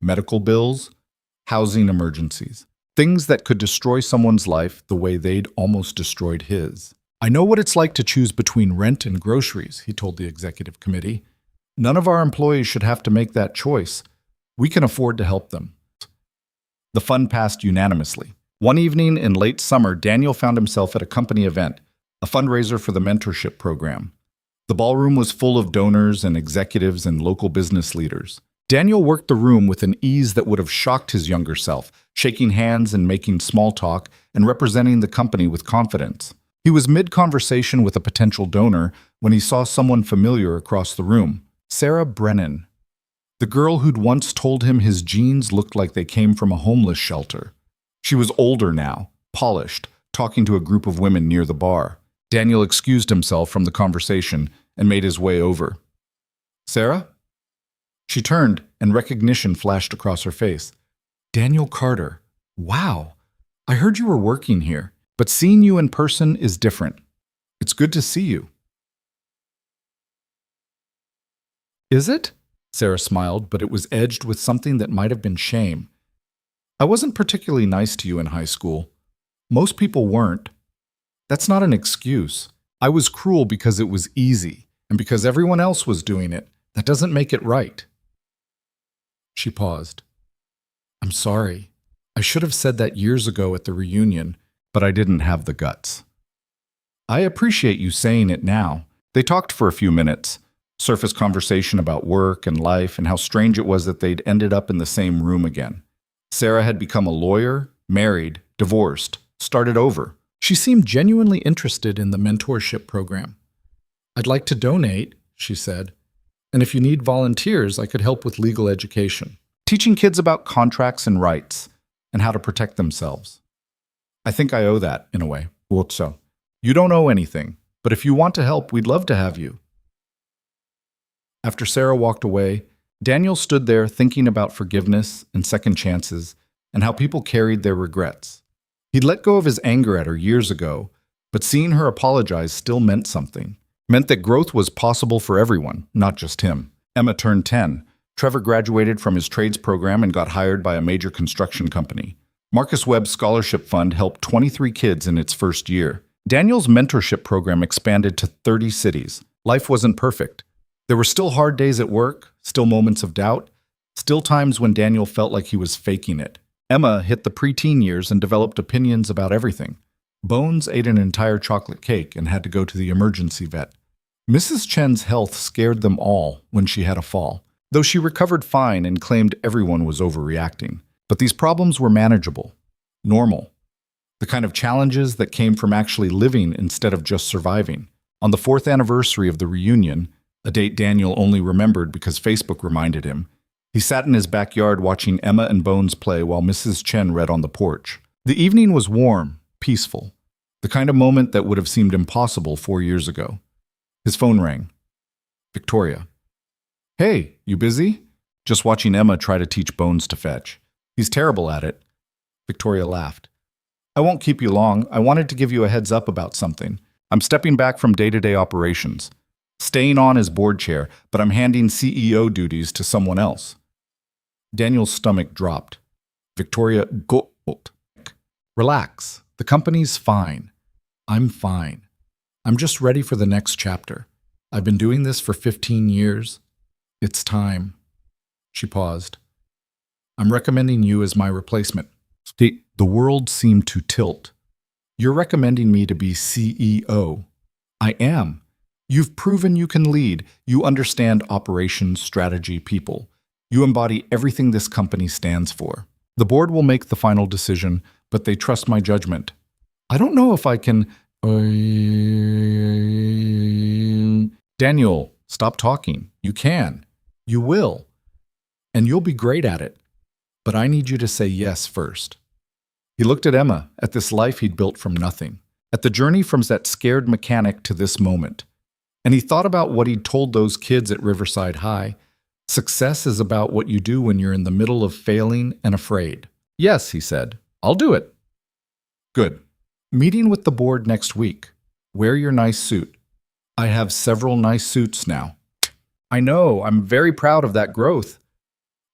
Medical bills, housing emergencies, things that could destroy someone's life the way they'd almost destroyed his. I know what it's like to choose between rent and groceries, he told the executive committee. None of our employees should have to make that choice. We can afford to help them. The fun passed unanimously. One evening in late summer, Daniel found himself at a company event, a fundraiser for the mentorship program. The ballroom was full of donors and executives and local business leaders. Daniel worked the room with an ease that would have shocked his younger self, shaking hands and making small talk and representing the company with confidence. He was mid-conversation with a potential donor when he saw someone familiar across the room, Sarah Brennan, the girl who'd once told him his jeans looked like they came from a homeless shelter. She was older now, polished, talking to a group of women near the bar. Daniel excused himself from the conversation and made his way over. "Sarah?" She turned, and recognition flashed across her face. "Daniel Carter. Wow. I heard you were working here, but seeing you in person is different. It's good to see you." "Is it?" Sarah smiled, but it was edged with something that might have been shame. "I wasn't particularly nice to you in high school. Most people weren't. That's not an excuse. I was cruel because it was easy, and because everyone else was doing it. That doesn't make it right." She paused. "I'm sorry. I should have said that years ago at the reunion, but I didn't have the guts." "I appreciate you saying it now." They talked for a few minutes, surface conversation about work and life and how strange it was that they'd ended up in the same room again. Sarah had become a lawyer, married, divorced, started over. She seemed genuinely interested in the mentorship program. "I'd like to donate," she said, "and if you need volunteers, I could help with legal education, teaching kids about contracts and rights and how to protect themselves." "I think I owe that, in a way." "So, you don't owe anything, but if you want to help, we'd love to have you." After Sarah walked away, Daniel stood there thinking about forgiveness and second chances and how people carried their regrets. He'd let go of his anger at her years ago, but seeing her apologize still meant something. Meant that growth was possible for everyone, not just him. Emma turned 10. Trevor graduated from his trades program and got hired by a major construction company. Marcus Webb's scholarship fund helped 23 kids in its first year. Daniel's mentorship program expanded to 30 cities. Life wasn't perfect. There were still hard days at work, still moments of doubt, still times when Daniel felt like he was faking it. Emma hit the preteen years and developed opinions about everything. Bones ate an entire chocolate cake and had to go to the emergency vet. Mrs. Chen's health scared them all when she had a fall, though she recovered fine and claimed everyone was overreacting. But these problems were manageable, normal, the kind of challenges that came from actually living instead of just surviving. On the 4th anniversary of the reunion, a date Daniel only remembered because Facebook reminded him, he sat in his backyard watching Emma and Bones play while Mrs. Chen read on the porch. The evening was warm, peaceful, the kind of moment that would have seemed impossible 4 years ago. His phone rang. Victoria. "Hey, you busy?" "Just watching Emma try to teach Bones to fetch. He's terrible at it." Victoria laughed. "I won't keep you long. I wanted to give you a heads up about something. I'm stepping back from day-to-day operations. Staying on as board chair, but I'm handing CEO duties to someone else." Daniel's stomach dropped. Victoria gulped. "Relax. The company's fine. I'm fine. I'm just ready for the next chapter. I've been doing this for 15 years. It's time." She paused. "I'm recommending you as my replacement." The world seemed to tilt. "You're recommending me to be CEO." "I am. You've proven you can lead. You understand operations, strategy, people. You embody everything this company stands for. The board will make the final decision, but they trust my judgment. I don't know if I can..." "Daniel, stop talking. You can. You will. And you'll be great at it. But I need you to say yes first." He looked at Emma, at this life he'd built from nothing, at the journey from that scared mechanic to this moment. And he thought about what he'd told those kids at Riverside High. Success is about what you do when you're in the middle of failing and afraid. "Yes," he said. "I'll do it." "Good. Meeting with the board next week. Wear your nice suit." "I have several nice suits now." "I know. I'm very proud of that growth."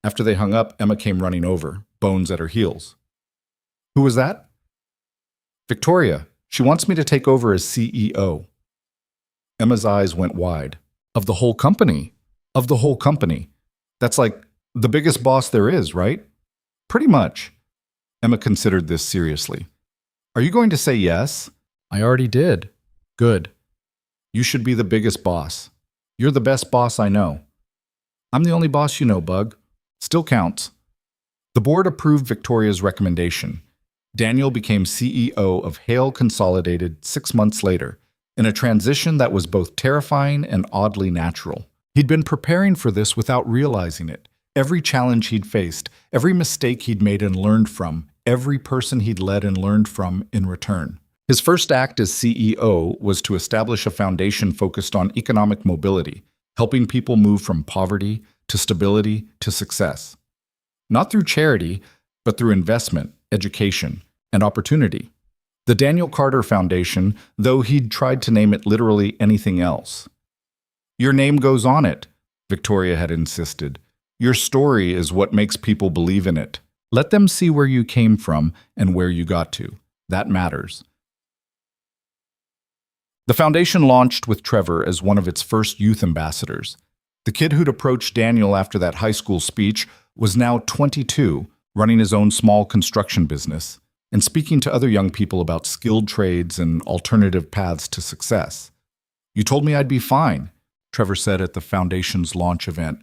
After they hung up, Emma came running over, Bones at her heels. "Who was that?" "Victoria. She wants me to take over as CEO. Emma's eyes went wide. Of the whole company? Of the whole company. That's like the biggest boss there is, right? Pretty much. Emma considered this seriously. Are you going to say yes? I already did. Good. You should be the biggest boss. You're the best boss I know. I'm the only boss you know, Bug. Still counts. The board approved Victoria's recommendation. Daniel became CEO of Hale Consolidated 6 months later, in a transition that was both terrifying and oddly natural. He'd been preparing for this without realizing it. Every challenge he'd faced, every mistake he'd made and learned from, every person he'd led and learned from in return. His first act as CEO was to establish a foundation focused on economic mobility, helping people move from poverty to stability to success. Not through charity, but through investment, education, and opportunity. The Daniel Carter Foundation, though he'd tried to name it literally anything else. Your name goes on it, Victoria had insisted. Your story is what makes people believe in it. Let them see where you came from and where you got to. That matters. The foundation launched with Trevor as one of its first youth ambassadors. The kid who'd approached Daniel after that high school speech was now 22, running his own small construction business, and speaking to other young people about skilled trades and alternative paths to success. You told me I'd be fine, Trevor said at the foundation's launch event.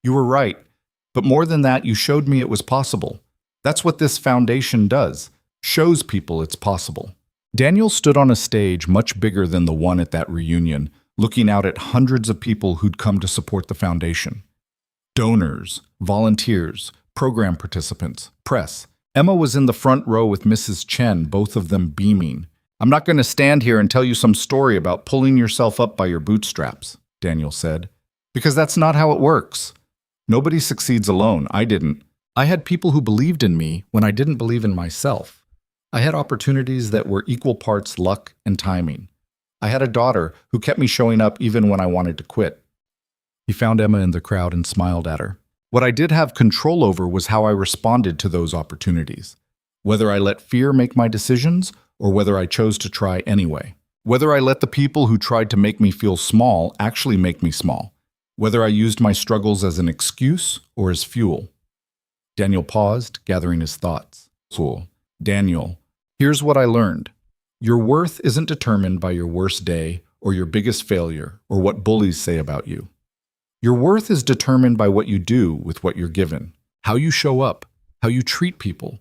You were right, but more than that, you showed me it was possible. That's what this foundation does, shows people it's possible. Daniel stood on a stage much bigger than the one at that reunion, looking out at hundreds of people who'd come to support the foundation. Donors, volunteers, program participants, press. Emma was in the front row with Mrs. Chen, both of them beaming. I'm not going to stand here and tell you some story about pulling yourself up by your bootstraps, Daniel said, because that's not how it works. Nobody succeeds alone. I didn't. I had people who believed in me when I didn't believe in myself. I had opportunities that were equal parts luck and timing. I had a daughter who kept me showing up even when I wanted to quit. He found Emma in the crowd and smiled at her. What I did have control over was how I responded to those opportunities. Whether I let fear make my decisions or whether I chose to try anyway. Whether I let the people who tried to make me feel small actually make me small. Whether I used my struggles as an excuse or as fuel. Daniel paused, gathering his thoughts. Cool. Daniel, here's what I learned. Your worth isn't determined by your worst day or your biggest failure or what bullies say about you. Your worth is determined by what you do with what you're given, how you show up, how you treat people,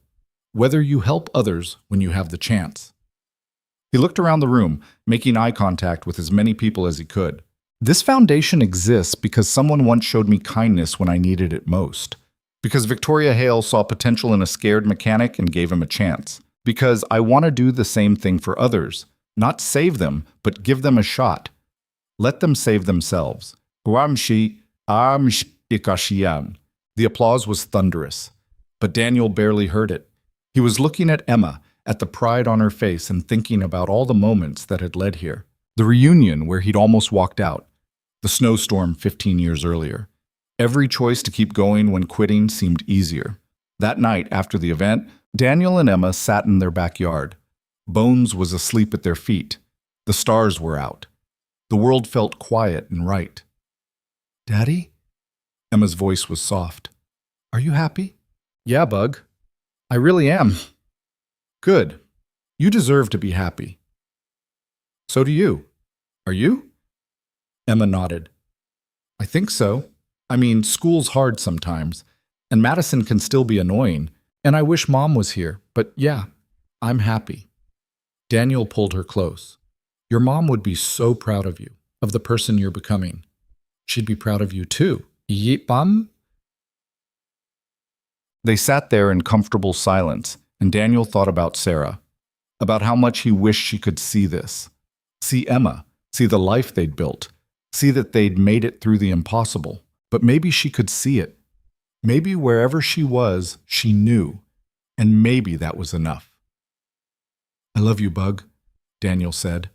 whether you help others when you have the chance. He looked around the room, making eye contact with as many people as he could. This foundation exists because someone once showed me kindness when I needed it most. Because Victoria Hale saw potential in a scared mechanic and gave him a chance. Because I want to do the same thing for others. Not save them, but give them a shot. Let them save themselves. The applause was thunderous, but Daniel barely heard it. He was looking at Emma, at the pride on her face, and thinking about all the moments that had led here. The reunion where he'd almost walked out. The snowstorm 15 years earlier. Every choice to keep going when quitting seemed easier. That night, after the event, Daniel and Emma sat in their backyard. Bones was asleep at their feet. The stars were out. The world felt quiet and right. Daddy? Emma's voice was soft. Are you happy? Yeah, Bug. I really am. Good. You deserve to be happy. So do you. Are you? Emma nodded. I think so. I mean, school's hard sometimes, and Madison can still be annoying, and I wish Mom was here, but yeah, I'm happy. Daniel pulled her close. Your mom would be so proud of you, of the person you're becoming. She'd be proud of you too. Yeet bum? They sat there in comfortable silence, and Daniel thought about Sarah, about how much he wished she could see this. See Emma, see the life they'd built, see that they'd made it through the impossible. But maybe she could see it. Maybe wherever she was, she knew, and maybe that was enough. I love you, Bug, Daniel said.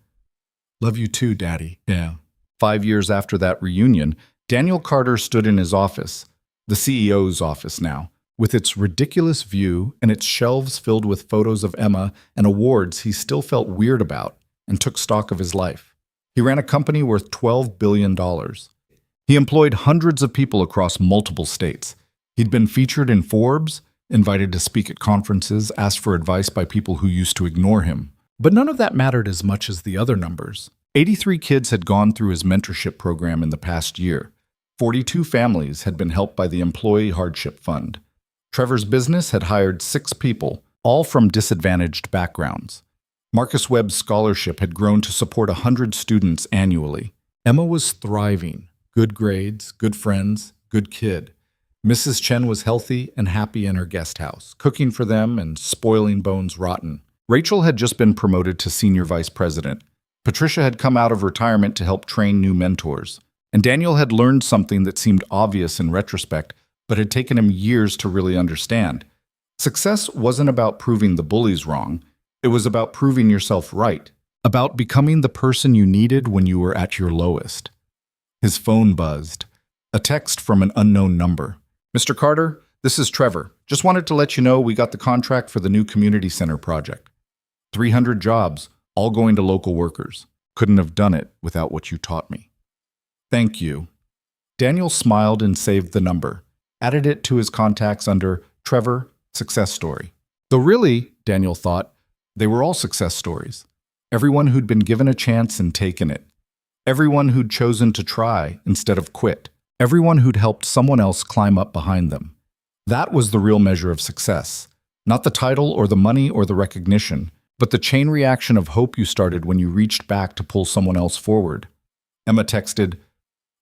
Love you too, Daddy. Yeah. 5 years after that reunion, Daniel Carter stood in his office, the CEO's office now, With its ridiculous view and its shelves filled with photos of Emma and awards he still felt weird about, and took stock of his life. He ran a company worth $12 billion. He employed hundreds of people across multiple states. He'd been featured in Forbes, invited to speak at conferences, asked for advice by people who used to ignore him. But none of that mattered as much as the other numbers. 83 kids had gone through his mentorship program in the past year. 42 families had been helped by the Employee Hardship Fund. Trevor's business had hired 6 people, all from disadvantaged backgrounds. Marcus Webb's scholarship had grown to support 100 students annually. Emma was thriving. Good grades, good friends, good kid. Mrs. Chen was healthy and happy in her guest house, cooking for them and spoiling bones rotten. Rachel had just been promoted to senior vice president. Patricia had come out of retirement to help train new mentors. And Daniel had learned something that seemed obvious in retrospect, but had taken him years to really understand. Success wasn't about proving the bullies wrong. It was about proving yourself right, about becoming the person you needed when you were at your lowest. His phone buzzed. A text from an unknown number. "Mr. Carter, this is Trevor. Just wanted to let you know we got the contract for the new community center project. 300 jobs, all going to local workers. Couldn't have done it without what you taught me. Thank you." Daniel smiled and saved the number, added it to his contacts under Trevor, success story. Though really, Daniel thought, they were all success stories. Everyone who'd been given a chance and taken it. Everyone who'd chosen to try instead of quit. Everyone who'd helped someone else climb up behind them. That was the real measure of success. Not the title or the money or the recognition, but the chain reaction of hope you started when you reached back to pull someone else forward. Emma texted,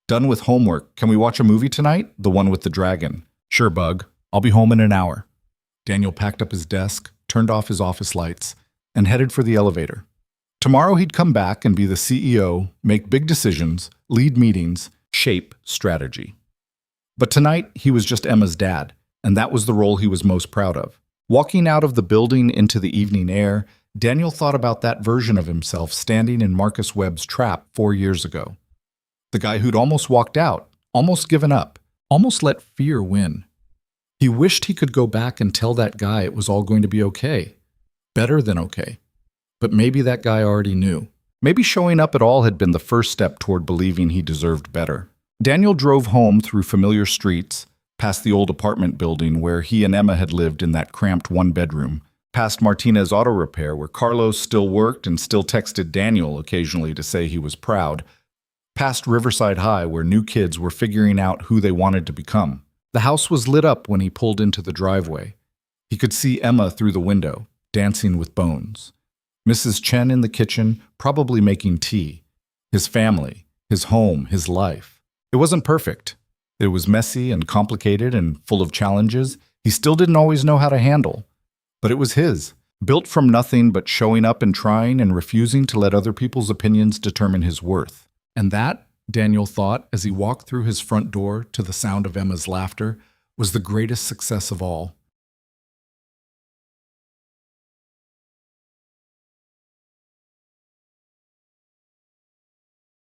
"Done with homework. Can we watch a movie tonight? The one with the dragon." "Sure, Bug. I'll be home in an hour." Daniel packed up his desk, turned off his office lights, and headed for the elevator. Tomorrow he'd come back and be the CEO, make big decisions, lead meetings, shape strategy. But tonight, he was just Emma's dad, and that was the role he was most proud of. Walking out of the building into the evening air, Daniel thought about that version of himself standing in Marcus Webb's trap 4 years ago. The guy who'd almost walked out, almost given up, almost let fear win. He wished he could go back and tell that guy it was all going to be okay. Better than okay. But maybe that guy already knew. Maybe showing up at all had been the first step toward believing he deserved better. Daniel drove home through familiar streets, past the old apartment building where he and Emma had lived in that cramped one-bedroom, past Martinez Auto Repair where Carlos still worked and still texted Daniel occasionally to say he was proud, past Riverside High where new kids were figuring out who they wanted to become. The house was lit up when he pulled into the driveway. He could see Emma through the window, dancing with Bones. Mrs. Chen in the kitchen, probably making tea. His family, his home, his life. It wasn't perfect. It was messy and complicated and full of challenges he still didn't always know how to handle. But it was his, built from nothing but showing up and trying and refusing to let other people's opinions determine his worth. And that, Daniel thought as he walked through his front door to the sound of Emma's laughter, was the greatest success of all.